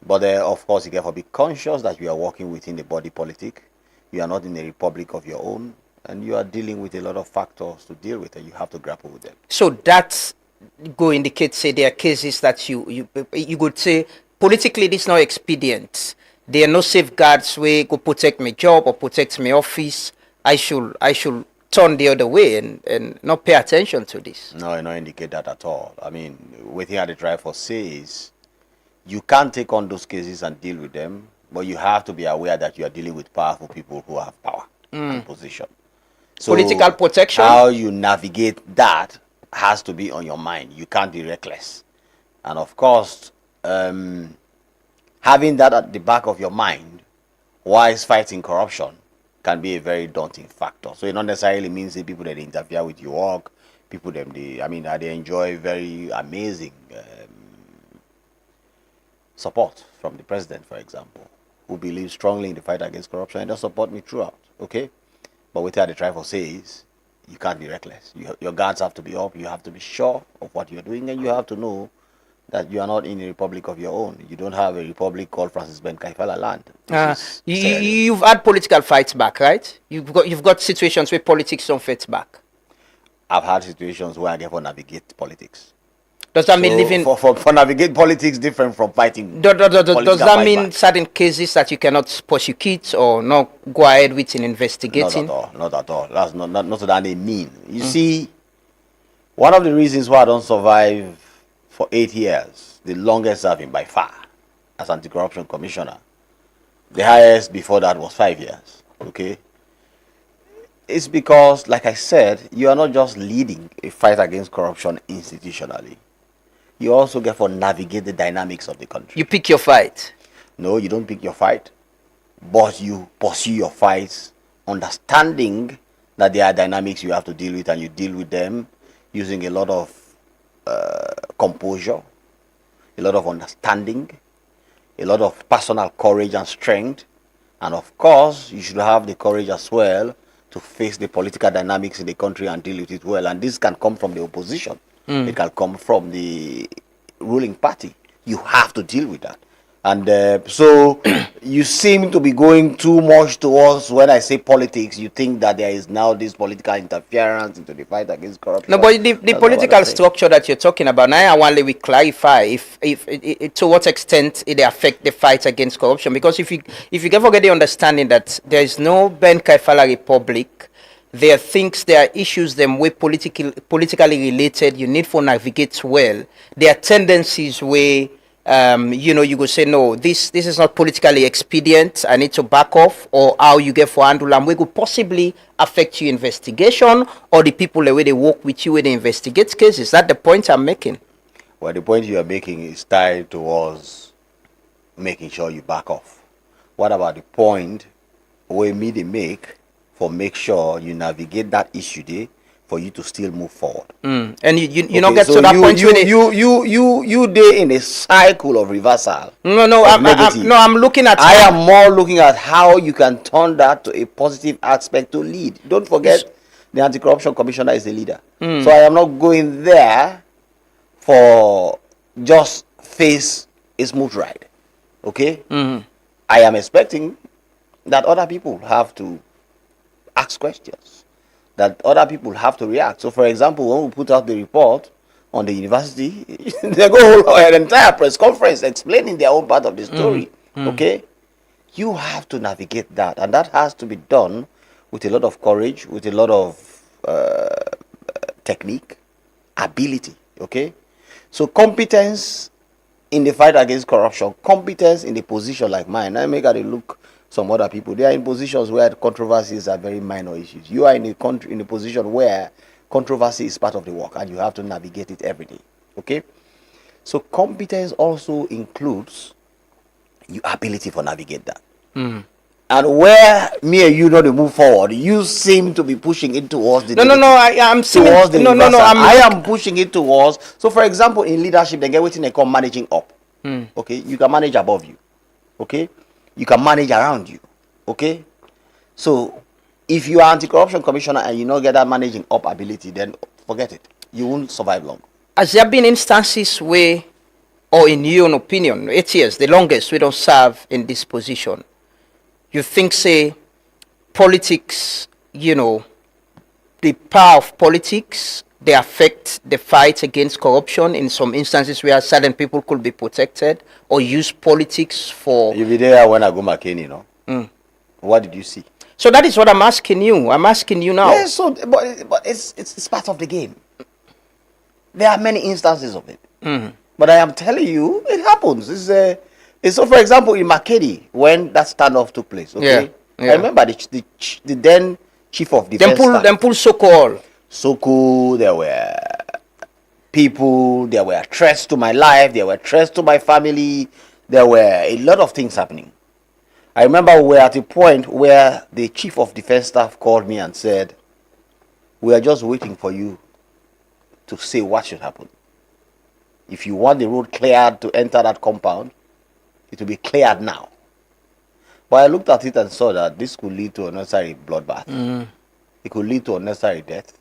But of course, you get to be conscious that you are working within the body politic. You are not in a republic of your own, and you are dealing with a lot of factors to deal with, and you have to grapple with them. So that go indicate, say, there are cases that you could say politically this is not expedient. There are no safeguards where go protect my job or protect my office. I should turn the other way and not pay attention to this. No, I don't indicate that at all. I mean, what the driver says, you can't take on those cases and deal with them, but you have to be aware that you are dealing with powerful people who have power and position. So political protection. How you navigate that has to be on your mind. You can't be reckless. And of course, having that at the back of your mind while fighting corruption can be a very daunting factor. So it not necessarily means the people that interfere with your work, people that they enjoy very amazing support from the president, for example, who believes strongly in the fight against corruption and does support me throughout. Okay, but what the tribal says, you can't be reckless. Your guards have to be up. You have to be sure of what you're doing, and you have to know that you are not in a republic of your own. You don't have a republic called Francis Ben Kaifala land. You've had political fights back, right? You've got situations where politics don't fight back. I've had situations where I get to navigate politics. Does that mean living for navigate politics different from fighting? Does that mean certain cases that you cannot prosecute or not go ahead with in investigating? Not at all. That's not what that they mean. You see, one of the reasons why I don't survive for 8 years, the longest serving by far as anti-corruption commissioner, the highest before that was 5 years. Okay, it's because, like I said, you are not just leading a fight against corruption institutionally. You also get to navigate the dynamics of the country. You pick your fight. No, you don't pick your fight, but you pursue your fights, understanding that there are dynamics you have to deal with, and you deal with them using a lot of composure, a lot of understanding, a lot of personal courage and strength, And of course, you should have the courage as well to face the political dynamics in the country and deal with it well. And this can come from the opposition. It can come from the ruling party. You have to deal with that. And so you seem to be going too much towards, when I say politics, you think that there is now this political interference into the fight against corruption. No, but the political structure that you're talking about, now I want to clarify if to what extent it affect the fight against corruption. Because if you ever get the understanding that there is no Ben Kaifala Republic, there are issues them way politically related, you need to navigate well. There are tendencies where you go say, no, this is not politically expedient, I need to back off, or how you get for handle and we could possibly affect your investigation or the people the way they work with you when they investigate cases. Is that the point I'm making? Well, the point you are making is tied towards making sure you back off. What about the point where me they make sure you navigate that issue there for you to still move forward? And you don't get to that point you there in a cycle of reversal. I'm looking at. I am more looking at how you can turn that to a positive aspect to lead. Don't forget, the Anti-Corruption Commissioner is the leader. So I am not going there for just face a smooth ride. Okay? I am expecting that other people have to ask questions, that other people have to react. So, for example, when we put out the report on the university, they go hold an entire press conference explaining their own part of the story. Okay? You have to navigate that, and that has to be done with a lot of courage, with a lot of technique, ability. Okay? So, competence in the fight against corruption, competence in a position like mine. I make it look some other people. They are in positions where controversies are very minor issues. You are in a position where controversy is part of the work and you have to navigate it every day. Okay? So competence also includes your ability for navigate that. And where me and you know to move forward, you seem to be pushing it towards the I am pushing it towards. So for example, in leadership, they get waiting, they call managing up. Okay, you can manage above you. Okay, you can manage around you. Okay, so if you are anti-corruption commissioner and you don't get that managing up ability, then forget it. You won't survive long. Has there been instances where, or in your own opinion, 8 years, the longest we don't serve in this position, you think, say, politics, the power of politics, they affect the fight against corruption in some instances where certain people could be protected or use politics for... You be there when I go McCain, What did you see? So that is what I'm asking you. I'm asking you now. Yeah, but it's part of the game. There are many instances of it. But I am telling you, it happens. It's so, for example, in Makedi, when that standoff took place, okay? I remember the then chief of defense staff. Them pull Soko, there were people, there were threats to my life, there were threats to my family, there were a lot of things happening. I remember we were at a point where the chief of defense staff called me and said, we are just waiting for you to say what should happen. If you want the road cleared to enter that compound, it will be cleared now. But I looked at it and saw that this could lead to unnecessary bloodbath. It could lead to unnecessary death.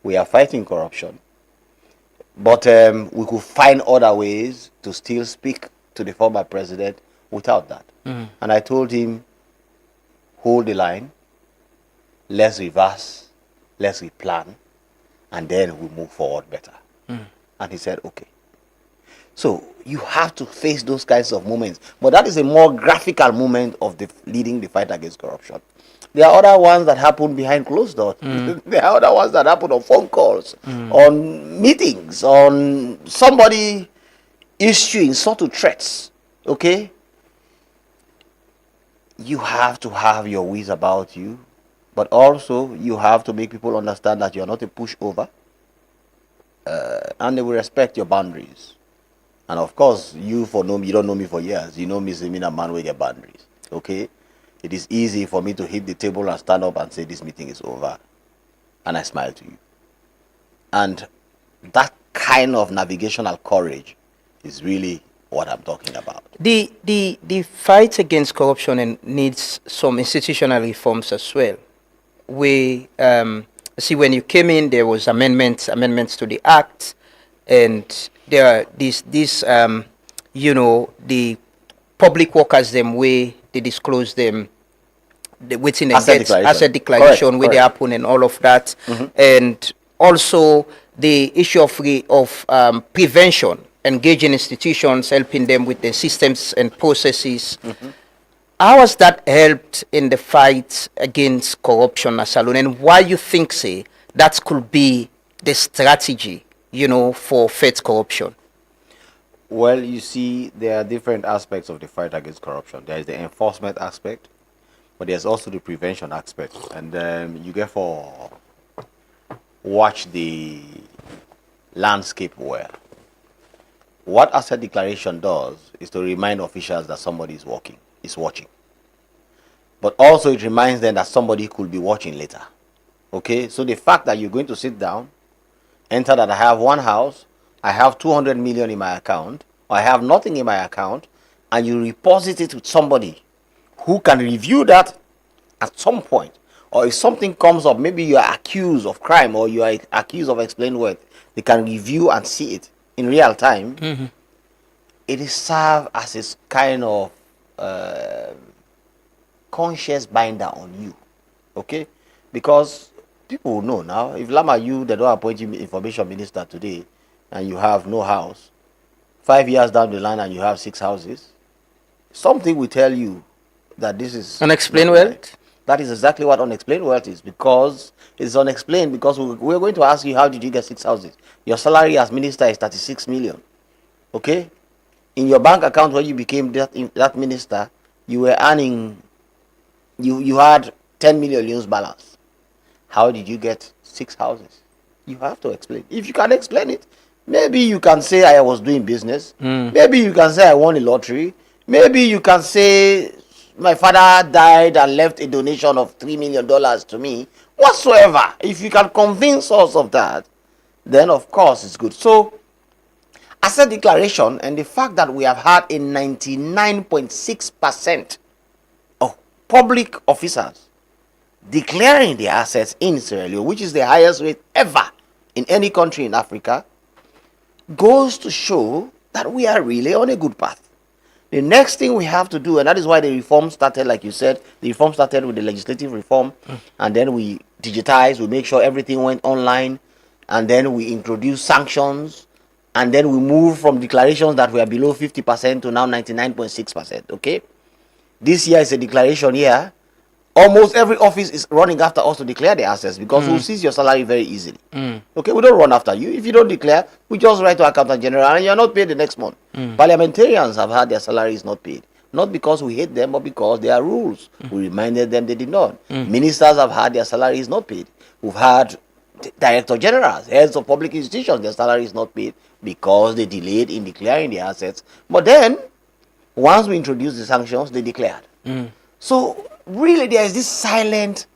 We are fighting corruption. But we could find other ways to still speak to the former president without that. And I told him, hold the line, let's reverse, let's replan, and then we'll move forward better. And he said, okay. So you have to face those kinds of moments. But that is a more graphical moment of leading the fight against corruption. There are other ones that happen behind closed doors. There are other ones that happen on phone calls, on meetings, on somebody issuing subtle threats. Okay? You have to have your wits about you, but also you have to make people understand that you are not a pushover, and they will respect your boundaries. And of course, you don't know me for years. You know me as a man with boundaries. Okay? It is easy for me to hit the table and stand up and say this meeting is over, and I smile to you. And that kind of navigational courage is really what I'm talking about. The fight against corruption needs some institutional reforms as well. We see when you came in, there was amendments to the act, and there are these the public workers them way they disclose them within asset declaration where they happen and all of that, and also the issue of prevention, engaging institutions, helping them with the systems and processes. How has that helped in the fight against corruption as alone, and why you think, say, that could be the strategy, for fight corruption? Well, you see, there are different aspects of the fight against corruption. There is the enforcement aspect, but there's also the prevention aspect. And you therefore watch the landscape where what asset declaration does is to remind officials that somebody is watching. But also it reminds them that somebody could be watching later. Okay, so the fact that you're going to sit down, enter that I have one house, I have 200 million in my account, or I have nothing in my account, and you deposit it with somebody who can review that at some point, or if something comes up, maybe you are accused of crime or you are accused of explained work, they can review and see it in real time. It is served as a kind of conscious binder on you, okay? Because people will know now, if Lama you, they don't appoint you information minister today, and you have no house, 5 years down the line and you have 6 houses, something will tell you that this is unexplained wealth. That is exactly what unexplained wealth is, because it's unexplained because we're going to ask you, how did you get 6 houses? Your salary as minister is 36 million. Okay? In your bank account when you became that minister, you were earning, you had 10 million loans balance. How did you get 6 houses? You have to explain. If you can explain it, maybe you can say I was doing business. Maybe you can say I won a lottery. Maybe you can say my father died and left a donation of $3 million to me. Whatsoever. If you can convince us of that, then of course it's good. So, asset declaration and the fact that we have had a 99.6% of public officers declaring their assets in Sierra Leone, which is the highest rate ever in any country in Africa, goes to show that we are really on a good path. The next thing we have to do, and that is why the reform started, like you said, the reform started with the legislative reform, and then we digitized, we make sure everything went online, and then we introduced sanctions, and then we moved from declarations that were below 50% to now 99.6%, okay? This year is a declaration year. Almost every office is running after us to declare the assets because we'll seize your salary very easily. Okay, we don't run after you. If you don't declare, we just write to Accountant General and you're not paid the next month. Parliamentarians have had their salaries not paid. Not because we hate them, but because there are rules. We reminded them they did not. Ministers have had their salaries not paid. We've had Director Generals, heads of public institutions, their salaries not paid because they delayed in declaring their assets. But then, once we introduced the sanctions, they declared. So, really, there is this silent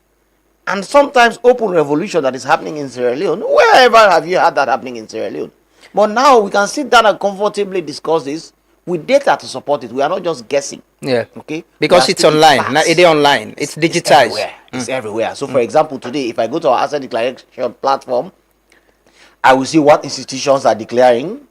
and sometimes open revolution that is happening in Sierra Leone. Wherever have you had that happening in Sierra Leone? But now we can sit down and comfortably discuss this with data to support it. We are not just guessing. Yeah. Okay. Because it's online. It's online. It's digitized. It's everywhere. So, for example, today, if I go to our asset declaration platform, I will see what institutions are declaring.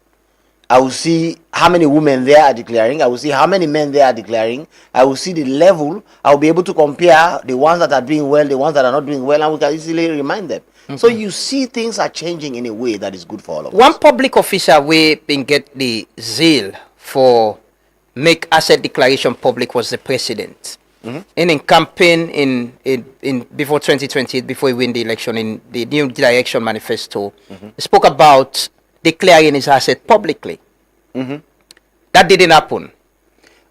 I will see how many women there are declaring. I will see how many men there are declaring. I will see the level. I will be able to compare the ones that are doing well, the ones that are not doing well, and we can easily remind them. So you see things are changing in a way that is good for all of us. One public officer we been get the zeal for make asset declaration public was the president. In campaign in before 2020, before he win the election, in the new direction manifesto, he spoke about declaring his asset publicly. That didn't happen.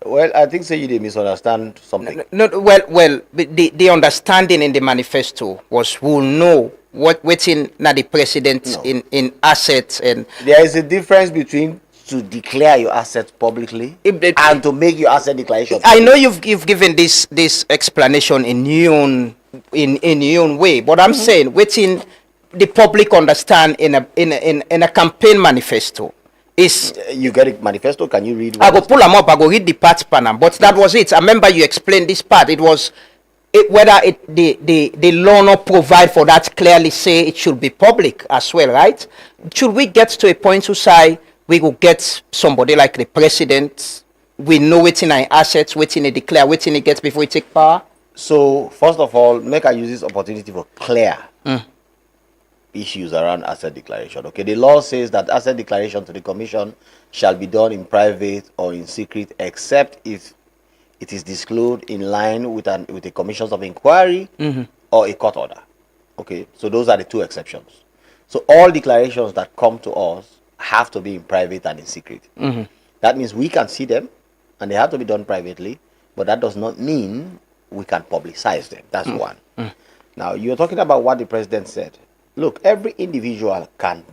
Well, I think you did misunderstand something. Well, the understanding in the manifesto was we'll know what's in now the president in assets, and there is a difference between to declare your assets publicly and to make your asset declaration public. I know you've given this explanation in your own way, but I'm saying within the public understand in a campaign manifesto, Is you get a manifesto? Can you read? I go pull them up. I go read the part panel. But that was it. I remember you explained this part. It was the law not provide for that clearly say it should be public as well, right? Should we get to a point to say we will get somebody like the president? We know waiting in assets, waiting to declare, waiting to get before we take power. So first of all, make I use this opportunity for clear issues around asset declaration. Okay, the law says that asset declaration to the commission shall be done in private or in secret, except if it is disclosed in line with the commissions of inquiry or a court order. Okay, so those are the two exceptions. So all declarations that come to us have to be in private and in secret. That means we can see them, and they have to be done privately, but that does not mean we can publicize them. That's one. Now, you're talking about what the president said. Look, every individual can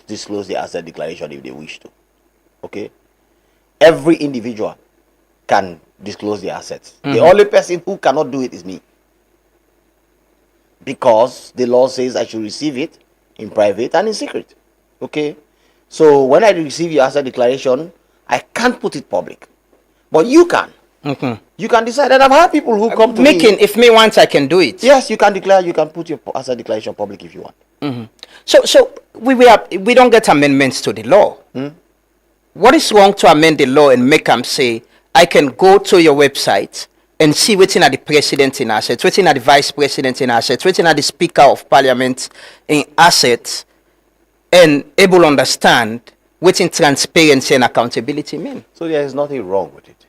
disclose the asset declaration if they wish to. Okay? Every individual can disclose the assets. The only person who cannot do it is me. Because the law says I should receive it in private and in secret. Okay? So when I receive your asset declaration, I can't put it public. But you can. You can decide. And I've had people who come to me. If me wants, I can do it. Yes, you can declare. You can put your asset declaration public if you want. So we don't get amendments to the law. What is wrong to amend the law and make them say, I can go to your website and see waiting at the president in assets, waiting at the vice president in assets, waiting at the speaker of parliament in assets, and able to understand what in transparency and accountability mean? So there is nothing wrong with it.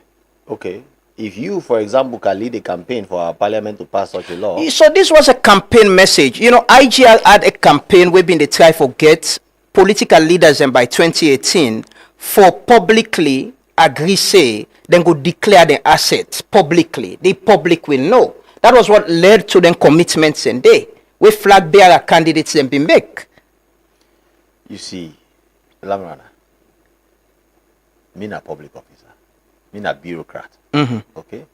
Okay. If you, for example, can lead a campaign for our parliament to pass such a law. So this was a campaign message. You know, IGR had a campaign where they try to get political leaders, and by 2018 for publicly agree say then go declare the assets publicly. The public will know. That was what led to them commitments and they we flag bearer candidates and be make. You see, Lamrana, me a public officer. Me a bureaucrat. Okay?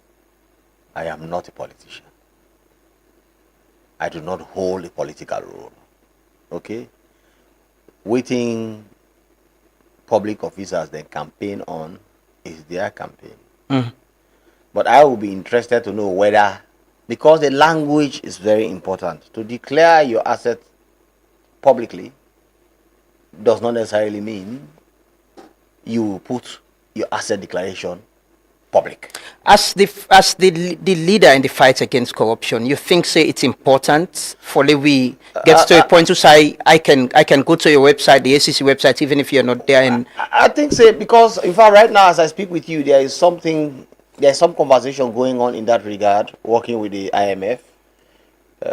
I am not a politician. I do not hold a political role. Okay? Waiting public officers then campaign on is their campaign. But I will be interested to know whether, because the language is very important, to declare your asset publicly does not necessarily mean you put your asset declaration public. As the leader in the fight against corruption, you think say it's important for we get to a point to say I can go to your website, the ACC website, even if you're not there. And I think so, because in fact right now as I speak with you, there's some conversation going on in that regard, working with the IMF,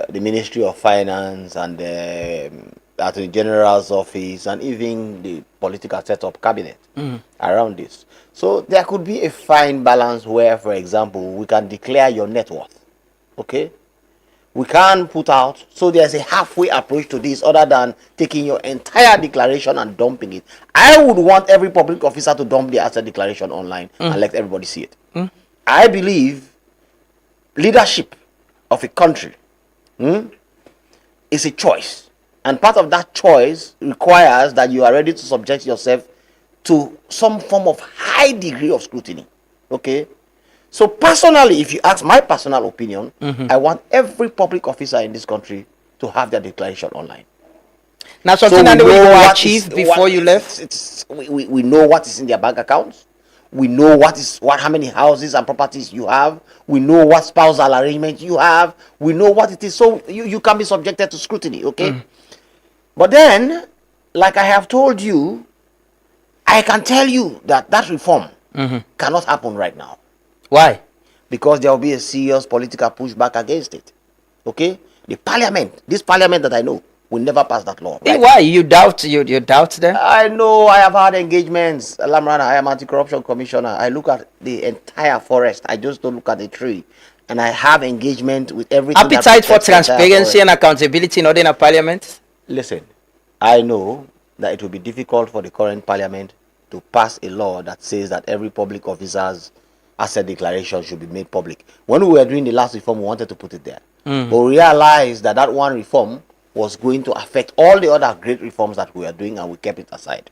the Ministry of Finance, and the Attorney General's office, and even the political setup cabinet around this. So there could be a fine balance where, for example, we can declare your net worth. Okay? We can put out, so there's a halfway approach to this other than taking your entire declaration and dumping it. I would want every public officer to dump their asset declaration online and let everybody see it. I believe leadership of a country is a choice. And part of that choice requires that you are ready to subject yourself to some form of high degree of scrutiny. Okay? So personally, if you ask my personal opinion, I want every public officer in this country to have their declaration online. Now, something that we will achieve before you left? We know what is in their bank accounts. We know how many houses and properties you have. We know what spousal arrangement you have. We know what it is. So you can be subjected to scrutiny, okay? But then, like I have told you, I can tell you that reform cannot happen right now. Why? Because there will be a serious political pushback against it. Okay? The parliament, this parliament that I know, will never pass that law. Right? Why? You doubt them? I know. I have had engagements. Lamrana, I am anti-corruption commissioner. I look at the entire forest. I just don't look at the tree. And I have engagement with everything. Appetite for transparency and accountability not in a parliament? Listen, I know that it will be difficult for the current parliament to pass a law that says that every public officer's asset declaration should be made public. When we were doing the last reform, we wanted to put it there. But we realized that one reform was going to affect all the other great reforms that we are doing, and we kept it aside.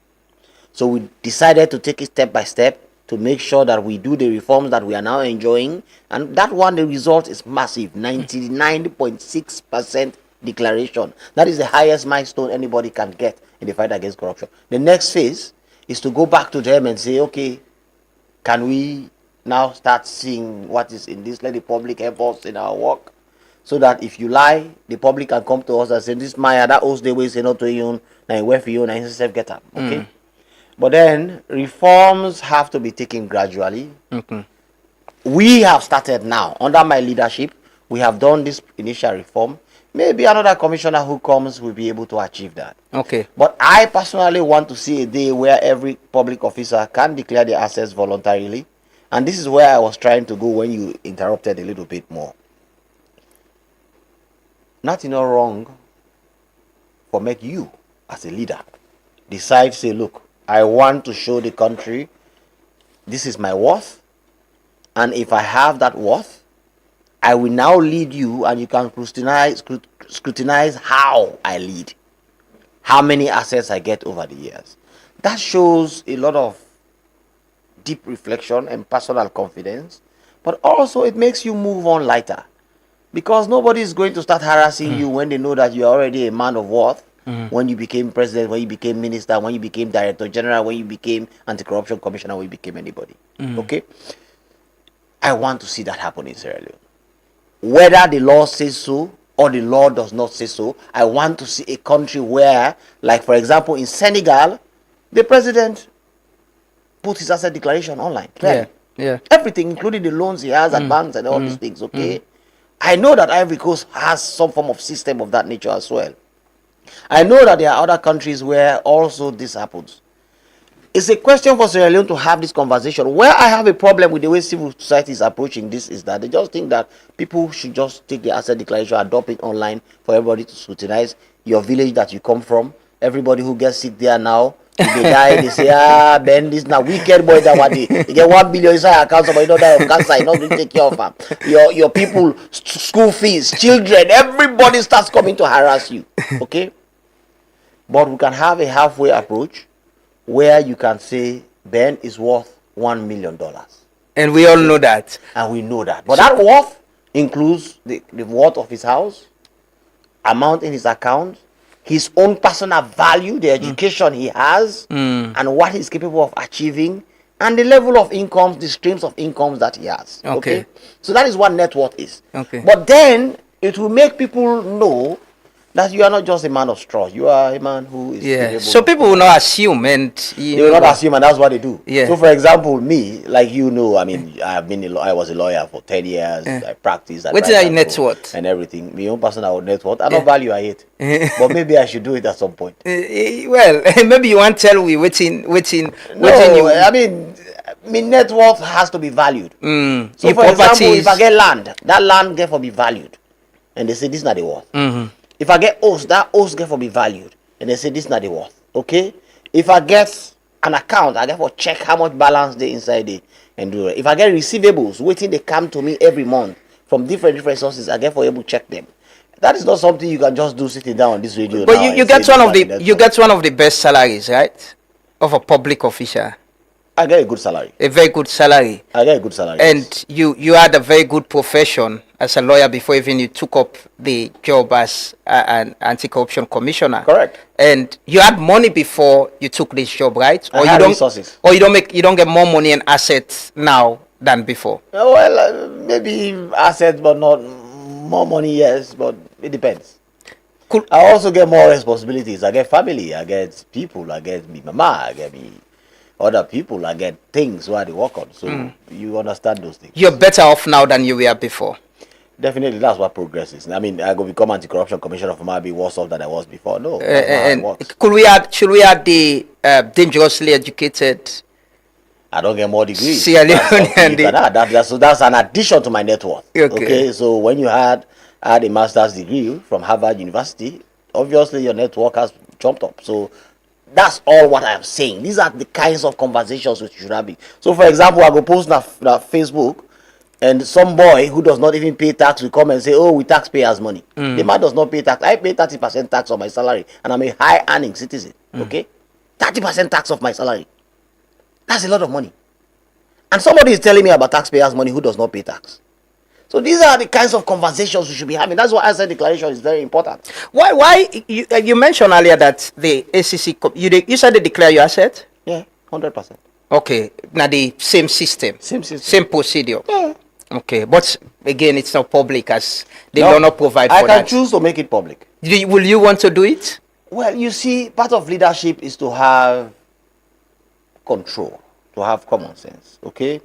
So we decided to take it step by step to make sure that we do the reforms that we are now enjoying. And that one, the result is massive, 99.6% declaration. That is the highest milestone anybody can get in the fight against corruption. The next phase is to go back to them and say, okay, can we now start seeing what is in this? Let the public help us in our work. So that if you lie, the public can come to us and say, this Maya, that owes the way, say not to you, now where for you, now self get up. Okay? But then reforms have to be taken gradually. We have started now. Under my leadership, we have done this initial reform. Maybe another commissioner who comes will be able to achieve that. Okay. But I personally want to see a day where every public officer can declare their assets voluntarily. And this is where I was trying to go when you interrupted a little bit more. Nothing wrong for make you, as a leader, decide, say, look, I want to show the country this is my worth. And if I have that worth, I will now lead you, and you can scrutinize how I lead, how many assets I get over the years. That shows a lot of deep reflection and personal confidence, but also it makes you move on lighter, because nobody is going to start harassing you when they know that you are already a man of worth. When you became president, when you became minister, when you became director general, when you became anti-corruption commissioner, when you became anybody. Okay? I want to see that happen in Sierra Leone. Whether the law says so or the law does not say so, I want to see a country where, like for example in Senegal, the president put his asset declaration online. Clearly. Yeah. Everything, including the loans he has at banks and all these things, okay? I know that Ivory Coast has some form of system of that nature as well. I know that there are other countries where also this happens. It's a question for Sierra Leone to have this conversation. Where I have a problem with the way civil society is approaching this is that they just think that people should just take the asset declaration, adopt it online for everybody to scrutinize your village that you come from. Everybody who gets sick there now, if they die, they say, Ben, this now wicked boy that one day. You get 1 billion inside account, but you don't die of cancer, you don't take care of them. Your people, school fees, children, everybody starts coming to harass you. Okay? But we can have a halfway approach where you can say Ben is worth $1 million. And we all know that. And we know that. But that worth includes the worth of his house, amount in his account, his own personal value, the education he has, and what he's capable of achieving, and the level of incomes, the streams of incomes that he has. Okay? So that is what net worth is. Okay. But then it will make people know that you are not just a man of straw. You are a man who is capable. So people will not assume, and they will not assume, and that's what they do. Yeah. So, for example, me, like you know, I mean, I was a lawyer for 10 years. I practiced. What's your net worth and everything? My own personal net worth. I don't value it, but maybe I should do it at some point. Well, maybe you want to tell me waiting. No, I mean, my net worth has to be valued. So, for example, if I get land, that land get for be valued, and they say this is not the worth. If I get host, that host get for be valued. And they say this is not the worth. Okay? If I get an account, I get for check how much balance they inside it and do it. If I get receivables, waiting they come to me every month from different sources, I get for able to check them. That is not something you can just do sitting down on this radio. But you get one of the best salaries, right? Of a public official. I get a good salary. A very good salary. I get a good salary. And you had a very good profession as a lawyer before even you took up the job as an anti-corruption commissioner. Correct. And you had money before you took this job, right? Or you don't resources. Or you don't get more money and assets now than before. Well, maybe assets, but not more money. Yes, but it depends. Cool. I also get more responsibilities. I get family. I get people. I get me mama. I get me other people. I get things where they work on. So you understand those things. You're better off now than you were before. Definitely, that's what progress is. I mean, I go become anti-corruption commissioner for maybe worse off than I was before. No, should we add the dangerously educated? I don't get more degrees. That's an addition to my net worth. Okay, so when you had a master's degree from Harvard University, obviously your network has jumped up. So that's all what I am saying. These are the kinds of conversations which should have. So, for example, I go post on Facebook, and some boy who does not even pay tax will come and say, oh, we taxpayers' money. The man does not pay tax. I pay 30% tax on my salary, and I'm a high-earning citizen. Okay? 30% tax of my salary. That's a lot of money. And somebody is telling me about taxpayers' money who does not pay tax. So these are the kinds of conversations we should be having. That's why asset declaration is very important. Why you mentioned earlier that the ACC you said they declare your asset? Yeah, 100%. Okay, now the same system, same procedure. Yeah. Okay, but again, it's not public as they No, do not provide I for can that. choose to make it public. Will you want to do it? Well, you see, part of leadership is to have control, to have common sense. Okay.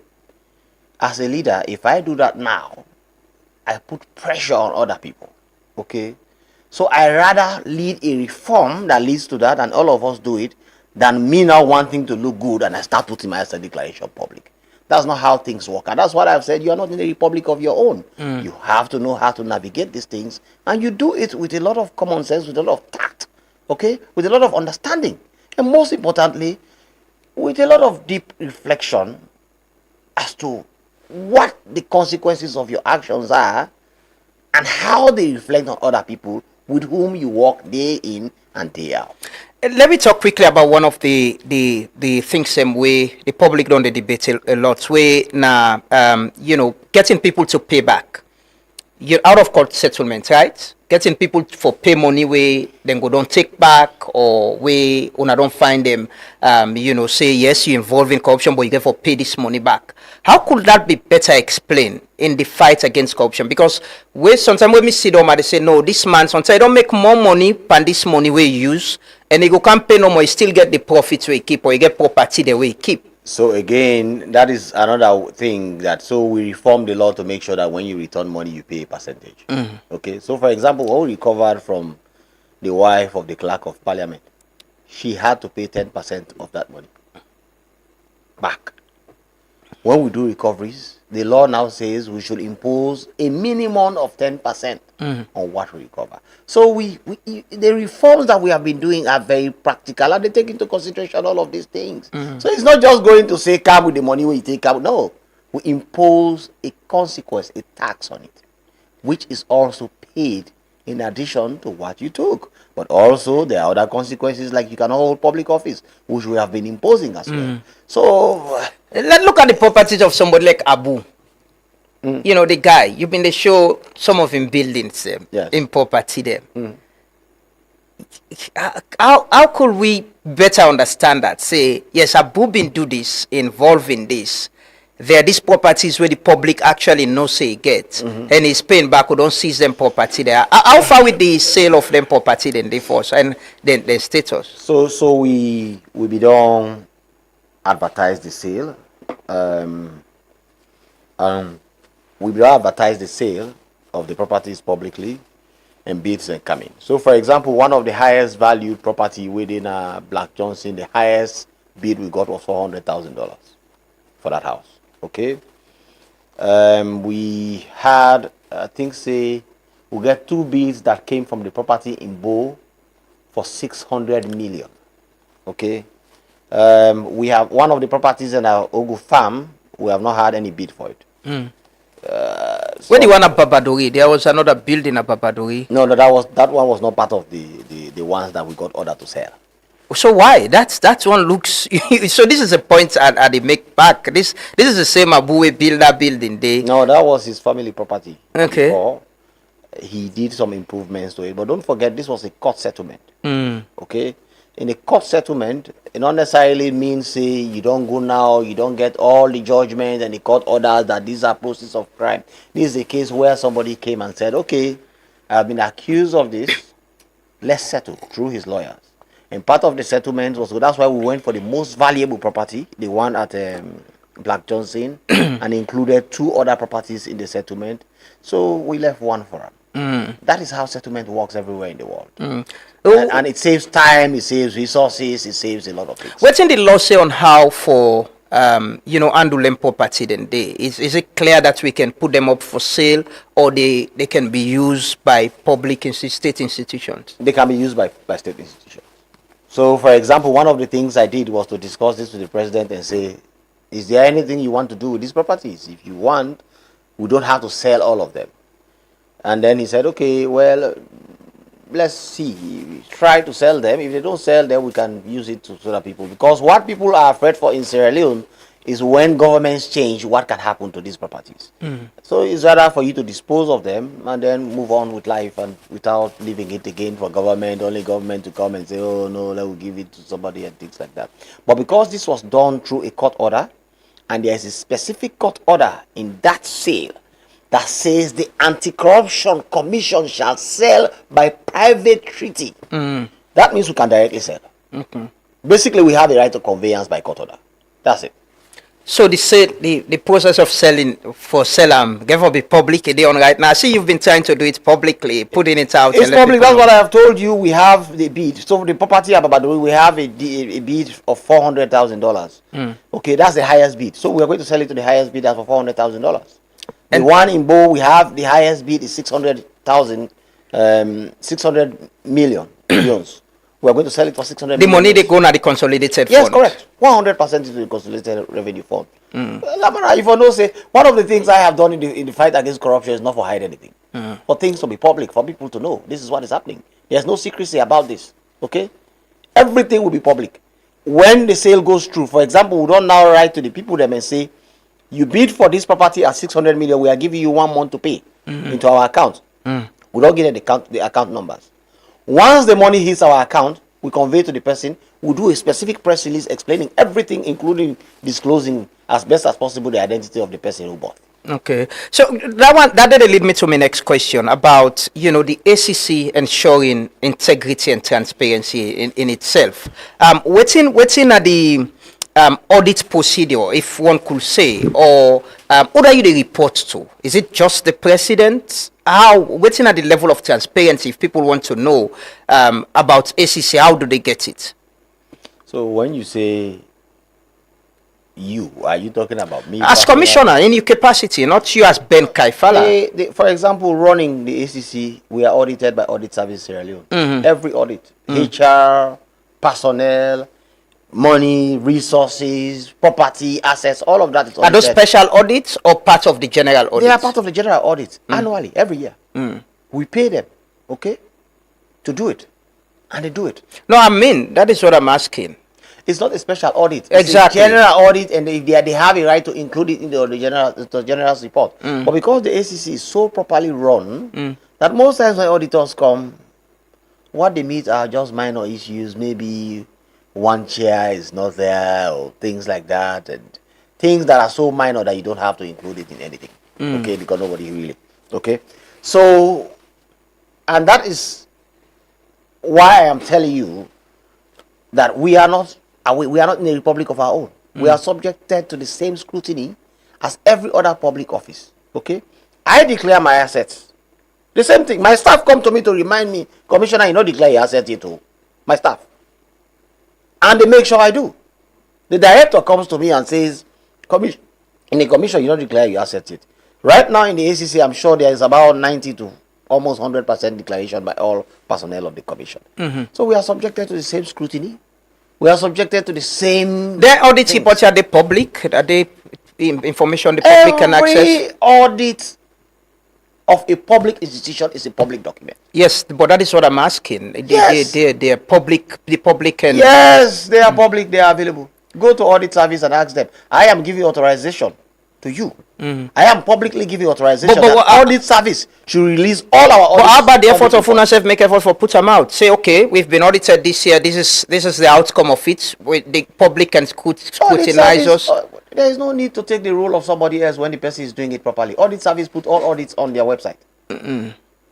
As a leader, if I do that now, I put pressure on other people. Okay. So I rather lead a reform that leads to that, and all of us do it, than me now wanting to look good and I start putting my asset declaration public. That's not how things work. And that's what I've said. You are not in a republic of your own. You have to know how to navigate these things. And you do it with a lot of common sense, with a lot of tact, okay? With a lot of understanding. And most importantly, with a lot of deep reflection as to what the consequences of your actions are and how they reflect on other people with whom you work day in and day out. Let me talk quickly about one of the things way the public don't debate a lot. Way now, getting people to pay back. You're out of court settlement, right? Getting people for pay money way then go don't take back, or way when I don't find them, say yes you involved in corruption, but you get for pay this money back. How could that be better explained in the fight against corruption? Because sometimes when we sit down and they say no, this man sometimes don't make more money than this money we use, and he go can't pay no more, he still get the profits we keep, or he get property the way he keep. So again, that is another thing so we reform the law to make sure that when you return money, you pay a percentage. Okay. So for example, when we recovered from the wife of the clerk of parliament, she had to pay 10% of that money back. When we do recoveries, the law now says we should impose a minimum of 10% on what we recover. So the reforms that we have been doing are very practical, and they take into consideration all of these things. So it's not just going to say cab with the money when you take cab. No, we impose a consequence, a tax on it, which is also paid in addition to what you took. But also there are other consequences, like you cannot hold public office, which we have been imposing as well. So let's look at the properties of somebody like Abu. The guy, you've been to show some of him buildings in property there. How could we better understand that? Say, yes, Abu been do this, involved in this. There are these properties where the public actually no say get, and he's paying back who don't seize them property there. How far with the sale of them property then they force and then the status? So we don't advertise the sale. We will advertise the sale of the properties publicly, and bids are coming. So for example, one of the highest valued property within Black Johnson, the highest bid we got was $400,000 for that house. Okay. We had, I think, we get 2 bids that came from the property in Bo for 600 million. Okay. We have one of the properties in our Ogu farm. We have not had any bid for it. When the one at Babadori, there was another building at Babadori. No, that one was not part of the ones that we got ordered to sell. So why? That one looks. So this is a point at the make back. This is the same Abu we build that building. No, that was his family property. Okay. Before. He did some improvements to it, but don't forget this was a court settlement. Okay. In a court settlement, it not necessarily means you don't go now, you don't get all the judgment and the court orders that these are processes of crime. This is a case where somebody came and said, okay, I've been accused of this, let's settle through his lawyers. And part of the settlement was, so that's why we went for the most valuable property, the one at Black Johnson, and included 2 other properties in the settlement. So we left one for him. That is how settlement works everywhere in the world. And it saves time, it saves resources, it saves a lot of things. What's in the law say on how for handling property then is it clear that we can put them up for sale, or they can be used by public state institutions? They can be used by state institutions. So for example, one of the things I did was to discuss this with the president and say, is there anything you want to do with these properties? If you want, we don't have to sell all of them. And then he said, okay, well, let's see, try to sell them. If they don't sell them, we can use it to other people. Because what people are afraid for in Sierra Leone is when governments change, what can happen to these properties. So it's rather for you to dispose of them and then move on with life and without leaving it again for government, only government to come and say, oh no, let me give it to somebody and things like that. But because this was done through a court order, and there is a specific court order in that sale that says the Anti-Corruption Commission shall sell by private treaty. That means we can directly sell. Basically, we have the right to conveyance by court order. That's it. So the process of selling for Selam, give up be public on right now. I see you've been trying to do it publicly, putting it out. It's public. That's what I have told you. We have the bid. So the property at Babadori, we have a bid of $400,000. Okay, that's the highest bid. So we are going to sell it to the highest bid for $400,000. The one in Bo, we have the highest bid is 600,000, 600 millions. We are going to sell it for 600 The million. money they go now the consolidated Yes, fund. correct. 100% is the consolidated revenue fund. Lamara, if I know, say, one of the things I have done in the fight against corruption is not for hide anything. For things to be public, for people to know this is what is happening. There's no secrecy about this. Okay? Everything will be public. When the sale goes through, for example, we don't now write to the people them and say, you bid for this property at 600 million, we are giving you 1 month to pay into our account. We don't give them the account numbers. Once the money hits our account, we convey to the person. We do a specific press release explaining everything, including disclosing as best as possible the identity of the person who bought. Okay, so that did lead me to my next question about the ACC ensuring integrity and transparency in itself. Waiting at the audit procedure, if one could say, or what are you the report to? Is it just the president? Waiting at the level of transparency, if people want to know about ACC, how do they get it? So when you say you, are you talking about me? As commissioner, in your capacity, not you as Ben Kaifala. For example, running the ACC, we are audited by Audit Service Sierra Leone. Every audit, HR, personnel, money, resources, property, assets, all of that is audited. Are those special audits or part of the general audit? They are part of the general audit annually, every year. We pay them, okay, to do it. And they do it. No, I mean, that is what I'm asking. It's not a special audit. Exactly. It's a general audit, and they have a right to include it in the general's report. But because the ACC is so properly run, that most times when auditors come, what they meet are just minor issues. Maybe one chair is not there, or things like that, and things that are so minor that you don't have to include it in anything. Okay, because nobody really. Okay, so, and that is why I am telling you that we are not in a republic of our own. We are subjected to the same scrutiny as every other public office. Okay, I declare my assets. The same thing. My staff come to me to remind me, Commissioner, you don't declare your assets yet too. My staff. And they make sure I do. The director comes to me and says, in the commission, you don't declare your assets yet. Right now in the ACC, I'm sure there is about 90 to almost 100% declaration by all personnel of the commission. So we are subjected to the same scrutiny. We are subjected to the same... Their audit reports, are they public? Are they information the public can access? Every audit of a public institution is a public document. Yes, but that is what I'm asking. They are public, the public can... Yes, they are public, they are available. Go to audit service and ask them. I am giving authorization to you. I am publicly giving authorization that audit service should release all our audits. But how about the effort of UNICEF make effort for put them out? Say, okay, we've been audited this year. This is the outcome of it. The public can scrutinize us. There is no need to take the role of somebody else when the person is doing it properly. Audit service put all audits on their website.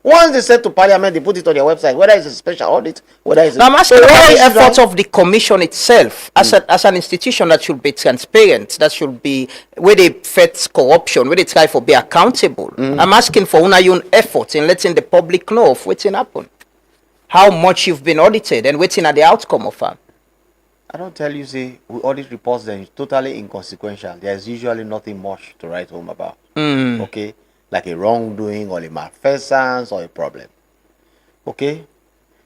Once they said to Parliament, they put it on their website, whether it's a special audit, whether it's... Now I'm asking about the efforts of the commission itself, as an institution that should be transparent, that should be, where they fight corruption, where they try to be accountable. I'm asking for your own effort in letting the public know of what's happened. How much you've been audited and waiting at the outcome of it. I don't tell you, say, we audit reports that is totally inconsequential. There's usually nothing much to write home about. Okay? Like a wrongdoing or a malfeasance or a problem. Okay?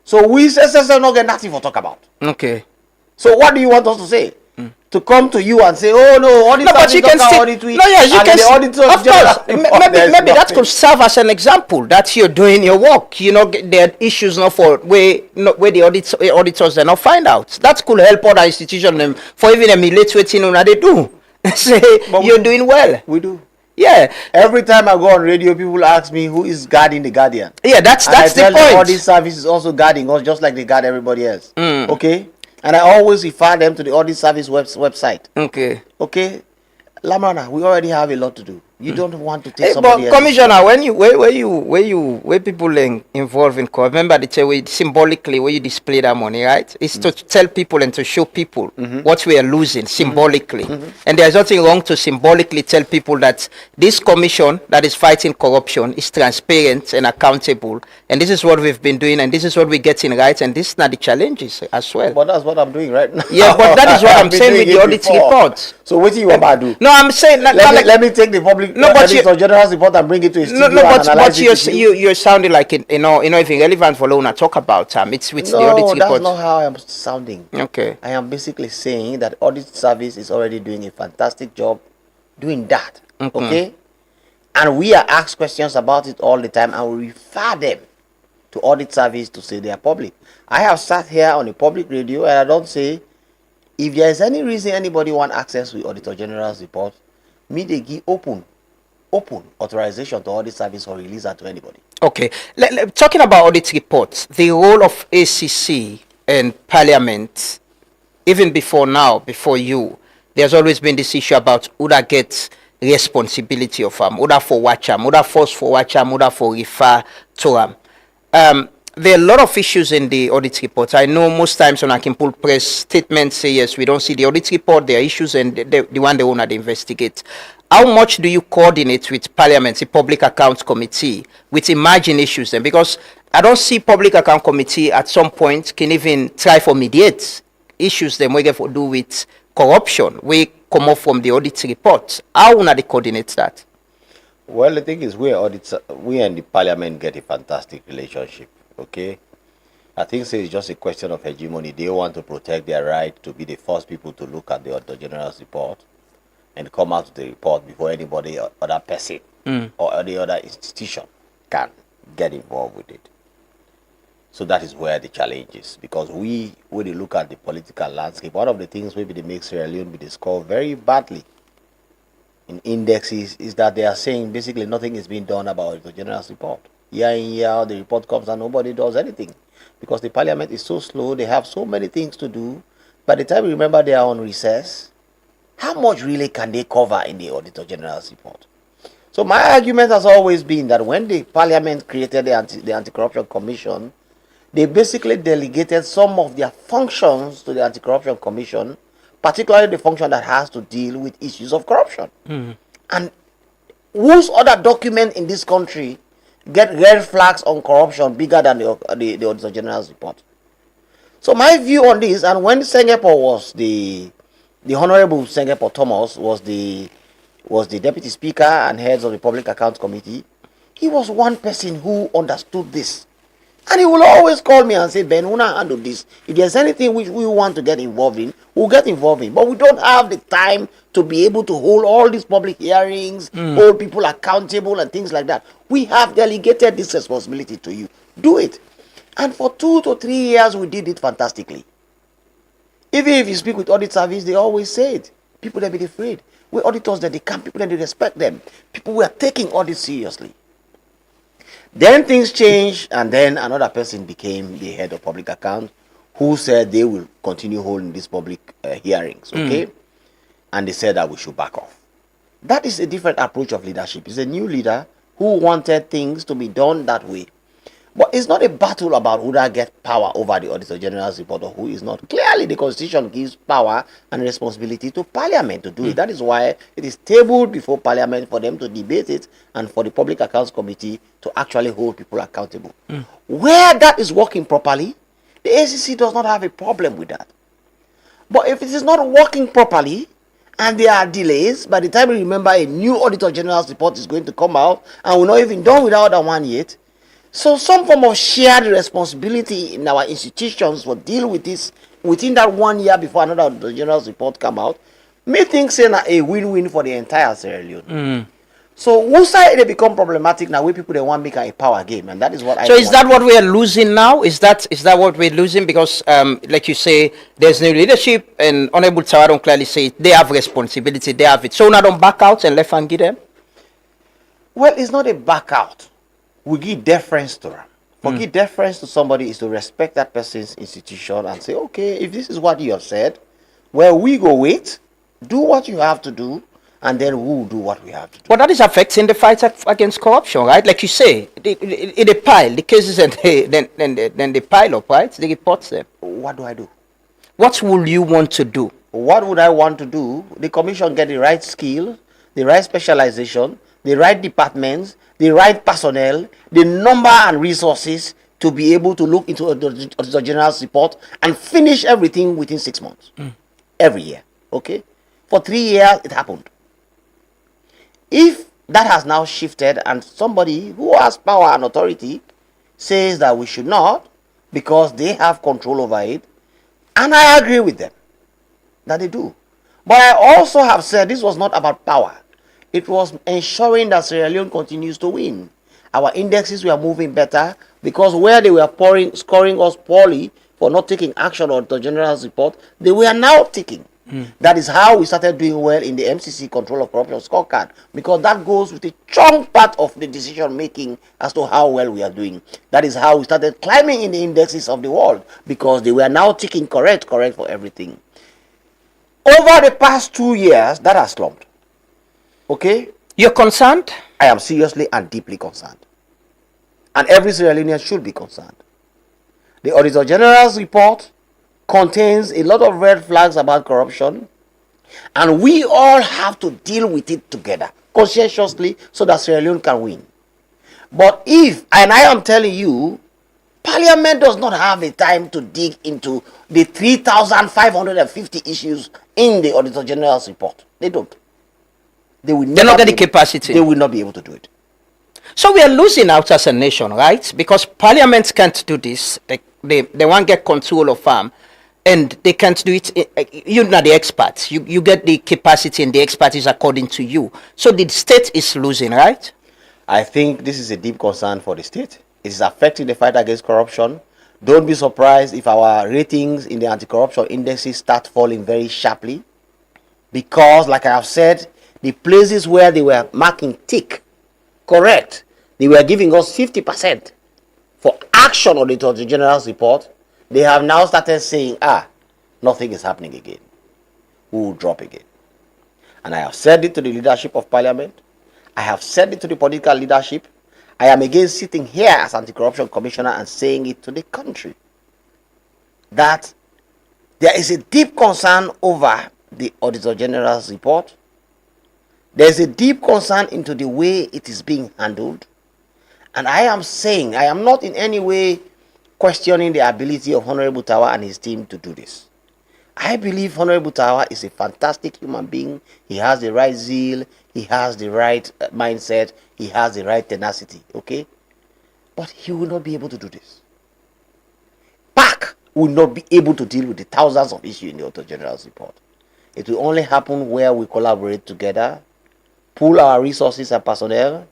So we SSS not get nothing for talk about. Okay. So what do you want us to say? to come to you and say, oh no, audit No, but service you can don't still. audit we, No, yes, you and can the still. auditors Of general course, report, there's maybe that nothing. could serve as an example that you're doing your work. You know, there are issues not for where the auditors they not find out. That could help other institutions them for even emulate what they do. Say you're doing well. We do. Yeah. Every time I go on radio, people ask me who is guarding the Guardian. Yeah, that's and the I tell them all point. these services also guarding us just like they guard everybody else. Mm. Okay? And I always refer them to the audit service website. Okay. Okay? Lamana, we already have a lot to do. You don't want to take Hey, somebody but else. Commissioner, where people involved in co, remember the way symbolically where you display that money, right? It's to tell people and to show people what we are losing symbolically. And there's nothing wrong to symbolically tell people that this commission that is fighting corruption is transparent and accountable, and this is what we've been doing, and this is what we're getting right, and this is not the challenges as well. But that's what I'm doing right now. Yeah, but that is what I'm saying with the audit before. report. So what do you want me to do? No, I'm saying let me take the public No, but general report and bring it to a studio but you're sounding like even relevant for Leone talk about it's with the audit report. No, that's not how I'm sounding. Okay. I am basically saying that audit service is already doing a fantastic job doing that. Okay? And we are asked questions about it all the time and we refer them to audit service to say they are public. I have sat here on a public radio and I don't say if there is any reason anybody want access to Auditor General's report, me they give open authorization to audit service or release that to anybody. Okay. Talking about audit reports, the role of ACC and Parliament, even before now, before you, there's always been this issue about who that gets responsibility of them, who that for watch them, who that force for watch them, who that for refer to them. There are a lot of issues in the audit report. I know most times when I can pull press statements say yes, we don't see the audit report, there are issues and the one they want to investigate. How much do you coordinate with Parliament, the Public Accounts Committee, with emerging issues then? Because I don't see Public Account Committee at some point can even try for mediate issues them we get to do with corruption. We come up from the audit report. How will they coordinate that? Well, the thing is, we and the Parliament get a fantastic relationship. Okay, I think it's just a question of hegemony. They want to protect their right to be the first people to look at the Auditor General's report and come out with the report before anybody other person or any other institution can get involved with it. So that is where the challenge is, because when they look at the political landscape, one of the things maybe they make Sierra Leone be scored very badly in indexes is that they are saying basically nothing is being done about the General's report. Year in, year out, the report comes and nobody does anything because the Parliament is so slow. They have so many things to do. By the time you remember they are on recess, how much really can they cover in the Auditor General's report? So my argument has always been that when the Parliament created the Anti-Corruption Commission, they basically delegated some of their functions to the Anti-Corruption Commission, particularly the function that has to deal with issues of corruption. And whose other document in this country get red flags on corruption bigger than the Auditor General's report? So my view on this, and when Singapore was the Honorable Singapore Thomas was the Deputy Speaker and heads of the Public Accounts Committee, he was one person who understood this. And he will always call me and say, Ben, we'll not handle this. If there's anything which we want to get involved in, we'll get involved in. But we don't have the time to be able to hold all these public hearings, hold people accountable and things like that. We have delegated this responsibility to you. Do it. And for 2 to 3 years, we did it fantastically. Even if you speak with audit service, they always say it. People that be afraid. We auditors that they come, people that they respect them. People who are taking audit seriously. Then things changed, and then another person became the head of public accounts who said they will continue holding these public hearings, okay? And they said that we should back off. That is a different approach of leadership. It's a new leader who wanted things to be done that way. But it's not a battle about who that gets power over the Auditor General's report or who is not. Clearly, the Constitution gives power and responsibility to Parliament to do it. That is why it is tabled before Parliament for them to debate it and for the Public Accounts Committee to actually hold people accountable. Where that is working properly, the ACC does not have a problem with that. But if it is not working properly and there are delays, by the time you remember a new Auditor General's report is going to come out and we're not even done with that other one yet, So some form of shared responsibility in our institutions for deal with this within that 1 year before another the general's report come out, me think say na a win-win for the entire Sierra Leone. So one side they become problematic now, where people they want to make a power game, and that is what I. So is that what we are losing now? Is that what we're losing? Because like you say, there's new leadership, and Honorable Tawa don't clearly say they have responsibility, they have it. So now don't back out and let and give them. Well, it's not a back out. We give deference to them. For give deference to somebody is to respect that person's institution and say, okay, if this is what you have said, well, we go wait, do what you have to do, and then we'll do what we have to do. But that is affecting the fight against corruption, right? Like you say, they pile the cases and then they pile up, right? They report them. What do I do? What will you want to do? What would I want to do? The commission get the right skill, the right specialization, the right departments, the right personnel, the number and resources to be able to look into the general's report and finish everything within 6 months. Every year. Okay? For 3 years, it happened. If that has now shifted and somebody who has power and authority says that we should not because they have control over it, and I agree with them that they do. But I also have said this was not about power. It was ensuring that Sierra Leone continues to win. Our indexes were moving better because where they were scoring us poorly for not taking action on the general's report, they were now taking. That is how we started doing well in the MCC Control of Corruption scorecard, because that goes with a strong part of the decision making as to how well we are doing. That is how we started climbing in the indexes of the world, because they were now ticking correct for everything. Over the past 2 years, that has slumped. Okay? You're concerned? I am seriously and deeply concerned. And every Sierra Leonean should be concerned. The Auditor General's report contains a lot of red flags about corruption, and we all have to deal with it together, conscientiously, so that Sierra Leone can win. But if, and I am telling you, Parliament does not have the time to dig into the 3,550 issues in the Auditor General's report. They don't. They will They're not getting the capacity. They will not be able to do it. So we are losing out as a nation, right? Because Parliament can't do this. They want to get control of farm, and they can't do it. You're not the experts. You get the capacity and the expertise according to you. So the state is losing, right? I think this is a deep concern for the state. It is affecting the fight against corruption. Don't be surprised if our ratings in the anti-corruption indexes start falling very sharply, because, like I have said, the places where they were marking tick, correct, they were giving us 50% for action on the Auditor General's report. They have now started saying, nothing is happening again. We will drop again. And I have said it to the leadership of Parliament. I have said it to the political leadership. I am again sitting here as Anti-Corruption Commissioner and saying it to the country, that there is a deep concern over the Auditor General's report. There is a deep concern into the way it is being handled. And I am saying, I am not in any way questioning the ability of Honorable Tawa and his team to do this. I believe Honorable Tawa is a fantastic human being. He has the right zeal, he has the right mindset, he has the right tenacity, okay? But he will not be able to do this. PAC will not be able to deal with the thousands of issues in the Auditor General's report. It will only happen where we collaborate together, pool our resources and personnel,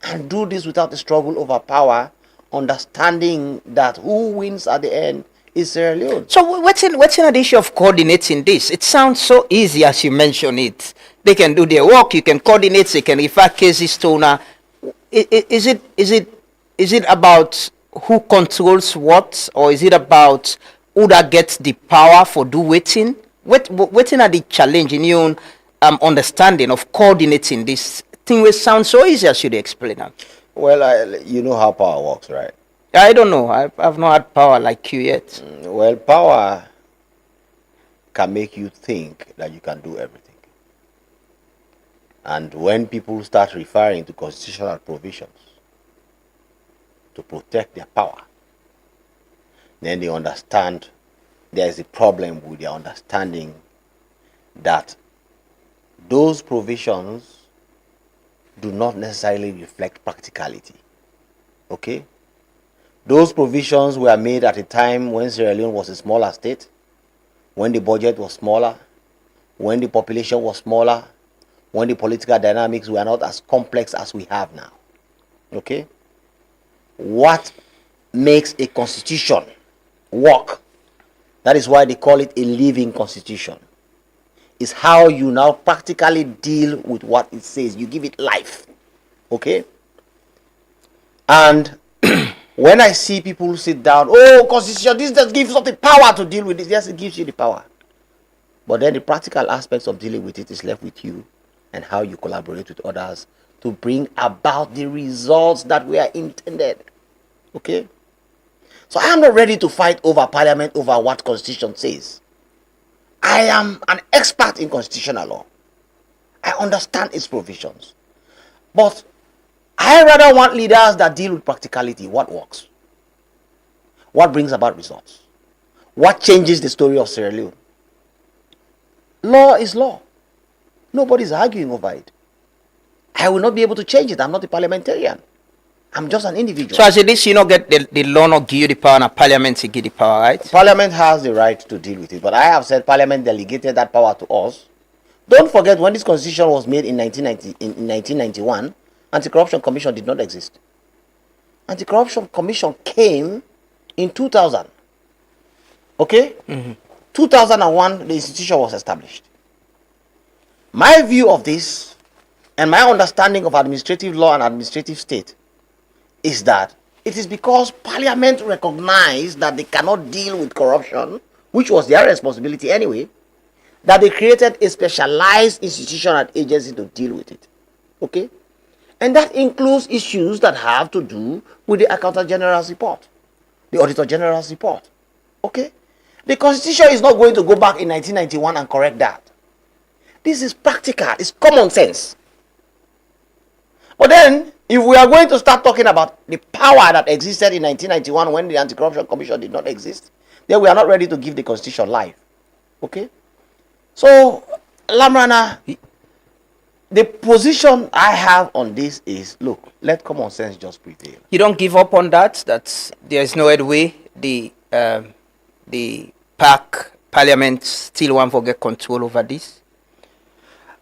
and do this without the struggle over power, understanding that who wins at the end is Sierra Leone. So what's in the issue of coordinating this? It sounds so easy as you mention it. They can do their work, you can coordinate, they can refer cases to now. Is it about who controls what, or is it about who that gets the power for do waiting? What are the challenge in your own understanding of coordinating this thing? Will sound so easy as you explain that. Well, you know how power works, right? I don't know. I've not had power like you yet. Well, power can make you think that you can do everything. And when people start referring to constitutional provisions to protect their power, then they understand there is a problem with their understanding that those provisions do not necessarily reflect practicality. Okay? Those provisions were made at a time when Sierra Leone was a smaller state, when the budget was smaller, when the population was smaller, when the political dynamics were not as complex as we have now. Okay? What makes a constitution work? That is why they call it a living constitution. Is how you now practically deal with what it says. You give it life. Okay? And when I see people sit down, oh, constitution, this just gives us the power to deal with this. Yes, it gives you the power. But then the practical aspects of dealing with it is left with you and how you collaborate with others to bring about the results that were intended. Okay? So I am not ready to fight over parliament over what constitution says. I am an expert in constitutional law. I understand its provisions. But I rather want leaders that deal with practicality. What works? What brings about results? What changes the story of Sierra Leone? Law is law. Nobody's arguing over it. I will not be able to change it. I'm not a parliamentarian. I'm just an individual. So as it is, you not get the law not give you the power and parliament to give the power, right? Parliament has the right to deal with it. But I have said parliament delegated that power to us. Don't forget when this constitution was made in 1991, Anti-Corruption Commission did not exist. Anti-Corruption Commission came in 2000. Okay? 2001, the institution was established. My view of this and my understanding of administrative law and administrative state is that it is because Parliament recognized that they cannot deal with corruption, which was their responsibility anyway, that they created a specialized institution and agency to deal with it. Okay? And that includes issues that have to do with the Accountant General's report, the Auditor General's report. Okay? The Constitution is not going to go back in 1991 and correct that. This is practical. It's common sense. But then, if we are going to start talking about the power that existed in 1991 when the Anti-Corruption Commission did not exist, then we are not ready to give the Constitution life. Okay? So, Lamrana, the position I have on this is, look, let common sense just prevail. You don't give up on that? That there is no other way the parliament still want to get control over this?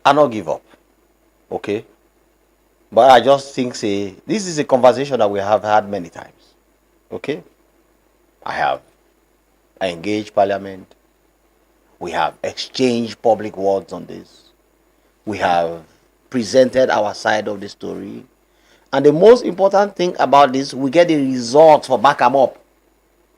I not give up. Okay? But I just think, say, this is a conversation that we have had many times. Okay? I engaged Parliament. We have exchanged public words on this. We have presented our side of the story. And the most important thing about this, we get the results for back 'em up.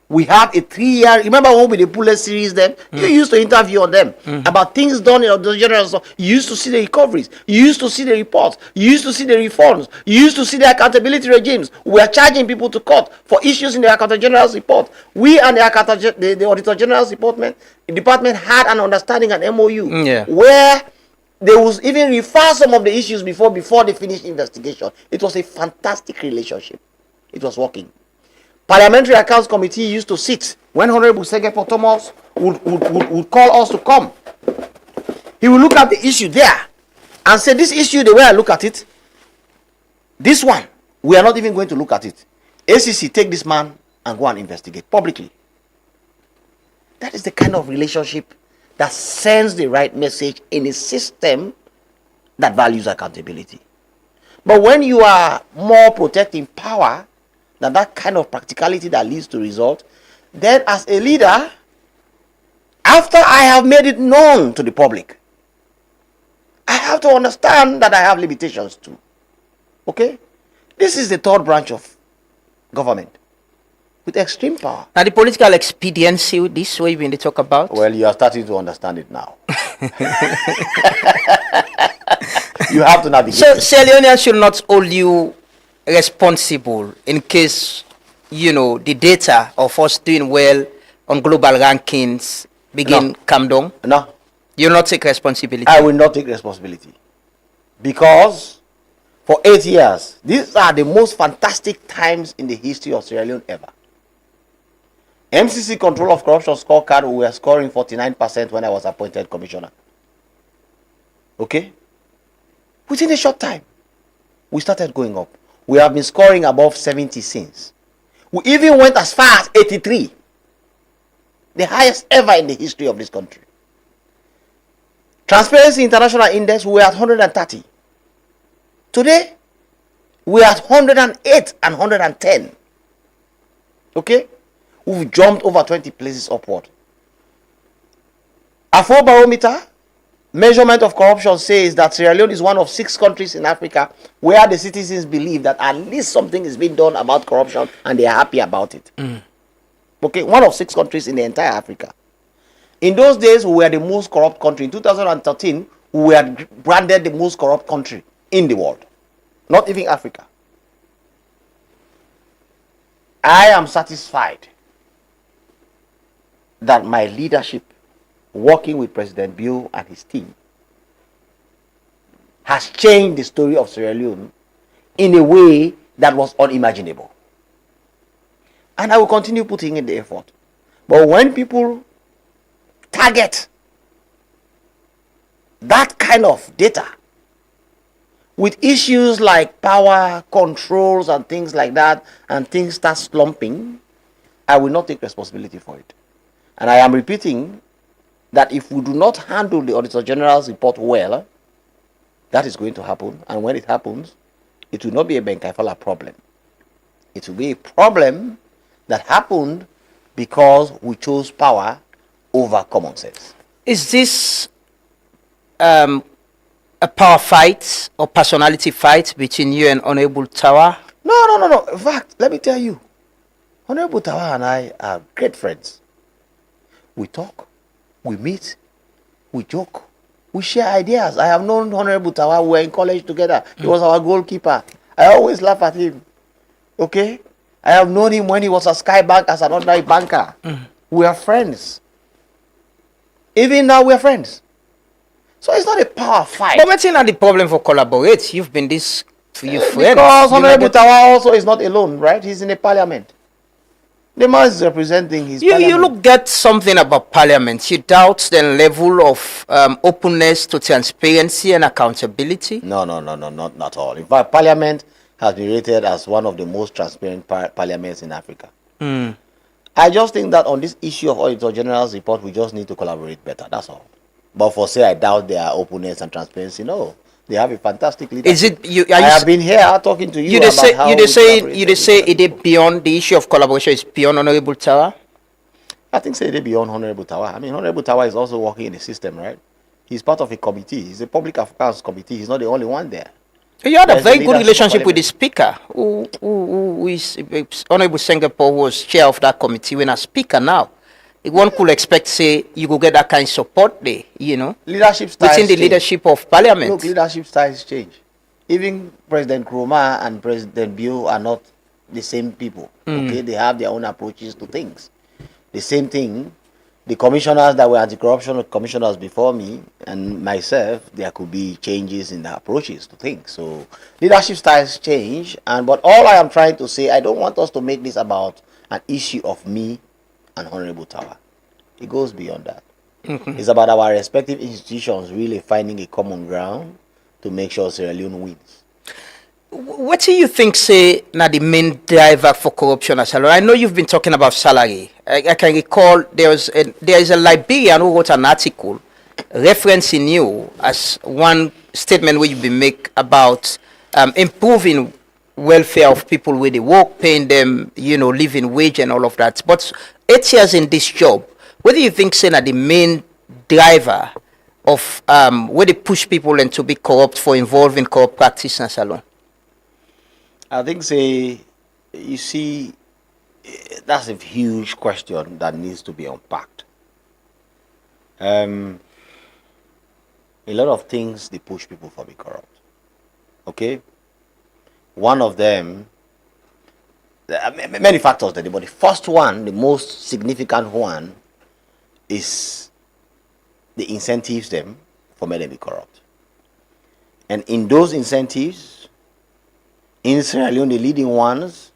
We have a 3-year, remember when we did the Puller series then? You used to interview on them about things done in the general stuff. You used to see the recoveries. You used to see the reports. You used to see the reforms. You used to see the accountability regimes. We are charging people to court for issues in the Accountant General's report. We and the Auditor General's department had an understanding, an MOU, where they would even refer some of the issues before they finished investigation. It was a fantastic relationship. It was working. Parliamentary Accounts Committee used to sit when Honorable Segepo Thomas would call us to come. He will look at the issue there and say, this issue, the way I look at it, this one, we are not even going to look at it. ACC, take this man and go and investigate publicly. That is the kind of relationship that sends the right message in a system that values accountability. But when you are more protecting power than that kind of practicality that leads to result, then as a leader, after I have made it known to the public, I have to understand that I have limitations too. Okay? This is the third branch of government with extreme power. Now the political expediency, this way when they talk about? Well, you are starting to understand it now. You have to navigate. So Sierra Leoneans should not hold you responsible in case, the data of us doing well on global rankings come down? No. You will not take responsibility? I will not take responsibility. Because for 8 years, these are the most fantastic times in the history of Sierra Leone ever. MCC Control of Corruption scorecard, we were scoring 49% when I was appointed commissioner. Okay? Within a short time, we started going up. We have been scoring above 70 since. We even went as far as 83, the highest ever in the history of this country. Transparency International Index, we were at 130. Today, we are at 108 and 110. Okay? We've jumped over 20 places upward. Afrobarometer measurement of corruption says that Sierra Leone is one of 6 countries in Africa where the citizens believe that at least something is being done about corruption and they are happy about it. Okay, one of 6 countries in the entire Africa. In those days, we were the most corrupt country. In 2013, we were branded the most corrupt country in the world. Not even Africa. I am satisfied that my leadership, working with President Bio and his team, has changed the story of Sierra Leone in a way that was unimaginable. And I will continue putting in the effort. But when people target that kind of data with issues like power, controls, and things like that, and things start slumping, I will not take responsibility for it. And I am repeating that if we do not handle the Auditor General's report well, that is going to happen. And when it happens, it will not be a Benkaifala problem. It will be a problem that happened because we chose power over common sense. Is this a power fight or personality fight between you and Honorable Tawa? No. In fact, let me tell you, Honorable Tawa and I are great friends. We talk, we meet, we joke, we share ideas. I have known Honorable Tawa. We were in college together. He was our goalkeeper. I always laugh at him. Okay? I have known him when he was at Skybank as an ordinary banker. We are friends. Even now, we are friends. So it's not a power fight. But what's not the problem for collaborate? You've been this for your friends. Because Honorable Tawa also is not alone, right? He's in a parliament. The man is representing his parliament. You look at something about parliament. You doubt the level of openness to transparency and accountability? No, not at all. In fact, parliament has been rated as one of the most transparent parliaments in Africa. I just think that on this issue of Auditor General's report, we just need to collaborate better. That's all. But for say I doubt their openness and transparency, no. They have a fantastic leadership. Is it you? I have been here talking to you about how you say it is beyond the issue of collaboration. Is beyond Honorable Tawa. I think say it is beyond Honorable Tawa. I mean, Honorable Tawa is also working in the system, right? He's part of a committee. He's a public affairs committee. He's not the only one there. You had a very good relationship with the speaker, who is Honorable Singapore, who was chair of that committee when a speaker now. One could expect, say, you go get that kind of support there, you know. Leadership styles within the leadership of parliament. Look, leadership styles change. Even President Nkrumah and President Bio are not the same people. Okay, they have their own approaches to things. The same thing, the commissioners that were anti-corruption commissioners before me and myself, there could be changes in the approaches to things. So leadership styles change, but all I am trying to say, I don't want us to make this about an issue of me and Honorable Tawa. It goes beyond that. It's about our respective institutions really finding a common ground to make sure Sierra Leone wins. What do you think, say, now the main driver for corruption as well? I know you've been talking about salary. I can recall there is a Liberian who wrote an article referencing you as one statement where you've been make about improving welfare of people where they work, paying them, living wage and all of that. But 8 years in this job, what do you think, say, that the main driver of where they push people into be corrupt for involving corrupt practice and salon? I think, say, you see, that's a huge question that needs to be unpacked. A lot of things they push people for be corrupt. Okay? One of them, many factors there, but the first one, the most significant one, is the incentives them for making them be corrupt. And in those incentives, in Sierra Leone, the leading ones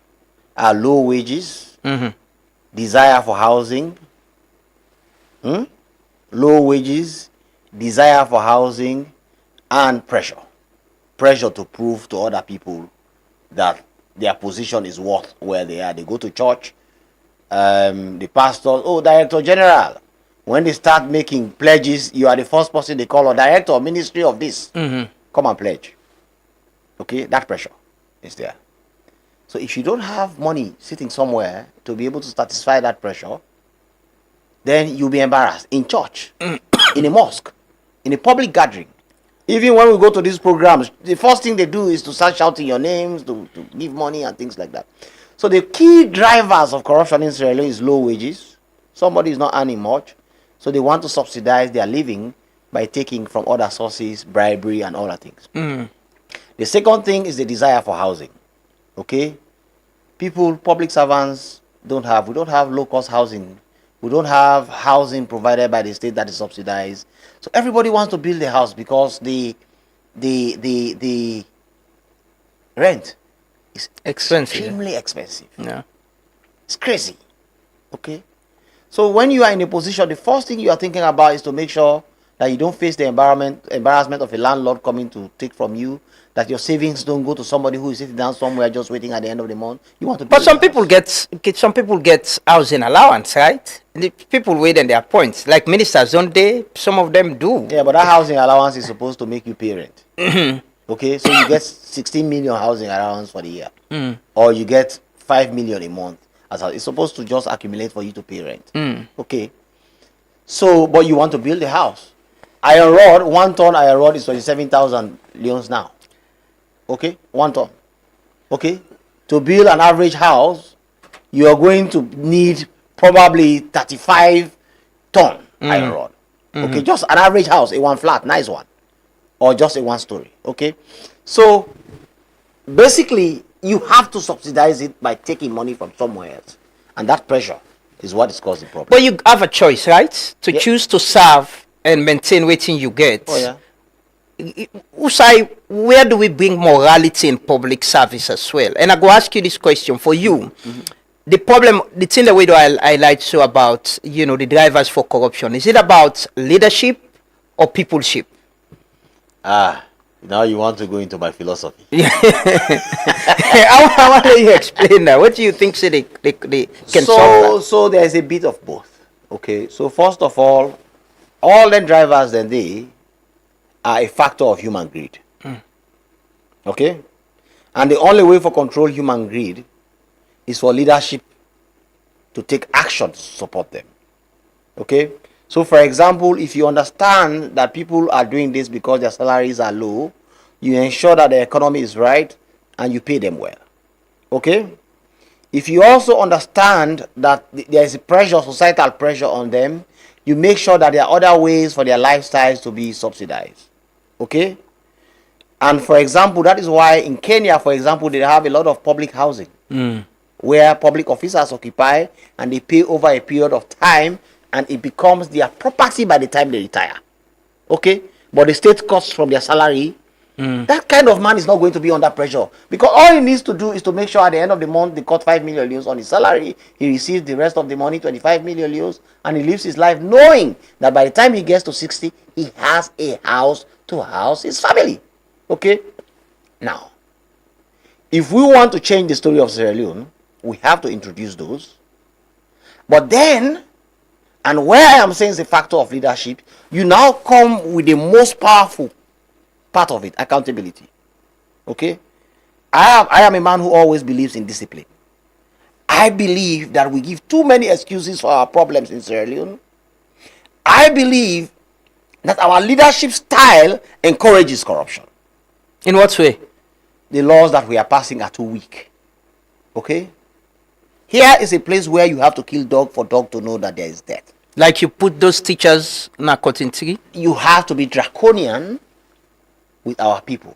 are low wages, desire for housing, low wages, desire for housing, and pressure. Pressure to prove to other people that their position is worth where they are. They go to church, the pastors, oh, Director General. When they start making pledges, you are the first person they call, or Director or Ministry of this. Come and pledge. Okay, that pressure is there. So if you don't have money sitting somewhere to be able to satisfy that pressure, then you'll be embarrassed in church, in a mosque, in a public gathering. Even when we go to these programs, the first thing they do is to start shouting your names, to give money and things like that. So the key drivers of corruption in Sierra Leone is low wages. Somebody is not earning much, so they want to subsidize their living by taking from other sources, bribery and other things. The second thing is the desire for housing. Okay? People, public servants, we don't have low-cost housing. We don't have housing provided by the state that is subsidized. So everybody wants to build a house because the rent is extremely expensive. Yeah. It's crazy. Okay? So when you are in a position, the first thing you are thinking about is to make sure that you don't face the embarrassment of a landlord coming to take from you, that your savings don't go to somebody who is sitting down somewhere just waiting at the end of the month. You want to. But some people get housing allowance, right? The people wait on their points. Like ministers, don't they? Some of them do. Yeah, but that housing allowance is supposed to make you pay rent. Okay, so you get 16 million housing allowance for the year, or you get 5 million a month. It's supposed to just accumulate for you to pay rent. Okay, so but you want to build a house. Iron rod, 1 ton iron rod is 27,000 leones now. Okay, 1 ton. Okay, to build an average house, you are going to need probably 35 ton iron rod. Okay, just an average house, a one flat, nice one, or just a 1 story. Okay, so basically you have to subsidize it by taking money from somewhere else, and that pressure is what is causing problem. But you have a choice, right? To choose to serve and maintain waiting you get. Oh yeah. Usai, where do we bring morality in public service as well? And I go ask you this question for you. The problem, the thing that we do highlight so about, the drivers for corruption, is it about leadership or peopleship? Now you want to go into my philosophy. I want you explain that. What do you think they can solve that? So there's a bit of both. Okay, so first of all the drivers then they are a factor of human greed. Okay? And the only way for control human greed is for leadership to take action to support them. Okay? So for example, if you understand that people are doing this because their salaries are low, you ensure that the economy is right and you pay them well. Okay? If you also understand that there is a pressure, societal pressure on them, you make sure that there are other ways for their lifestyles to be subsidized. Okay? And for example, that is why in Kenya, for example, they have a lot of public housing where public officers occupy and they pay over a period of time and it becomes their property by the time they retire. Okay? But the state cuts from their salary. That kind of man is not going to be under pressure because all he needs to do is to make sure at the end of the month they cut 5 million leones on his salary. He receives the rest of the money, 25 million leones, and he lives his life knowing that by the time he gets to 60, he has a house to house his family. Okay? Now, if we want to change the story of Sierra Leone, we have to introduce those. But then, and where I am saying is a factor of leadership, you now come with the most powerful part of it, accountability. Okay? I am a man who always believes in discipline. I believe that we give too many excuses for our problems in Sierra Leone. I believe that our leadership style encourages corruption. In what way? The laws that we are passing are too weak. Okay? Here is a place where you have to kill dog for dog to know that there is death. Like you put those teachers in a cotton tree? You have to be draconian with our people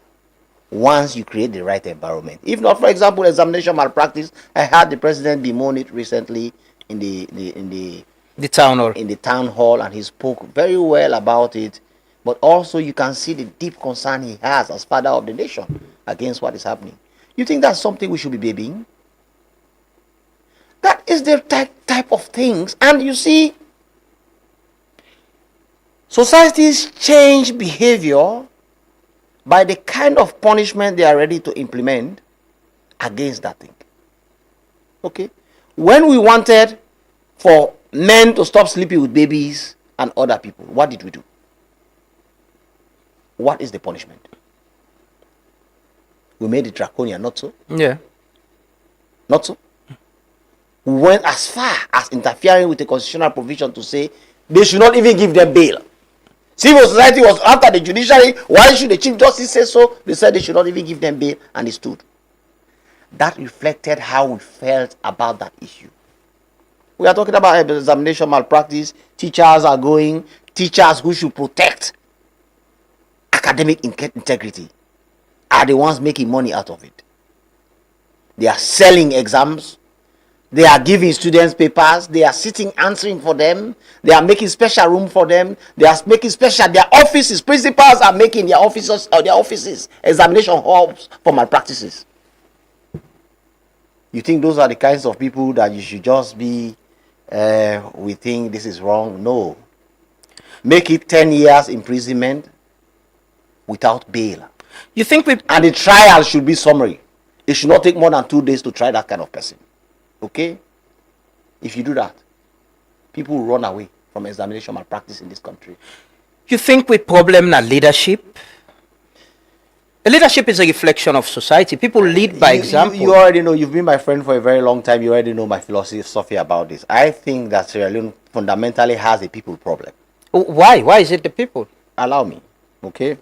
once you create the right environment. If not, for example, examination malpractice, I had the president bemoan it recently in the town hall. In the town hall, and he spoke very well about it. But also you can see the deep concern he has as father of the nation against what is happening. You think that's something we should be babying? That is the type of things. And you see, societies change behavior by the kind of punishment they are ready to implement against that thing. Okay? When we wanted for men to stop sleeping with babies and other people, what did we do? What is the punishment? We made it draconian, not so? Yeah. Not so? We went as far as interfering with the constitutional provision to say they should not even give them bail. Civil society was after the judiciary. Why should the Chief Justice say so? They said they should not even give them bail, and it stood. That reflected how we felt about that issue. We are talking about examination malpractice. Teachers are going. Teachers who should protect academic integrity are the ones making money out of it. They are selling exams. They are giving students papers. They are sitting answering for them. They are making special room for them. They are making special, their offices, principals are making their offices examination halls for malpractices. You think those are the kinds of people that you should just be, we think this is wrong? No. Make it 10 years imprisonment without bail. You think and the trial should be summary. It should not take more than 2 days to try that kind of person. Okay? If you do that, people will run away from examination malpractice in this country. You think with problem na leadership? Leadership is a reflection of society. People lead by example. You already know, you've been my friend for a very long time. You already know my philosophy about this. I think that Sierra Leone fundamentally has a people problem. Why? Why is it the people? Allow me. Okay?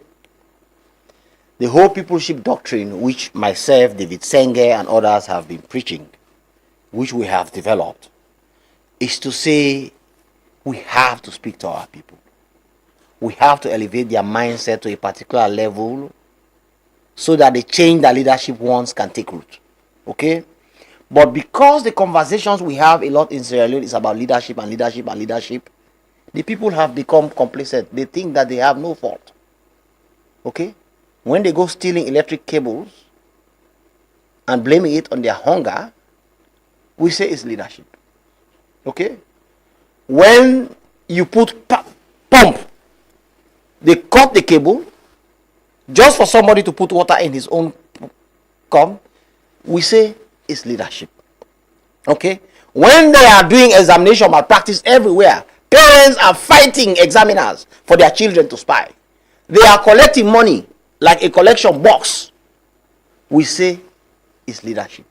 The whole peopleship doctrine, which myself, David Senge, and others have been preaching, which we have developed, is to say we have to speak to our people. We have to elevate their mindset to a particular level so that the change that leadership wants can take root. Okay? But because the conversations we have a lot in Sierra Leone is about leadership and leadership and leadership, the people have become complacent. They think that they have no fault. Okay? When they go stealing electric cables and blaming it on their hunger, we say it's leadership. Okay? When you put pump, they cut the cable just for somebody to put water in his own cup, we say it's leadership. Okay? When they are doing examination malpractice everywhere, parents are fighting examiners for their children to spy. They are collecting money like a collection box. We say it's leadership.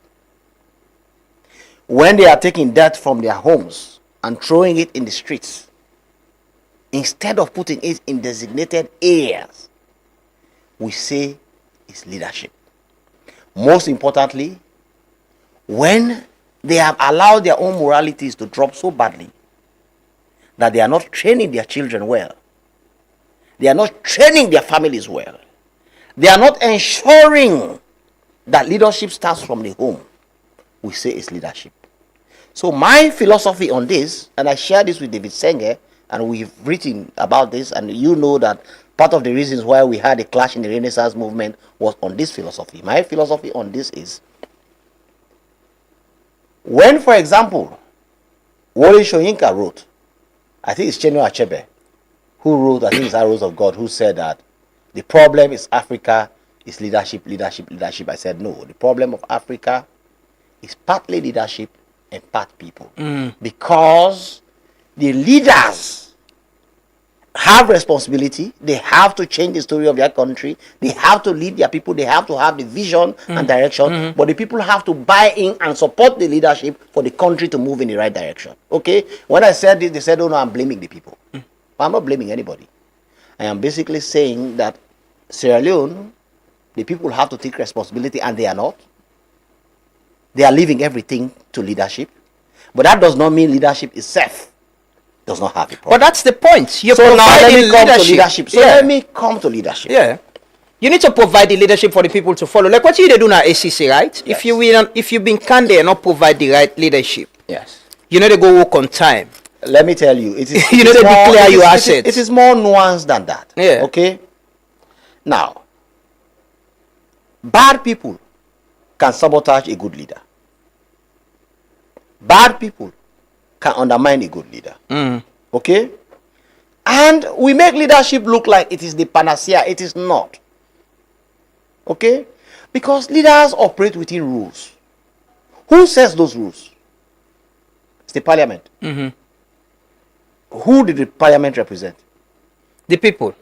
When they are taking dirt from their homes and throwing it in the streets, instead of putting it in designated areas, we say it's leadership. Most importantly, when they have allowed their own moralities to drop so badly that they are not training their children well, they are not training their families well, they are not ensuring that leadership starts from the home, we say it's leadership. So my philosophy on this, and I share this with David Senge, and we've written about this, and you know that part of the reasons why we had a clash in the Renaissance movement was on this philosophy. My philosophy on this is, when, for example, Wole Soyinka wrote, I think it's Chinua Achebe, who wrote, I think it's Arrows of God, who said that the problem is Africa is leadership, leadership, leadership. I said, no, the problem of Africa is partly leadership and part people. Because the leaders have responsibility. They have to change the story of their country. They have to lead their people. They have to have the vision and direction. But the people have to buy in and support the leadership for the country to move in the right direction. Okay? When I said this, they said, oh no, I'm blaming the people. I'm not blaming anybody. I am basically saying that Sierra Leone, the people have to take responsibility, and they are not. They are leaving everything to leadership. But that does not mean leadership itself does not have a problem. But that's the point. You're so now let me come leadership. to leadership. So let me come to leadership. Yeah. You need to provide the leadership for the people to follow. Like what you do now, ACC, right? Yes. If you've been candid and not provide the right leadership, yes, you know they go work on time. Let me tell you, it is you know they declare your assets. It is more nuanced than that. Yeah. Okay. Now, bad people can sabotage a good leader. Bad people can undermine a good leader. Okay? And we make leadership look like it is the panacea. It is not. Okay? Because leaders operate within rules. Who sets those rules? It's the parliament. Who did the parliament represent? The people.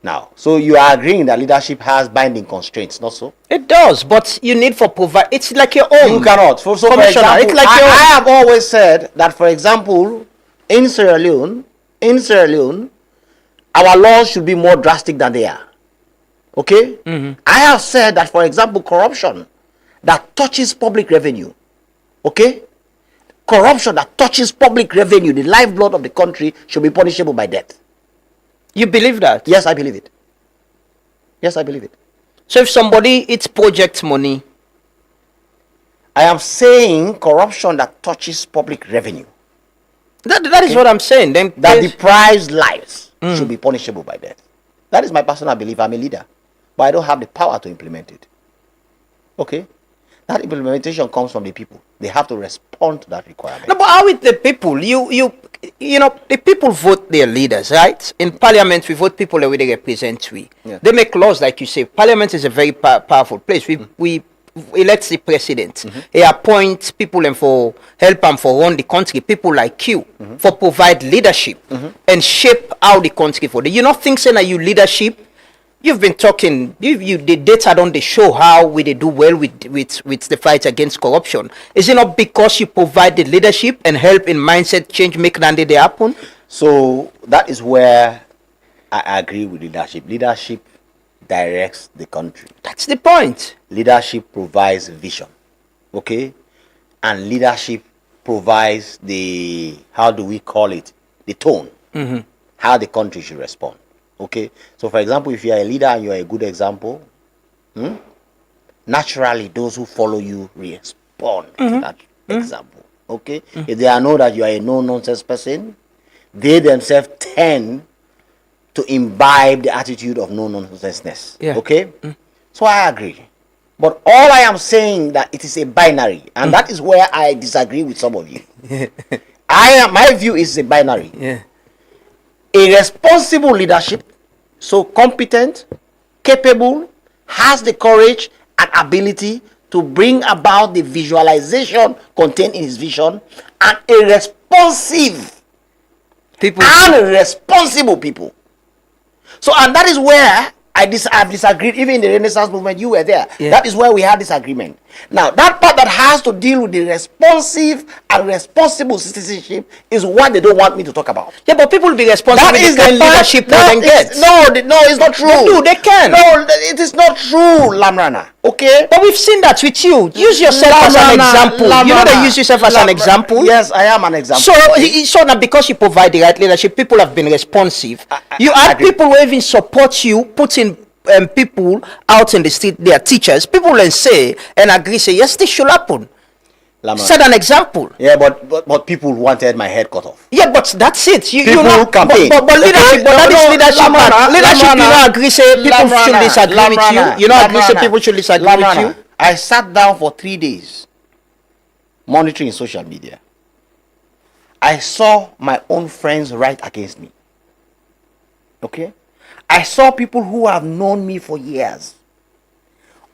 Now, so you are agreeing that leadership has binding constraints, not so? It does, but you need for provide. It's like your own. You cannot. For example, it's like your I have always said that, for example, in Sierra Leone, our laws should be more drastic than they are. Okay? I have said that, for example, corruption that touches public revenue, okay? Corruption that touches public revenue, the lifeblood of the country, should be punishable by death. You believe that? Yes, I believe it. Yes, I believe it. So if somebody eats project money, I am saying corruption that touches public revenue. That is what I'm saying. Then that deprives lives should be punishable by death. That is my personal belief. I'm a leader, but I don't have the power to implement it. Okay? That implementation comes from the people. They have to respond to that requirement. No, but how with the people? You know, the people vote their leaders, right? In parliament, we vote people the way they represent we. Yeah. They make laws, like you say. Parliament is a very powerful place. We elect the president. He appoints people and for help them for run the country. People like you for provide leadership and shape how the country for. You not think saying that you leadership. You've been talking. The data don't they show how we they do well with the fight against corruption. Is it not because you provide the leadership and help in mindset change make that they happen? So that is where I agree with leadership. Leadership directs the country. That's the point. Leadership provides vision, okay, and leadership provides the, how do we call it, the tone, how the country should respond. Okay, so for example, if you are a leader and you are a good example, naturally those who follow you respond to that example. Okay, if they know that you are a no-nonsense person, they themselves tend to imbibe the attitude of no-nonsenseness. Yeah. Okay, so I agree, but all I am saying that it is a binary, and that is where I disagree with some of you. My view is a binary. Yeah. A responsible leadership, so competent, capable, has the courage and ability to bring about the visualization contained in his vision, and a responsive people and responsible people. So, and that is where I've disagreed. Even in the Renaissance movement, you were there. Yeah. That is where we had disagreement. Now, that part that has to deal with the responsive and responsible citizenship is what they don't want me to talk about. Yeah, but people will be responsible That with is the kind the part- leadership that they can get. is- No, it's not true. They do, they can. No, it is not true, Lamrana. Okay? But we've seen that with you. Use yourself as an example. You know that you use yourself as an example? Yes, I am an example. So now because you provide the right leadership, people have been responsive. You had people who even support you, putting people out in the street, their teachers, people will say and agree, say, yes, this should happen. Set an example. Yeah, but people wanted my head cut off. Yeah, but that's it. You People know, campaign. but leadership, but that is leadership. Leadership, you don't agree, say people should disagree with you. You don't agree, say people should disagree with you. I sat down for 3 days monitoring social media. I saw my own friends write against me. Okay? I saw people who have known me for years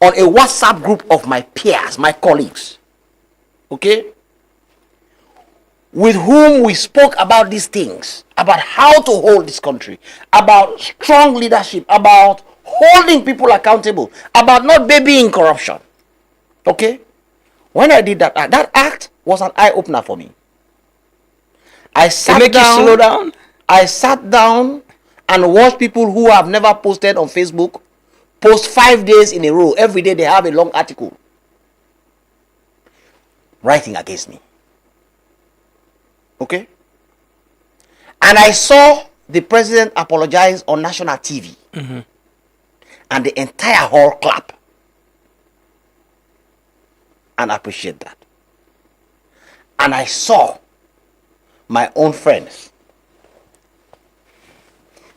on a WhatsApp group of my peers, my colleagues, okay, with whom we spoke about these things, about how to hold this country, about strong leadership, about holding people accountable, about not babying corruption. Okay? When I did that act was an eye-opener for me. I sat make down, you slow down? I sat down and watched people who have never posted on Facebook post 5 days in a row. Every day they have a long article writing against me. Okay? And I saw the president apologize on national TV. And the entire hall clap and appreciate that. And I saw my own friends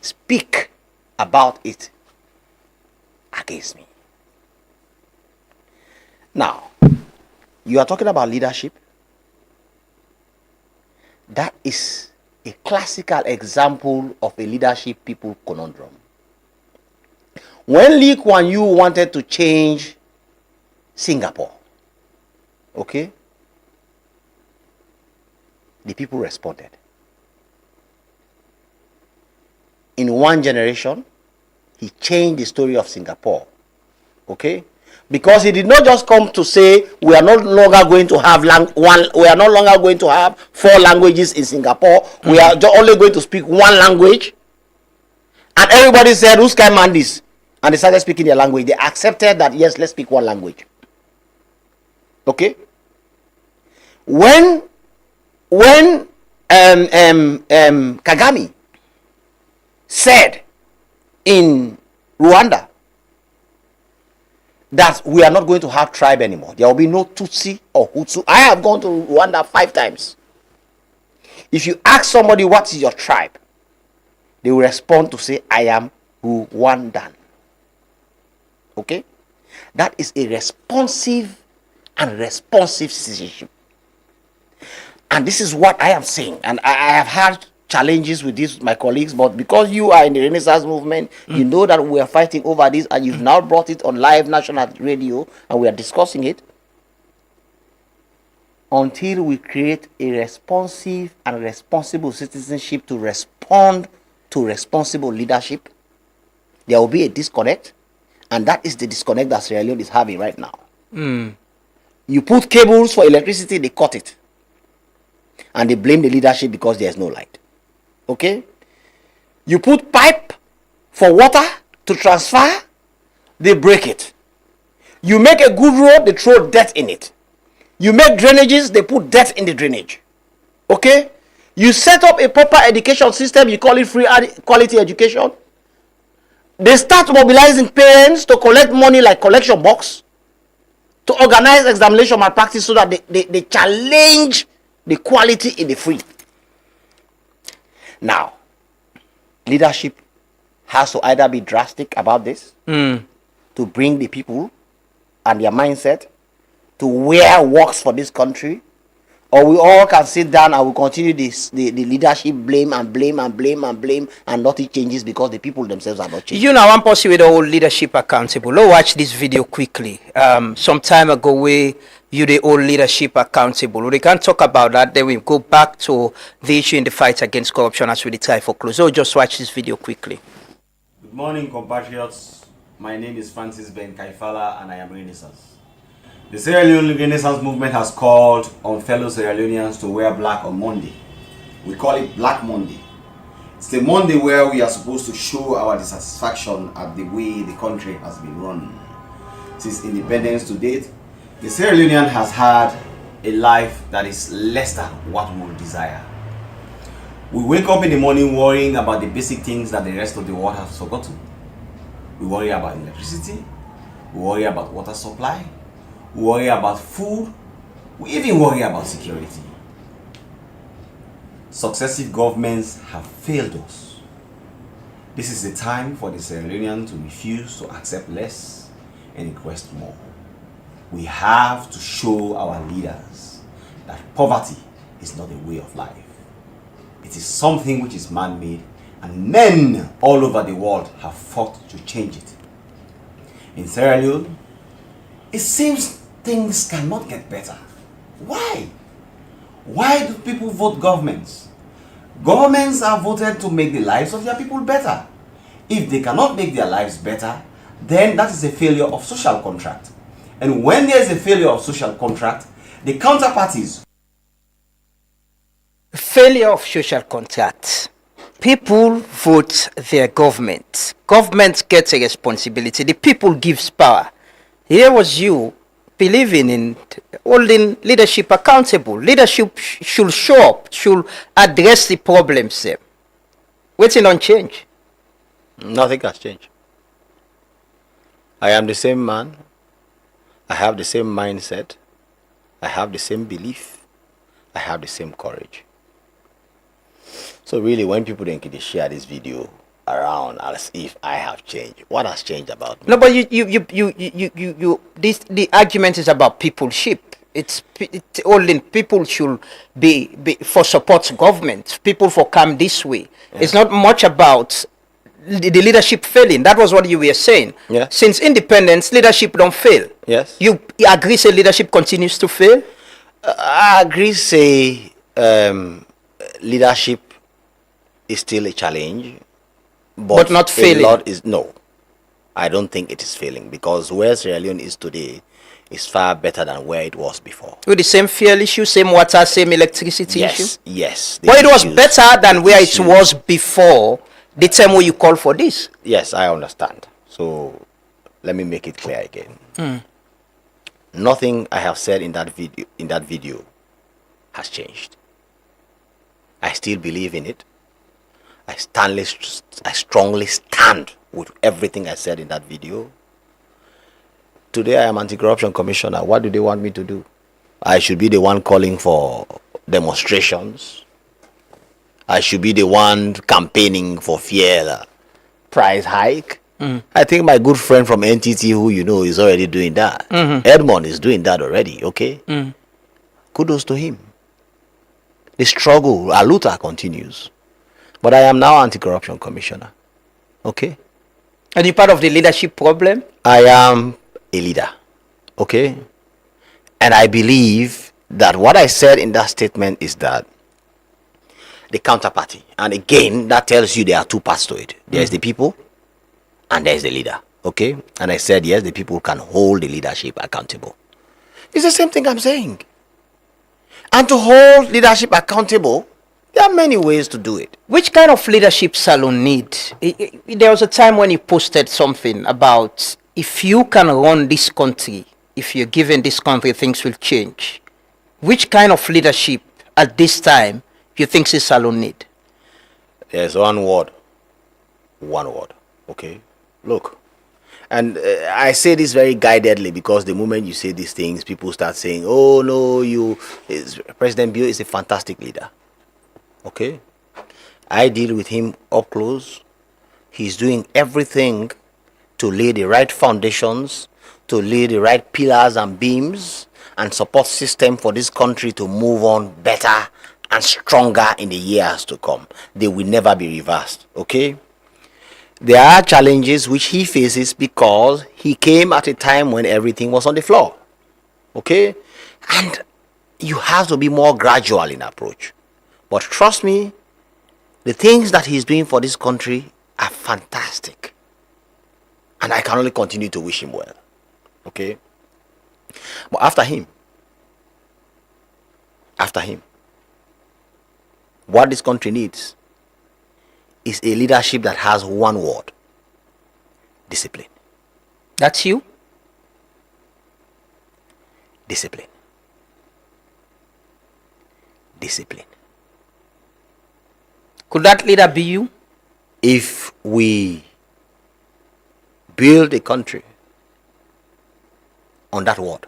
speak about it against me. Now, you are talking about leadership. That is a classical example of a leadership people conundrum. When Lee Kuan Yew wanted to change Singapore, okay, the people responded. In one generation, he changed the story of Singapore, okay, because he did not just come to say we are no longer going to have we are no longer going to have 4 languages in Singapore. We are only going to speak one language, and everybody said, "Who's can man this?" And they started speaking their language. They accepted that, yes, let's speak one language. Okay. When Kagame said in Rwanda that we are not going to have tribe anymore, there will be no Tutsi or Hutu. I have gone to Rwanda 5 times. If you ask somebody what is your tribe, they will respond to say, I am Rwandan. Okay? That is a responsive citizenship. And this is what I am saying. And I have had challenges with this, my colleagues, but because you are in the Renaissance movement, you know that we are fighting over this, and you've now brought it on live national radio, and we are discussing it. Until we create a responsive and responsible citizenship to respond to responsible leadership, there will be a disconnect, and that is the disconnect that Sierra Leone is having right now. You put cables for electricity, they cut it. And they blame the leadership because there's no light. Okay? You put pipe for water to transfer, they break it. You make a good road, they throw dirt in it. You make drainages, they put dirt in the drainage. Okay? You set up a proper education system, you call it free quality education. They start mobilizing parents to collect money like collection box, to organize examination malpractice so that they challenge the quality in the free. Now, leadership has to either be drastic about this to bring the people and their mindset to where works for this country, or we all can sit down and we continue this the leadership blame and nothing changes because the people themselves are not changing. You know, one person with the whole leadership accountable. Let's watch this video quickly. Some time ago, you the old leadership accountable. We can talk about that. Then we go back to the issue in the fight against corruption as we try for close. So just watch this video quickly. Good morning, compatriots. My name is Francis Ben Kaifala, and I am Renaissance. The Sierra Leone Renaissance movement has called on fellow Sierra Leoneans to wear black on Monday. We call it Black Monday. It's the Monday where we are supposed to show our dissatisfaction at the way the country has been run. Since independence to date, the Sierra Leonean has had a life that is less than what we would desire. We wake up in the morning worrying about the basic things that the rest of the world has forgotten. We worry about electricity, we worry about water supply, we worry about food, we even worry about security. Successive governments have failed us. This is the time for the Sierra Leonean to refuse to accept less and request more. We have to show our leaders that poverty is not a way of life. It is something which is man-made, and men all over the world have fought to change it. In Sierra Leone, it seems things cannot get better. Why? Why do people vote governments? Governments are voted to make the lives of their people better. If they cannot make their lives better, then that is a failure of social contract. And when there is a failure of social contract, the counterparties. Failure of social contract. People vote their government. Government gets a responsibility. The people gives power. Here was you believing in holding leadership accountable. Leadership should show up, should address the problems. Waiting on change. Nothing has changed. I am the same man. I have the same mindset. I have the same belief. I have the same courage. So really, when people think they share this video around as if I have changed, what has changed about me? No, but the argument is about peopleship. It's only people should be for support government. People for come this way. Yeah. It's not much about the leadership failing. That was what you were saying. Yeah. Since independence, leadership don't fail. Yes. You agree say leadership continues to fail? I agree say leadership is still a challenge. But not failing. A lot is no. I don't think it is failing because where Sierra Leone is today is far better than where it was before. With the same fuel issue, same water, same electricity issue? Yes. But it was better than where it was before the time when you call for this. Yes, I understand. So let me make it clear again. Mm. Nothing I have said in that video has changed. I still believe in it. I strongly stand with everything I said in that video. Today I am anti-corruption commissioner. What do they want me to do? I should be the one calling for demonstrations. I should be the one campaigning for fuel price hike. I think my good friend from NTT, who you know, is already doing that. Edmond is doing that already, okay? Kudos to him. The struggle, Aluta continues. But I am now anti-corruption commissioner, okay? Are you part of the leadership problem? I am a leader, okay? And I believe that what I said in that statement is that the counterparty, and again, that tells you there are two parts to it. There's the people, and there's the leader, okay? And I said, yes, the people can hold the leadership accountable. It's the same thing I'm saying. And to hold leadership accountable, there are many ways to do it. Which kind of leadership Salon need? There was a time when you posted something about if you can run this country, if you're given this country, things will change. Which kind of leadership at this time you think Salon need? There's one word, okay? Look, and I say this very guidedly because the moment you say these things, people start saying, oh no, President Bio is a fantastic leader. Okay, I deal with him up close. He's doing everything to lay the right foundations, to lay the right pillars and beams and support system for this country to move on better and stronger in the years to come. They will never be reversed, okay? There are challenges which he faces because he came at a time when everything was on the floor, okay? And you have to be more gradual in approach. But trust me, the things that he's doing for this country are fantastic. And I can only continue to wish him well. Okay? But after him, what this country needs is a leadership that has one word: discipline. That's you? Discipline. Discipline. Could that leader be you? If we build a country on that word,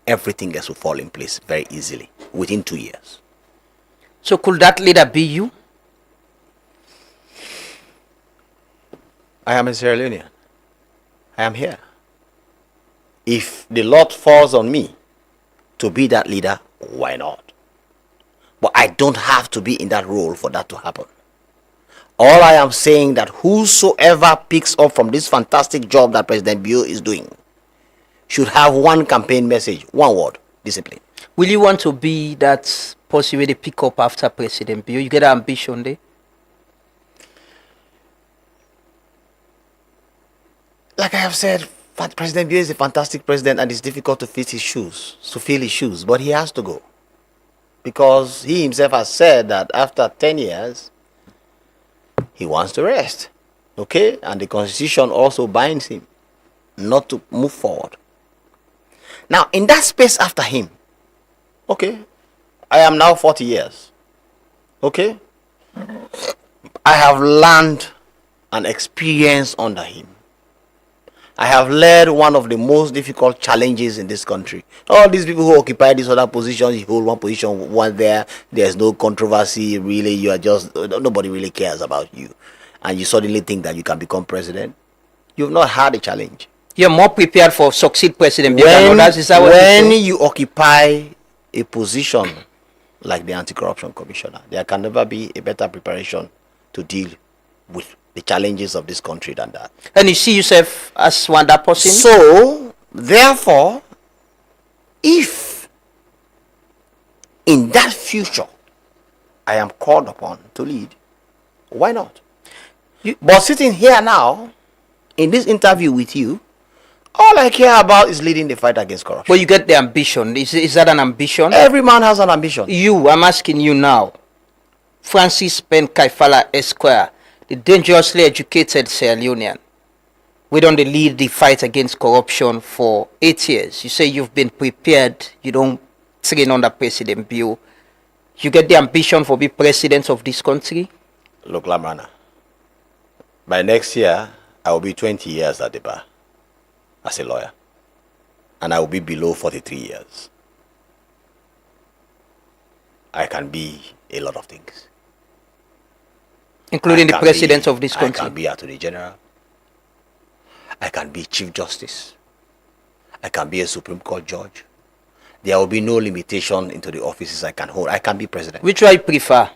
everything else will fall in place very easily within 2 years. So could that leader be you? I am a Sierra Leonean. I am here. If the Lord falls on me to be that leader, why not? But I don't have to be in that role for that to happen. All I am saying that whosoever picks up from this fantastic job that President Bio is doing should have one campaign message, one word: discipline. Will you want to be that person where they pick up after President Bio? You get an ambition there? Like I have said, President Bio is a fantastic president and it's difficult to fill his shoes, but he has to go. Because he himself has said that after 10 years, he wants to rest. Okay? And the Constitution also binds him not to move forward. Now, in that space after him, okay, I am now 40 years. Okay? I have learned and experienced under him. I have led one of the most difficult challenges in this country. All these people who occupy these other positions, you hold one position, one there, there's no controversy, really, you are just, nobody really cares about you. And you suddenly think that you can become president. You've not had a challenge. You're more prepared for succeed President when you occupy a position like the anti-corruption commissioner, there can never be a better preparation to deal with the challenges of this country than that. And you see yourself as one that person? So, therefore, if in that future I am called upon to lead, why not? But sitting here now, in this interview with you, all I care about is leading the fight against corruption. But you get the ambition. Is that an ambition? Every man has an ambition. I'm asking you now. Francis Ben Kaifala Esquire, the dangerously educated Sierra Leonean. We don't lead the fight against corruption for 8 years. You say you've been prepared. You don't train under President Bio. You get the ambition for be president of this country? Look, Lamrana, by next year, I will be 20 years at the bar as a lawyer. And I will be below 43 years. I can be a lot of things. Including the president of this country? I can be Attorney General. I can be Chief Justice. I can be a Supreme Court judge. There will be no limitation into the offices I can hold. I can be president. Which one you prefer?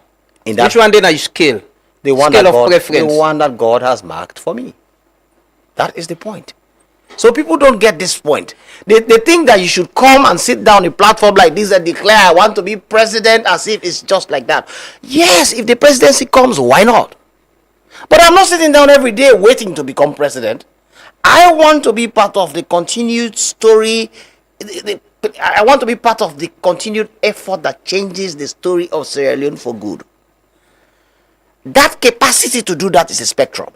Which one then are you scale? The one scale that of preference. The one that God has marked for me. That is the point. So people don't get this point. They think that you should come and sit down on a platform like this and declare, I want to be president, as if it's just like that. Yes, if the presidency comes, why not? But I'm not sitting down every day waiting to become president. I want to be part of the continued story. I want to be part of the continued effort that changes the story of Sierra Leone for good. That capacity to do that is a spectrum.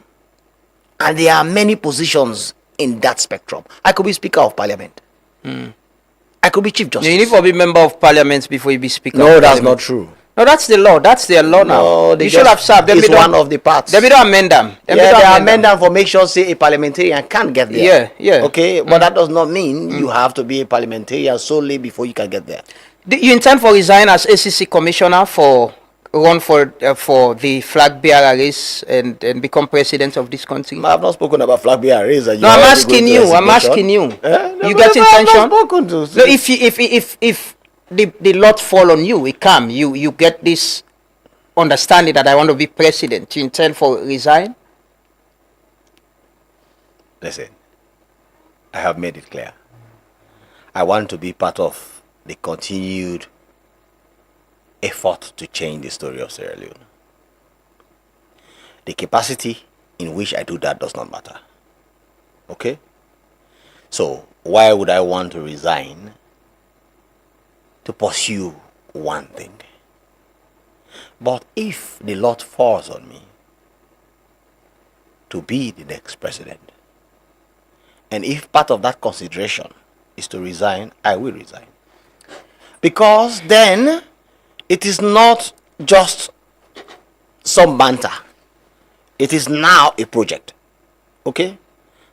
And there are many positions in that spectrum. I could be Speaker of Parliament. I could be Chief Justice. You need to be member of Parliament before you be Speaker. No, of that's Parliament. not true. No, that's the law. That's their law now. No, you should have served. It's one of the parts. They don't amend them. They amend them for make sure say a parliamentarian can't get there. Yeah. Okay, but that does not mean you have to be a parliamentarian solely before you can get there. Do you intend for resign as ACC commissioner for the flag bearer race and become president of this country? I have not spoken about flag bearer race. No, I'm asking you. You get intention? No, if the lot fall on you, it come. You get this understanding that I want to be president. You intend for resign? Listen, I have made it clear. I want to be part of the continued effort to change the story of Sierra Leone. The capacity in which I do that does not matter. Okay? So, why would I want to resign to pursue one thing? But if the lot falls on me to be the next president, and if part of that consideration is to resign, I will resign. Because then it is not just some banter. It is now a project. Okay?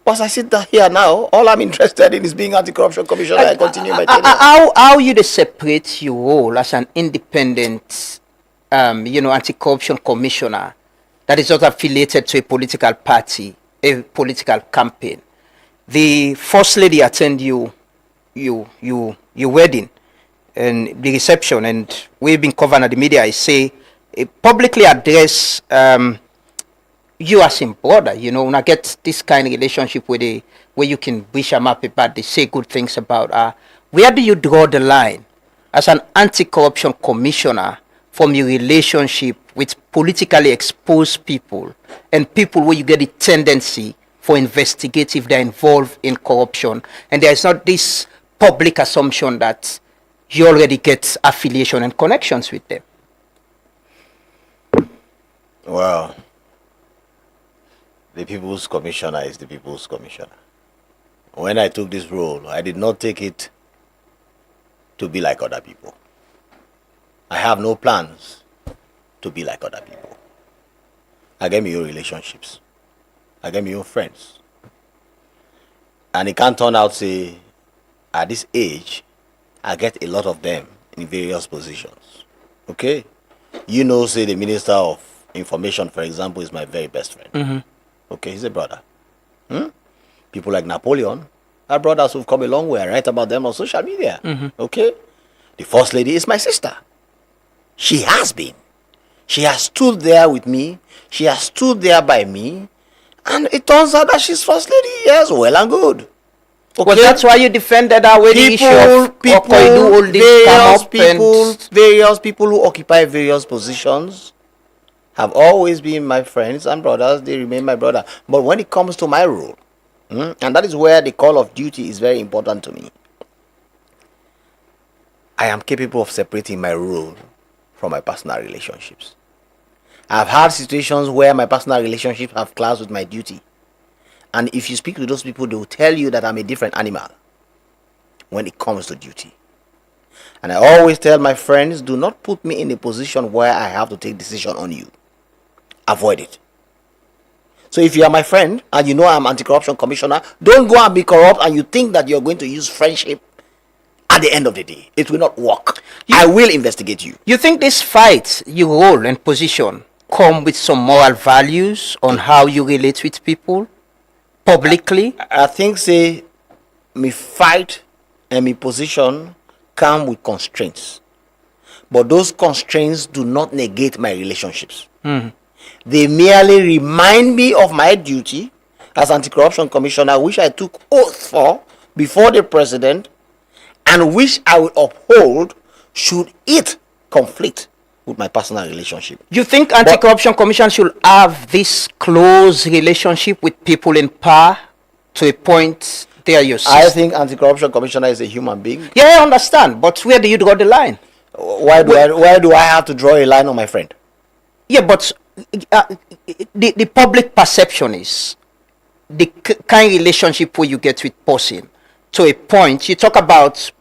Once I sit down here now, all I'm interested in is being anti-corruption commissioner and continue my tenure. How you separate your role as an independent, anti-corruption commissioner that is not affiliated to a political party, a political campaign? The first lady attend your wedding and the reception, and we've been covering at the media. I say publicly address you as a brother. When I get this kind of relationship with where you can wish them happy birthday, say good things about her. Where do you draw the line as an anti-corruption commissioner from your relationship with politically exposed people and people where you get a tendency for investigative, they're involved in corruption, and there is not this public assumption that you already get affiliation and connections with them? Well, the People's Commissioner is the People's Commissioner. When I took this role, I did not take it to be like other people. I have no plans to be like other people. I get me own relationships. I get me own friends. And it can't turn out, say, at this age, I get a lot of them in various positions. Okay? Say the Minister of Information, for example, is my very best friend. Okay, he's a brother. People like Napoleon are brothers who've come a long way. I write about them on social media. Okay? The First Lady is my sister. She has been. She has stood there with me. She has stood there by me. And it turns out that she's first lady. Yes, well and good. Okay. Well, that's why you defended her when the issue of various people who occupy various positions have always been my friends and brothers. They remain my brother. But when it comes to my role, and that is where the call of duty is very important to me, I am capable of separating my role from my personal relationships. I've had situations where my personal relationships have clashed with my duty. And if you speak to those people, they will tell you that I'm a different animal when it comes to duty. And I always tell my friends, do not put me in a position where I have to take decision on you. Avoid it. So if you are my friend and you know I'm anti-corruption commissioner, don't go and be corrupt and you think that you're going to use friendship. At the end of the day, it will not work. I will investigate you. You think this fight, your role and position, come with some moral values on how you relate with people publicly? I think say me fight and me position come with constraints. But those constraints do not negate my relationships. They merely remind me of my duty as anti-corruption commissioner, which I took oath for before the president, and which I will uphold should it conflict with my personal relationship. You think anti-corruption commission should have this close relationship with people in power to a point they are your sister? I think anti-corruption commissioner is a human being. Yeah, I understand. But where do you draw the line? Why do I have to draw a line on my friend? Yeah, but the public perception is the kind of relationship where you get with person to a point. You talk about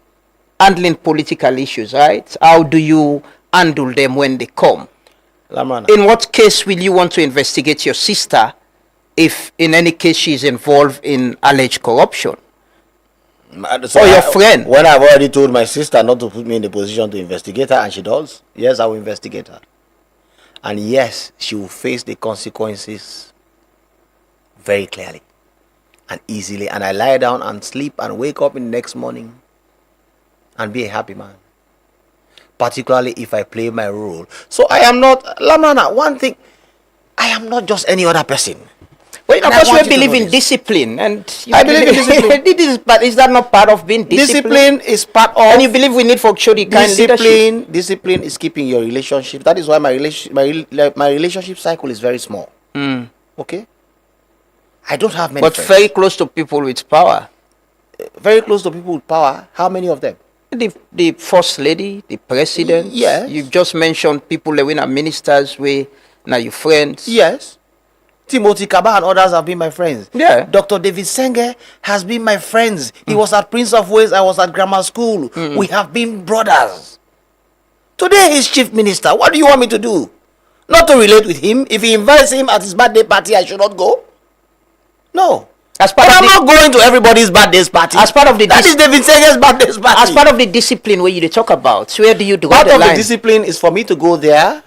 handling political issues, right? How do you handle them when they come? Lamrana. In what case will you want to investigate your sister if in any case she is involved in alleged corruption? So or your friend? When I've already told my sister not to put me in a position to investigate her, and she does, yes, I will investigate her. And yes, she will face the consequences very clearly and easily. And I lie down and sleep and wake up in the next morning and be a happy man. Particularly if I play my role. So I am not, Lamana, one thing, I am not just any other person. Well, of course, we believe in discipline, and I believe in discipline. But is that not part of being disciplined? Discipline is part of. And you believe we need for sure the kind leadership? Discipline is keeping your relationship. That is why my relationship cycle is very small. Okay. I don't have many. But friends. very close to people with power. Very close to people with power. How many of them? The first lady, the president. Yes. You've just mentioned people that are ministers, now your friends. Yes. Timothy Kaba and others have been my friends. Yeah. Dr. David Senge has been my friends. He was at Prince of Wales. I was at grammar school. We have been brothers. Today he's chief minister. What do you want me to do? Not to relate with him. If he invites him at his birthday party, I should not go. No. I'm not going to everybody's birthday party. As part of the that is David Senge's birthday party. As part of the discipline where you talk about, so where do you draw part the line? Part of the discipline is for me to go there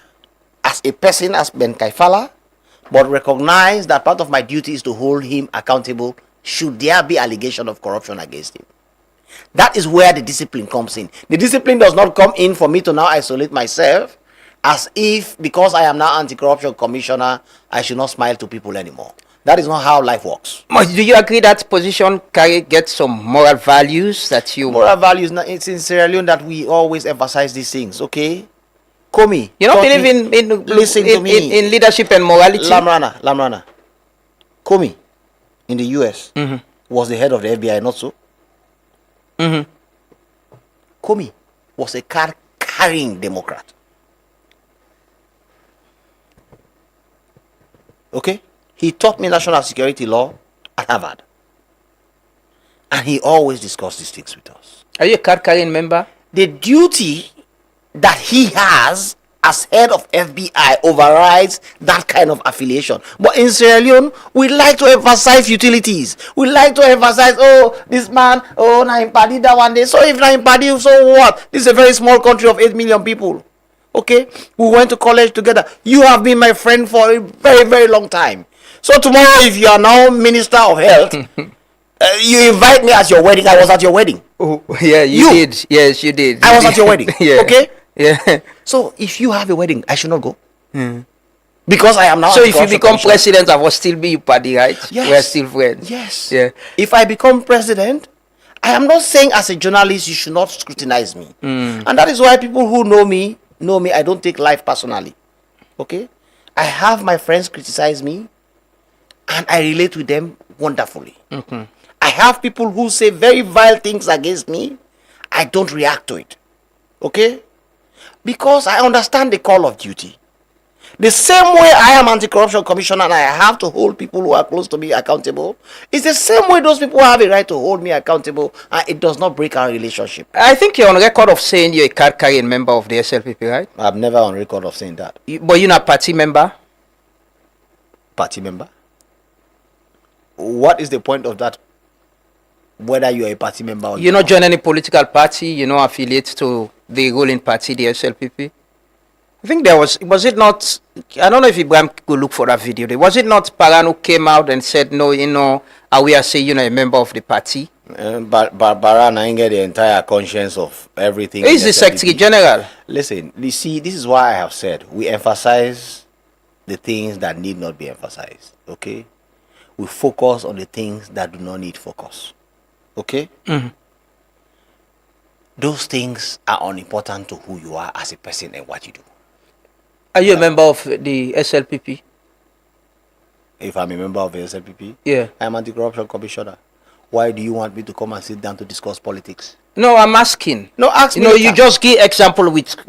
as a person, as Ben Kaifala, but recognize that part of my duty is to hold him accountable should there be allegation of corruption against him. That is where the discipline comes in. The discipline does not come in for me to now isolate myself as if because I am now anti-corruption commissioner, I should not smile to people anymore. That is not how life works. Do you agree that position gets some moral values that you... Moral values, it's in Sierra Leone that we always emphasize these things, okay? Komi. You don't believe in leadership and morality? Lamrana. Komi in the US was the head of the FBI, not so? Komi was a card-carrying Democrat. Okay? He taught me national security law at Harvard. And he always discussed these things with us. Are you a card-carrying member? The duty that he has as head of FBI overrides that kind of affiliation. But in Sierra Leone, we like to emphasize utilities. We like to emphasize, this man, Naim Padi that one day. So if Naim Padi, so what? This is a very small country of 8 million people. Okay? We went to college together. You have been my friend for a very, very long time. So tomorrow, if you are now Minister of Health, you invite me at your wedding. I was at your wedding. Oh, yeah, you did. Yes, you did. I was at your wedding. Yeah. Okay? Yeah. So if you have a wedding, I should not go. Because I am now. So if you become president, I will still be your party, right? Yes. We are still friends. Yes. Yeah. If I become president, I am not saying as a journalist you should not scrutinize me. And that is why people who know me, I don't take life personally. Okay? I have my friends criticize me and I relate with them wonderfully. I have people who say very vile things against me. I don't react to it. Okay? Because I understand the call of duty. The same way I am anti-corruption commissioner and I have to hold people who are close to me accountable, it's the same way those people have a right to hold me accountable, and it does not break our relationship. I think you're on record of saying you're a card-carrying member of the SLPP, right? I'm never on record of saying that. But you're not a party member? Party member? What is the point of that? Whether you're a party member or you not join any political party, you know, affiliate to the ruling party, the SLPP? I think there was it not, I don't know if Ibrahim could look for that video. Was it not Paran who came out and said, no, you know, we are saying, you know, a member of the party? But Paran, I get the entire conscience of everything. He's the Secretary General. Listen, you see, this is why I have said, we emphasize the things that need not be emphasized, okay? We focus on the things that do not need focus, okay? Those things are unimportant to who you are as a person and what you do. Are you a member of the SLPP? If I'm a member of the SLPP? Yeah. I'm anti-corruption commissioner. Why do you want me to come and sit down to discuss politics? No, I'm asking. No, ask me. You know, you just give example with the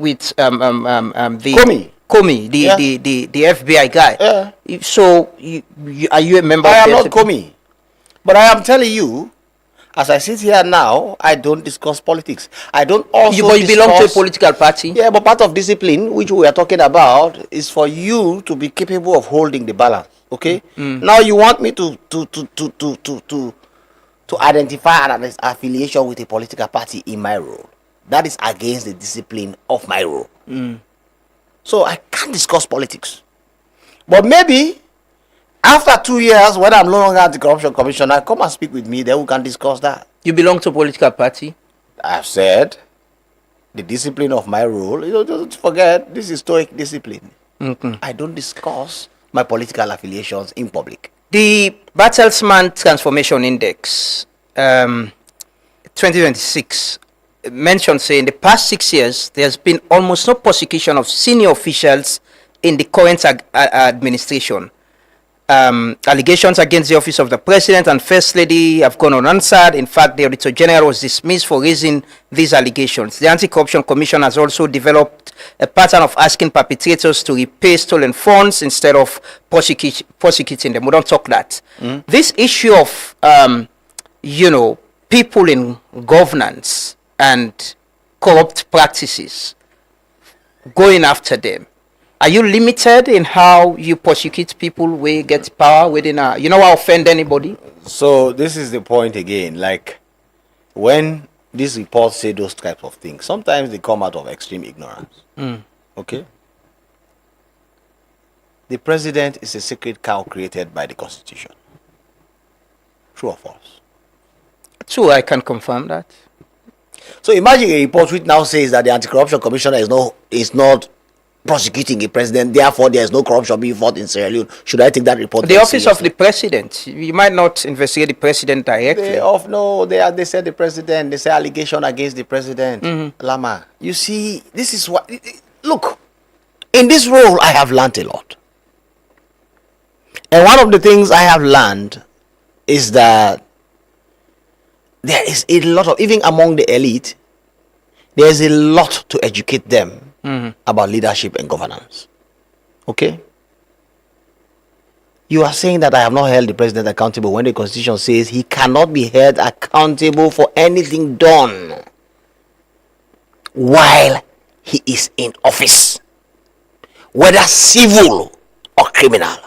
Comey, the FBI guy. Yeah. So, are you a member I of am the not SLPP? Comey. But I am telling you, as I sit here now, I don't discuss politics. I don't also But you belong to a political party. Yeah, but part of discipline, which we are talking about, is for you to be capable of holding the balance. Okay? Now you want me to identify an affiliation with a political party in my role. That is against the discipline of my role. So I can't discuss politics. But maybe after 2 years, when I'm no longer anti-corruption commissioner, come and speak with me, then we can discuss that. You belong to a political party? I've said the discipline of my role, you know, don't forget, this is stoic discipline. I don't discuss my political affiliations in public. The Bertelsmann Transformation Index 2026 mentioned, say, in the past 6 years, there's been almost no prosecution of senior officials in the current administration. Allegations against the office of the president and first lady have gone unanswered. In fact, the auditor general was dismissed for raising these allegations. The anti-corruption commission has also developed a pattern of asking perpetrators to repay stolen funds instead of prosecuting them. We don't talk that. This issue of you know, people in governance and corrupt practices, going after them, are you limited in how you prosecute people who get power within a, you know, offend anybody? So this is the point again. Like, when these reports say those types of things, sometimes they come out of extreme ignorance. Okay? The president is a sacred cow created by the Constitution. True or false? True, I can confirm that. So imagine a report which now says that the anti-corruption commissioner is not prosecuting a president, therefore there is no corruption being fought in Sierra Leone. Should I take that report? The office of the president, you might not investigate the president directly. They said the president, they say allegation against the president. Lama, you see, this is what, look, in this role I have learned a lot. And one of the things I have learned is that there is a lot of, even among the elite, there is a lot to educate them about leadership and governance. Okay? You are saying that I have not held the president accountable when the Constitution says he cannot be held accountable for anything done while he is in office, whether civil or criminal.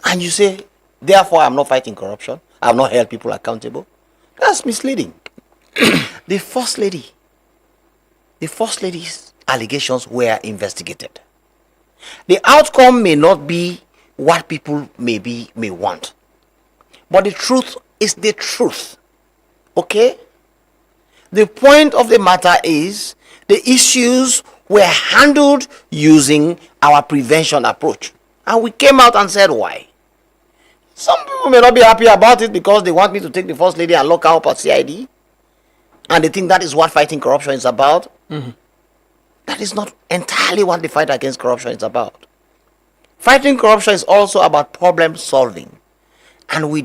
And you say, therefore, I'm not fighting corruption. I have not held people accountable. That's misleading. The first lady's allegations were investigated. The outcome may not be what people may want, but the truth is the truth. Okay? The point of the matter is the issues were handled using our prevention approach. And we came out and said why. Some people may not be happy about it because they want me to take the First Lady and lock her up at CID. And they think that is what fighting corruption is about. Mm-hmm. That is not entirely what the fight against corruption is about. Fighting corruption is also about problem solving. And we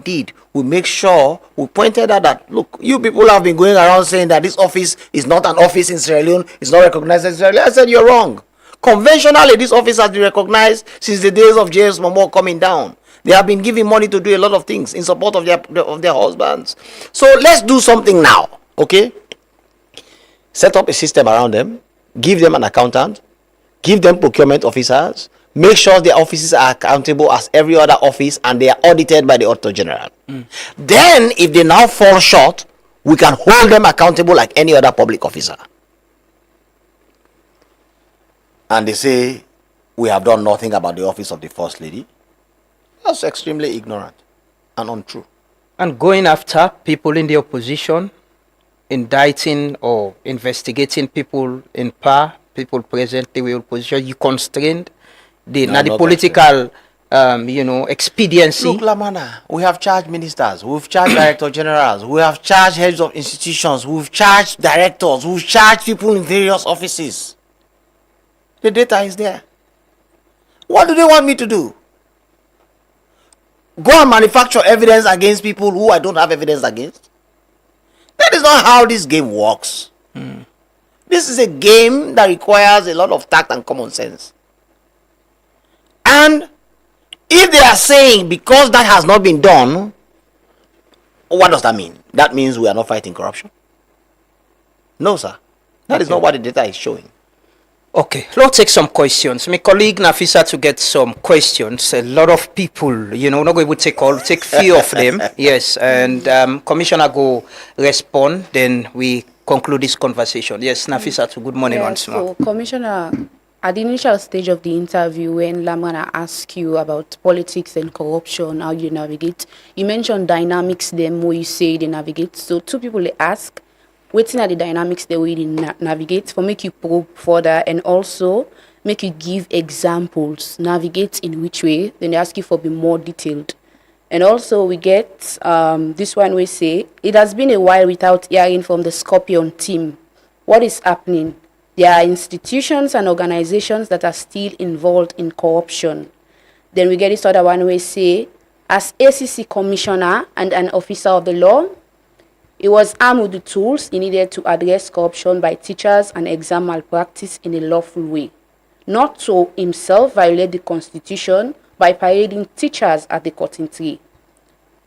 make sure, we pointed out that, look, you people have been going around saying that this office is not an office in Sierra Leone, it's not recognized in Sierra Leone. I said, you're wrong. Conventionally, this office has been recognized since the days of James Momoa coming down. They have been giving money to do a lot of things in support of their husbands. So let's do something now, okay? Set up a system around them, give them an accountant, give them procurement officers, make sure their offices are accountable as every other office and they are audited by the Auditor General. Then, if they now fall short, we can hold them accountable like any other public officer. And they say, we have done nothing about the office of the First Lady. That's extremely ignorant and untrue. And going after people in the opposition, indicting or investigating people in power, people presently with opposition, you constrained the political expediency. Look, Lamana, we have charged ministers, we've charged director generals, we have charged heads of institutions, we've charged directors, we've charged people in various offices. The data is there. What do they want me to do? Go and manufacture evidence against people who I don't have evidence against? That is not how this game works. This is a game that requires a lot of tact and common sense. And if they are saying because that has not been done, what does that mean? That means we are not fighting corruption? No, sir. That is not what the data is showing. Okay, let's take some questions. My colleague Nafisa to get some questions. A lot of people, not going to take few of them. Yes, and Commissioner go respond, then we conclude this conversation. Yes, Nafisa, good morning once more. So, Commissioner, at the initial stage of the interview, when Lamana asked you about politics and corruption, how you navigate, you mentioned dynamics, them where you say they navigate. So, two people ask, waiting at the dynamics the way they navigate for make you probe further and also make you give examples, navigate in which way, then they ask you for be more detailed. And also we get this one we say, it has been a while without hearing from the Scorpion team. What is happening? There are institutions and organizations that are still involved in corruption. Then we get this other one we say, as ACC commissioner and an officer of the law, he was armed with the tools he needed to address corruption by teachers and exam malpractice in a lawful way, not to himself violate the constitution by parading teachers at the cutting tree.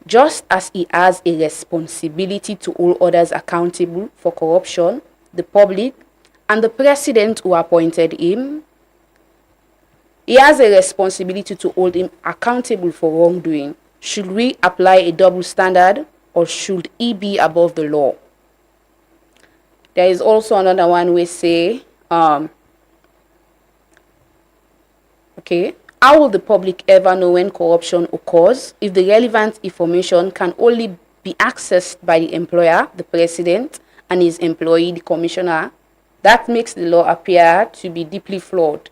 Just as he has a responsibility to hold others accountable for corruption, the public, and the president who appointed him, he has a responsibility to hold him accountable for wrongdoing. Should we apply a double standard? Or should he be above the law? There is also another one we say, okay, how will the public ever know when corruption occurs if the relevant information can only be accessed by the employer, the president, and his employee, the commissioner? That makes the law appear to be deeply flawed.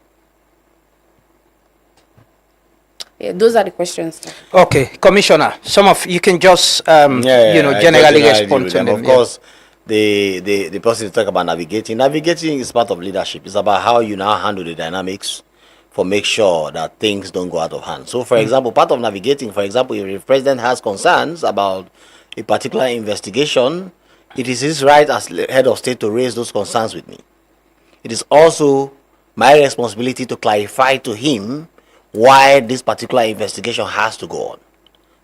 Yeah, those are the questions. Okay, Commissioner, some of you can just generally respond to them. Of course, the person talk about navigating. Navigating is part of leadership. It's about how you now handle the dynamics for make sure that things don't go out of hand. So, for example, part of navigating, for example, if the president has concerns about a particular investigation, it is his right as head of state to raise those concerns with me. It is also my responsibility to clarify to him why this particular investigation has to go on.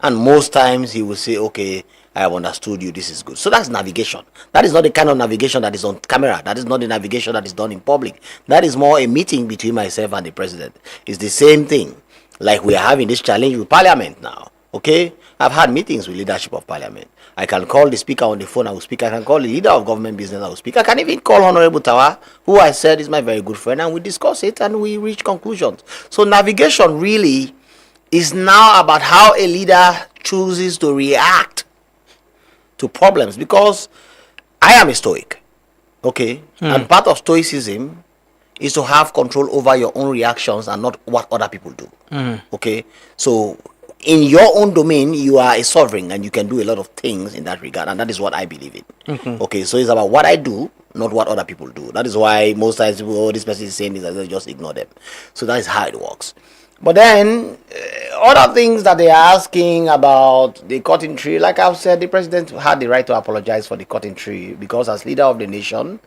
And most times he will say, okay, I have understood you, this is good. So that's navigation. That is not the kind of navigation that is on camera. That is not the navigation that is done in public. That is more a meeting between myself and the president. It's the same thing. Like we are having this challenge with parliament now. Okay? I've had meetings with leadership of parliament. I can call the speaker on the phone, I will speak. I can call the leader of government business, I will speak. I can even call Honorable Tawa, who I said is my very good friend, and we discuss it and we reach conclusions. So navigation really is now about how a leader chooses to react to problems, because I am a stoic. Okay? And part of stoicism is to have control over your own reactions and not what other people do. Okay, so in your own domain, you are a sovereign and you can do a lot of things in that regard, and that is what I believe in. Okay, so it's about what I do, not what other people do. That is why most times people, oh, this person is saying this, I just ignore them. So that is how it works. But then, other things that they are asking about the cutting tree, like I've said, the president had the right to apologize for the cutting tree because as leader of the nation,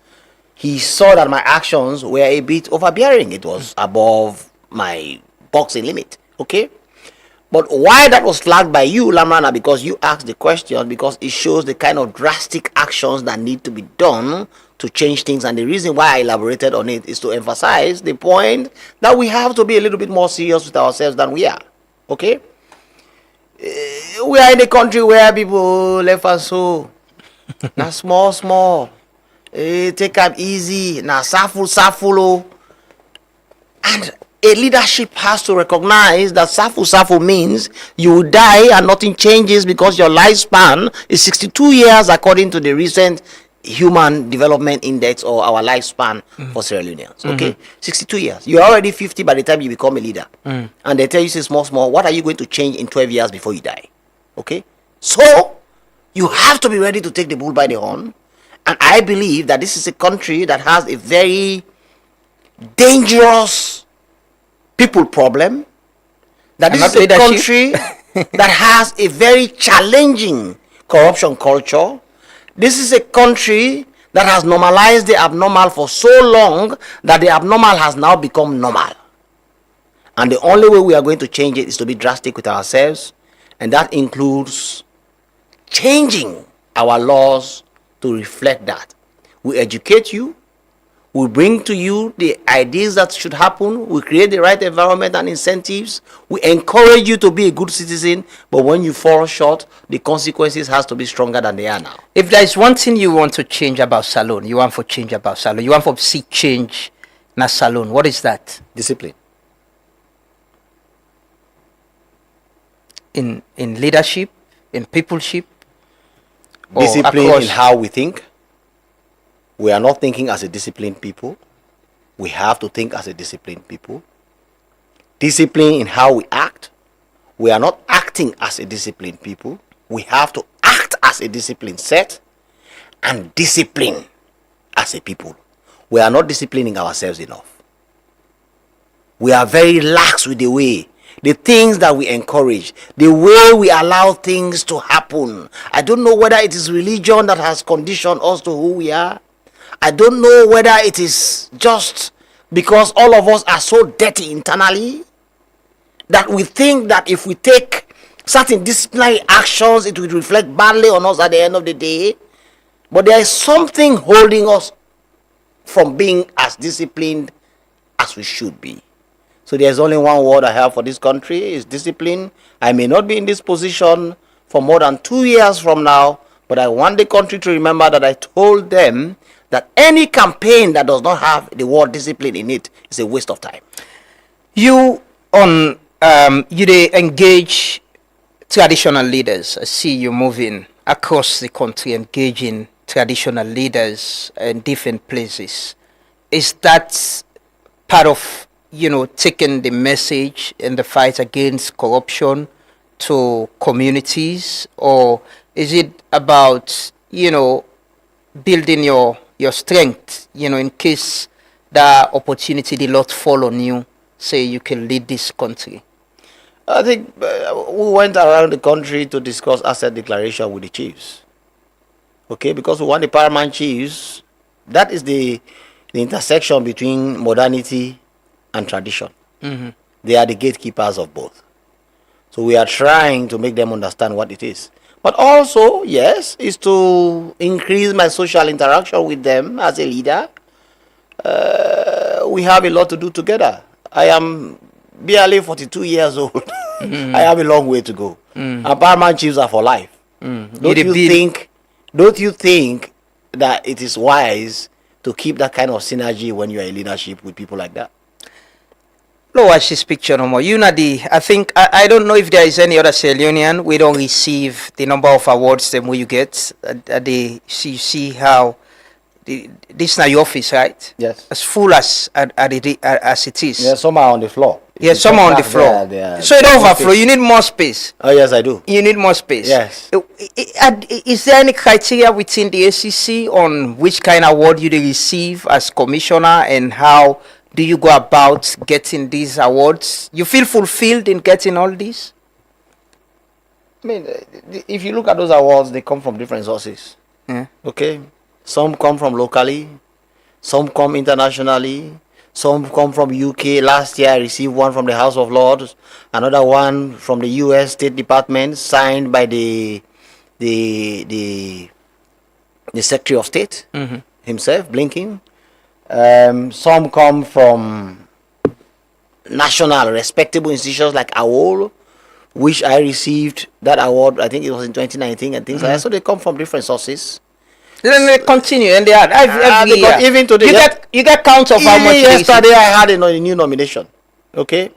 he saw that my actions were a bit overbearing. It was above my boxing limit. Okay? But why that was flagged by you, Lamrana, because you asked the question, because it shows the kind of drastic actions that need to be done to change things. And the reason why I elaborated on it is to emphasize the point that we have to be a little bit more serious with ourselves than we are. Okay? We are in a country where people left us so. Now small. Take up easy. Now safu. And a leadership has to recognize that safu means you will die and nothing changes because your lifespan is 62 years according to the recent Human Development Index or our lifespan for Sierra Leoneans. Okay, 62 years. You're already 50 by the time you become a leader. And they tell you, say small, what are you going to change in 12 years before you die? Okay, so you have to be ready to take the bull by the horn. And I believe that this is a country that has a very dangerous people problem, that this is a country that has a very challenging corruption culture. This is a country that has normalized the abnormal for so long that the abnormal has now become normal. And the only way we are going to change it is to be drastic with ourselves, and that includes changing our laws to reflect that. We educate you, we bring to you the ideas that should happen. We create the right environment and incentives. We encourage you to be a good citizen. But when you fall short, the consequences has to be stronger than they are now. If there is one thing you want to change about Salone, you want to see change in Salone, what is that? Discipline. In leadership, in peopleship? Discipline in how we think. We are not thinking as a disciplined people. We have to think as a disciplined people. Discipline in how we act. We are not acting as a disciplined people. We have to act as a disciplined set. And discipline as a people. We are not disciplining ourselves enough. We are very lax with the things that we encourage, the way we allow things to happen. I don't know whether it is religion that has conditioned us to who we are. I don't know whether it is just because all of us are so dirty internally that we think that if we take certain disciplinary actions, it will reflect badly on us at the end of the day. But there is something holding us from being as disciplined as we should be. So there's only one word I have for this country, is discipline. I may not be in this position for more than 2 years from now, but I want the country to remember that I told them that any campaign that does not have the word discipline in it is a waste of time. You engage traditional leaders. I see you moving across the country, engaging traditional leaders in different places. Is that part of, taking the message in the fight against corruption to communities, or is it about, building your strength, in case the opportunity, the Lord fall on you, say you can lead this country? I think we went around the country to discuss asset declaration with the chiefs. Okay, because we want the paramount chiefs. That is the intersection between modernity and tradition. They are the gatekeepers of both. So we are trying to make them understand what it is. But also, yes, is to increase my social interaction with them as a leader. We have a lot to do together. I am barely 42 years old. I have a long way to go. And paramount chiefs are for life. Don't you think that it is wise to keep that kind of synergy when you are in leadership with people like that? Look, watch this picture no more. I think, I don't know if there is any other Sierra Leonean. We don't receive the number of awards them where you get. You see how this is not your office, right? Yes. As full as it is. Yeah, some are on the floor. Yeah, some are on the floor. So it overflow. You need more space. Oh yes, I do. You need more space. Yes. Is there any criteria within the ACC on which kind of award you receive as commissioner, and how do you go about getting these awards? You feel fulfilled in getting all these? I mean, if you look at those awards, they come from different sources. Yeah. Okay. Some come from locally, some come internationally, some come from UK. Last year I received one from the House of Lords, another one from the US State Department, signed by the Secretary of State himself, Blinken. Some come from national respectable institutions like AWOL, which I received that award, I think it was in 2019 and things like that. So they come from different sources. Then they continue and they are every year. Even today, you get count of how much. Yesterday I had a new nomination. Okay,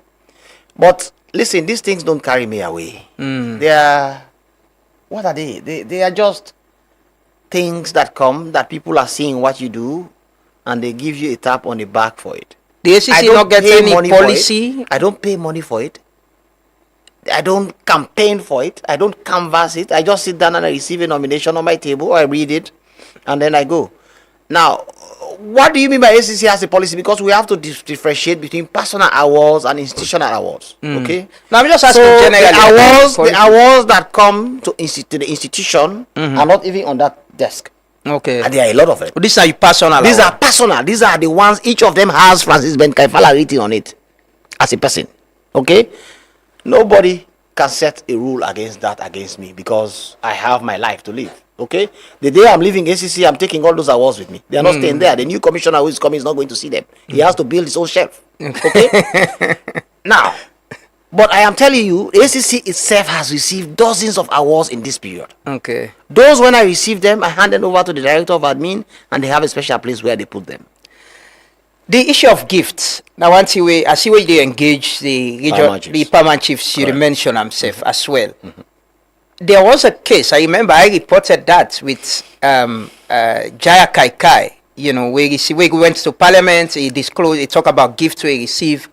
but listen, these things don't carry me away. They are, what are they? They are just things that come, that people are seeing what you do, and they give you a tap on the back for it. The ACC not get any policy. I don't pay money for it. I don't campaign for it. I don't canvass it. I just sit down and I receive a nomination on my table. I read it, and then I go. Now, what do you mean by ACC has a policy? Because we have to differentiate between personal awards and institutional awards. Okay. Now I'm just asking generally. The awards that come to the institution are not even on that desk. Okay. And there are a lot of them. These are personal. These are personal. These are the ones. Each of them has Francis Ben Kaifala written on it as a person. Okay. Nobody can set a rule against me, because I have my life to live. Okay, the day I'm leaving ACC, I'm taking all those awards with me. They are not staying there. The new commissioner who is coming is not going to see them. He has to build his own shelf. Okay. Now, but I am telling you, ACC itself has received dozens of awards in this period. Okay. Those, when I receive them, I hand them over to the director of admin, and they have a special place where they put them. The issue of gifts. Now, I see where they engage the Paramount Chiefs. You mentioned himself as well. There was a case, I remember I reported that with Jaya Kaikai, you know, where he went to Parliament, he disclosed, he talked about gifts we receive.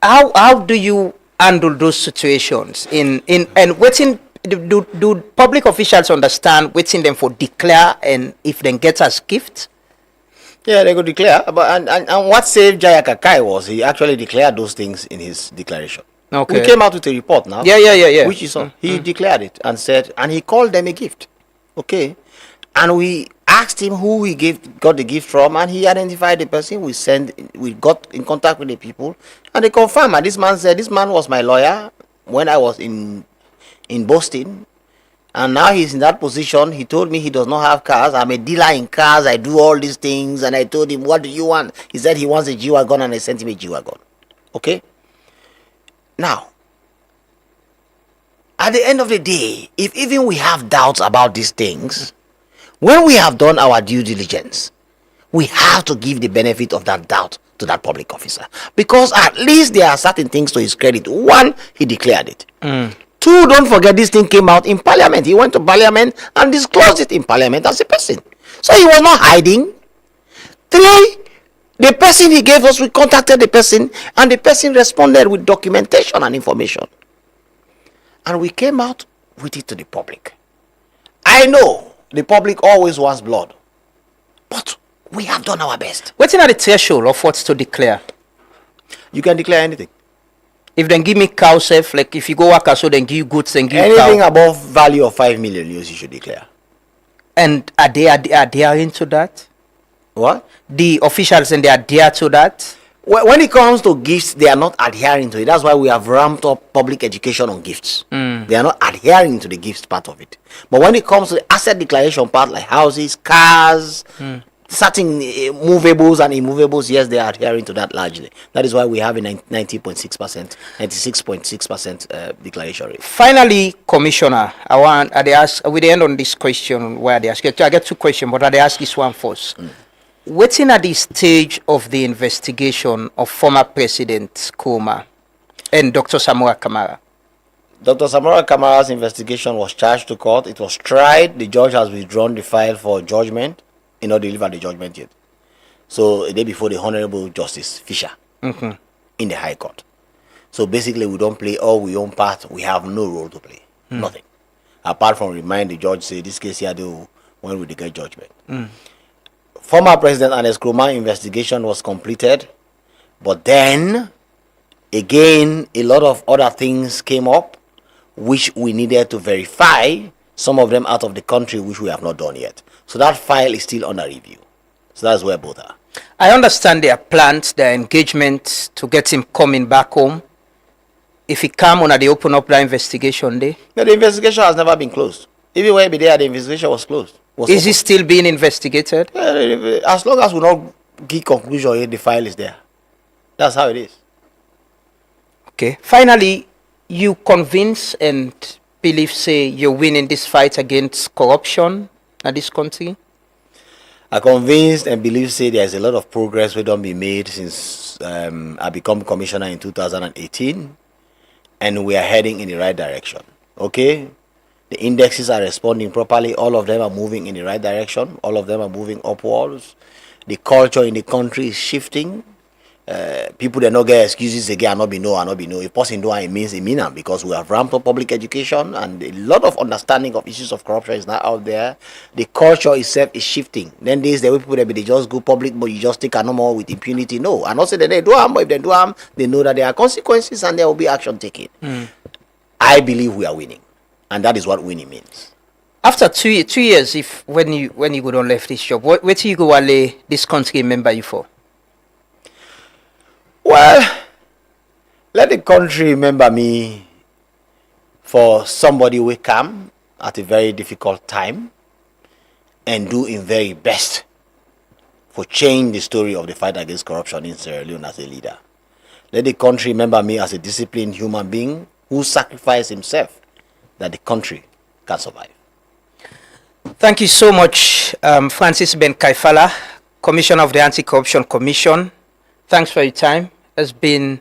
How do you handle those situations? And waiting, do public officials understand waiting them for declare, and if they get as gifts? Yeah, they could declare. But and what saved Jaya Kakai was he actually declared those things in his declaration. Okay. We came out with a report now. Yeah. Which is on. He declared it and said, and he called them a gift. Okay. And we asked him who we got the gift from, and he identified the person. We got in contact with the people, and they confirmed. And this man said, this man was my lawyer when I was in Boston. And now he's in that position. He told me he does not have cars. I'm a dealer in cars. I do all these things. And I told him, what do you want? He said he wants a G-Wagon, and I sent him a G-Wagon. Okay? Now, at the end of the day, if even we have doubts about these things, when we have done our due diligence, we have to give the benefit of that doubt to that public officer. Because at least there are certain things to his credit. One, he declared it. Two, don't forget this thing came out in Parliament. He went to Parliament and disclosed it in Parliament as a person. So he was not hiding. Three, the person he gave us, we contacted the person, and the person responded with documentation and information. And we came out with it to the public. I know the public always wants blood, but we have done our best. What's the threshold of what's to declare? You can declare anything. If they give me cow safe, like if you go work so then give you goods and give anything cow. Above value of 5 million, you should declare. And are they adhering to that? What? The officials, and they adhere to that? When it comes to gifts, they are not adhering to it. That's why we have ramped up public education on gifts. They are not adhering to the gifts part of it. But when it comes to the asset declaration part, like houses, cars, certain movables and immovables, yes, they are adhering to that largely. That is why we have a 90.6%, 96.6% declaration rate. Finally, Commissioner, we end on this question where they ask. I get two questions, but I ask this one first. Waiting at the stage of the investigation of former President Kuma and Dr. Samora Kamara. Dr. Samora Kamara's investigation was charged to court. It was tried. The judge has withdrawn the file for judgment. deliver the judgment yet. So a day before, the Honorable Justice Fisher in the High Court. So basically, we don't play all we own part. We have no role to play. Nothing. Apart from remind the judge, say, this case here, when we get judgment. Former President Ernest Kroma investigation was completed. But then, again, a lot of other things came up, which we needed to verify, some of them out of the country, which we have not done yet. So that file is still under review. So that's where both are. I understand there are plans, there are engagements to get him coming back home. If he come on, they open up the investigation day? No, the investigation has never been closed. Even when he there, the investigation was closed. Is he still being investigated? As long as we don't give conclusion, the file is there. That's how it is. Okay. Finally, you convince and believe, say, you're winning this fight against corruption in this country? I convinced and believe, say, there's a lot of progress we don't be made since I become commissioner in 2018. And we are heading in the right direction. Okay? The indexes are responding properly. All of them are moving in the right direction. All of them are moving upwards. The culture in the country is shifting. People that not get excuses again, I not be no. If person do it means it mean, because we have ramped up public education and a lot of understanding of issues of corruption is now out there. The culture itself is shifting. Then there's the way people that they just go public, but you just take a no more with impunity. No, and also that they do harm, but if they do harm, they know that there are consequences and there will be action taken. I believe we are winning, and that is what winning means. After 2 years, when you go down left this job, what do you go lay this country remember you for? Well, let the country remember me for somebody who come at a very difficult time and do in very best for change the story of the fight against corruption in Sierra Leone as a leader. Let the country remember me as a disciplined human being who sacrificed himself that the country can survive. Thank you so much, Francis Ben Kaifala, Commissioner of the Anti-Corruption Commission. Thanks for your time. It's been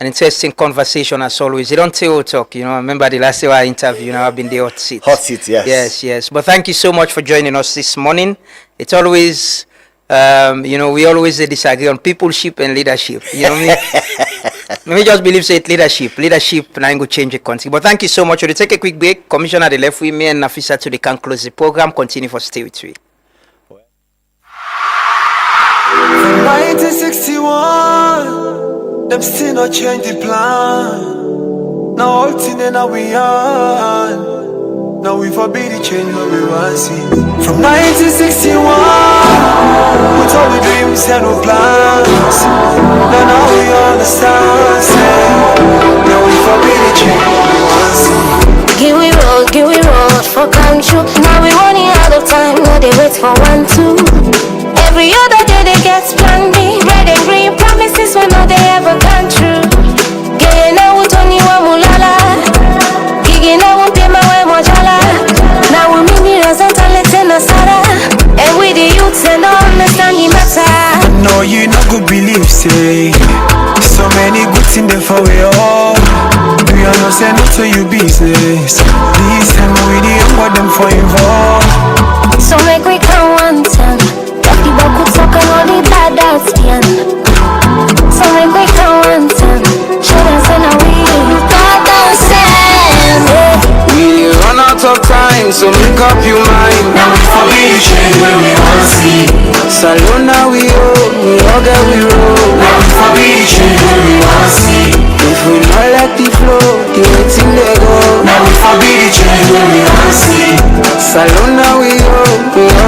an interesting conversation as always. You don't talk, I remember the last day I interviewed, I've been the hot seat. Hot seat, yes. Yes. But thank you so much for joining us this morning. It's always, we always disagree on peopleship and leadership. You know what I mean? Let me just believe it's leadership. Leadership, now I'm going to change the country. But thank you so much. We'll take a quick break. Commissioner, they left with me and Nafisa to they can close the program. Continue for stay with me. 1961, them still not change the plan. Now all thing in now we on. Now we forbid the change what we want to see. From 1961, with all the dreams and no plans. Now we understand. Now we forbid the change what we want to see. Give we road for country. Now we running out of time. Now they wait for 1, 2. Every other day they get splendid. Red and green promises when all they ever gone true. Gay now utoni wa mulala. Gigi now utema we mojala. Now we millionaires and talents in the Sara. And we the youths and all understand the matter. No, you not good believe, say. So many good things there for we all. Do you understand not to you business? This time we the young got them for involved. So make we count 1 time. People could talk on the bad that's skin. So make we count 1 time. Should I say now we got that stand. We run out of time, so make up your mind. Now we forbid the change when we want to see. Salon now we all get we roll. Now we forbid the change when we want to see. If we not let the flow, the waiting they go. Now we forbid the change when we want to see. Salon now we all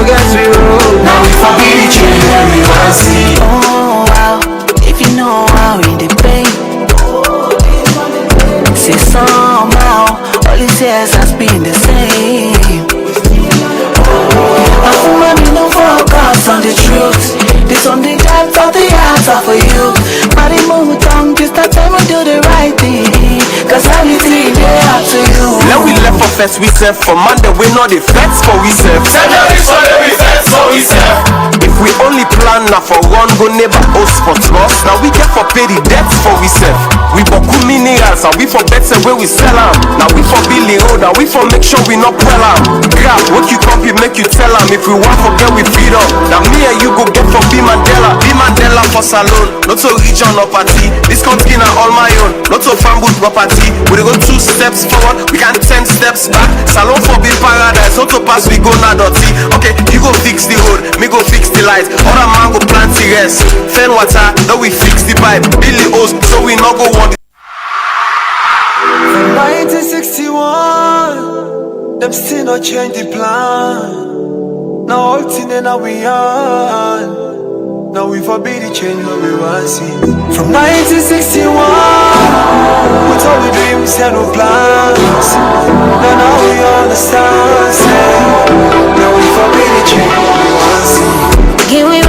get we roll. Now we forbid the change when we want to see. Oh wow, if you know how in the pain. Say somehow, all these years has been the same. I feel money no focus on the truth. This on the depth of the answer for you. Body move tongue, just that time we do the right thing. Cause everything they up to you. Now we left for first, we serve for Monday, we know the feds for we serve. Saturday, Sunday, we fed, so we serve. If we only plan na for run go neighbor host for us. Now we get for pay the debts for we sell. We boku minerals and we for bets and where we sell them. Now we for build the road and we for make sure we not well am. Grab what you come here make you tell them. If we want forget we freedom. Now me and you go get for B Mandela. B Mandela for salon. Not so region or party. This country na all my own. Not so family property. We go 2 steps forward. We can 10 steps back. Salon for be paradise. Not to pass we go na dirty. Okay, you go fix the road. Me go fix the lights. Other man go plant the rest. Fen water. Then we fix the pipe. Build the hose. So we not go want. From 1961, them still not change the plan. Now all thing in we on. Now we forbid the change what we want see. From 1961, with all the dreams and no plans. Now we understand. Say, now we forbid the change what we want see. Give we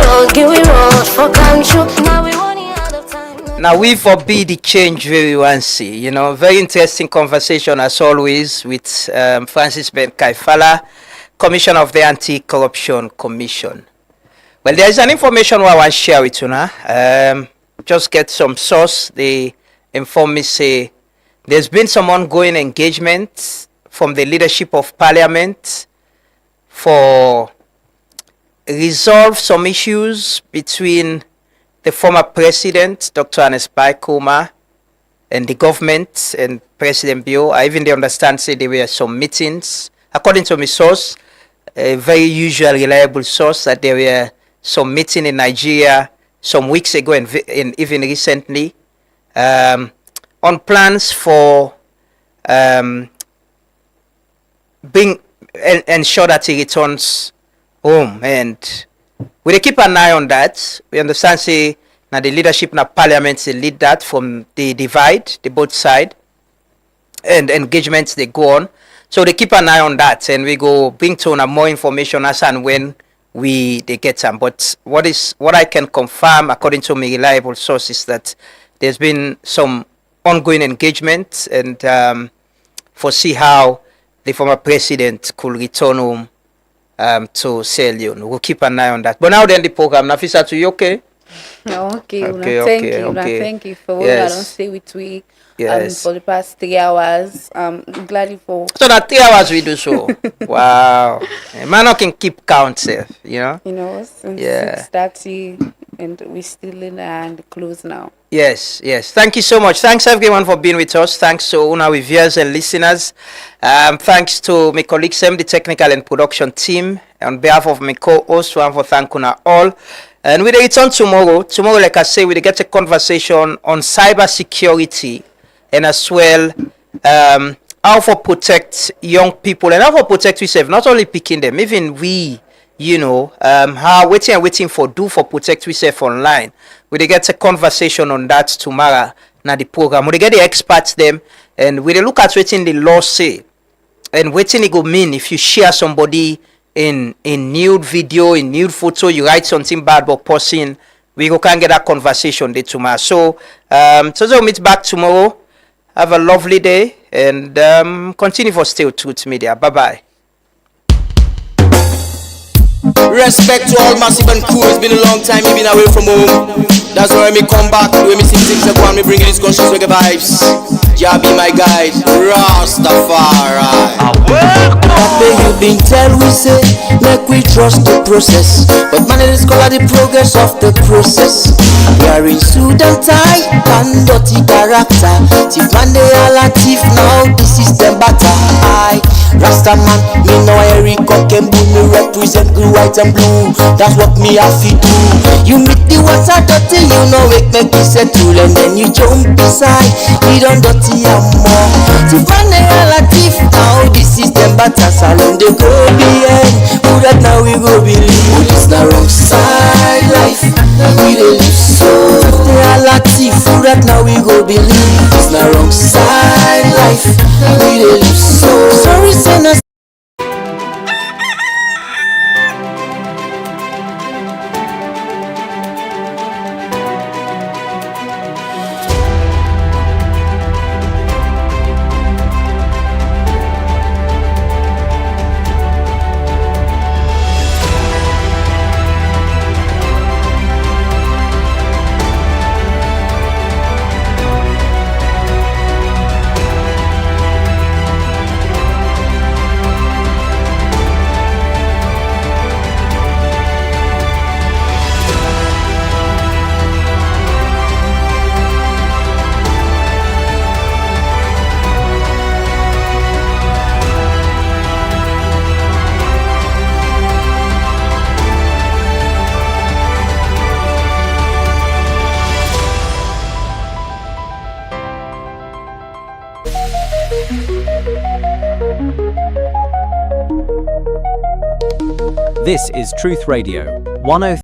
road for country. Now we running out of time. Now we forbid the change we want to see. You know, very interesting conversation as always with Francis Ben Kaifala, Commissioner of the Anti-Corruption Commission. Well, there is an information I want to share with you now. Just get some source. They inform me say there's been some ongoing engagement from the leadership of Parliament for resolve some issues between the former president, Dr. Anes Baikoma, and the government and President Bio. I even they understand say there were some meetings. According to my source, a very usual, reliable source, that there were some meeting in Nigeria some weeks ago and even recently on plans for ensure that he returns home, and we keep an eye on that. We understand say now the leadership na Parliament they lead that from the divide, the both side, and engagements they go on. So they keep an eye on that, and we go bring to more information as and when they get some. But what I can confirm according to my reliable sources that there's been some ongoing engagement and foresee how the former president could return home to Sierra Leone. We'll keep an eye on that. But now then the program, Nafisa, to you okay? Okay. Thank you for what I don't stay with we for the past 3 hours. Gladly for. So that 3 hours we do so. Wow. Man can keep count safe, you know? You know, since 6:30 and we're still in and close now. Yes. Thank you so much. Thanks everyone for being with us. Thanks to all our viewers and listeners. Thanks to my colleagues, the technical and production team. On behalf of my co-host, I want to thank you all. And we return tomorrow. Tomorrow, like I say, we get a conversation on cyber security and as well how to protect young people and how to protect ourselves, not only picking them, even we, you know, how waiting for protect ourselves online. We get a conversation on that tomorrow na the program. We get the experts them and we look at what the law say and what it go mean if you share somebody in nude video, in nude photo, you write something bad about person, we can get that conversation there tomorrow. So we'll meet back tomorrow. Have a lovely day and continue for Still Truth Media. Bye-bye. Respect to all massive and cool. It's been a long time you've been away from home. That's why me come back. When me sing things upon me bringing these conscious reggae vibes. Jah be my guide, Rastafari. Papa, you been tell we say, make we trust the process. But man, it is called the progress of the process. We are in suit and tie, and dirty character. Thief man, they all a thief now, the system batter. I, Rasta man, me know Eric Kokembu, me represent green, white and blue. That's what me have to do. You meet the water dirty, you know it make you settle. And then you jump beside, we don't dirty and more. Thief man, they all a thief now, the system batter. Salon they go behind, who that now we go believe. Who is the wrong side life, we dey live so. They all a thief, who that now we go believe. It's the wrong side life, we dey live so. Sorry, sinners. This is Truth Radio, 103.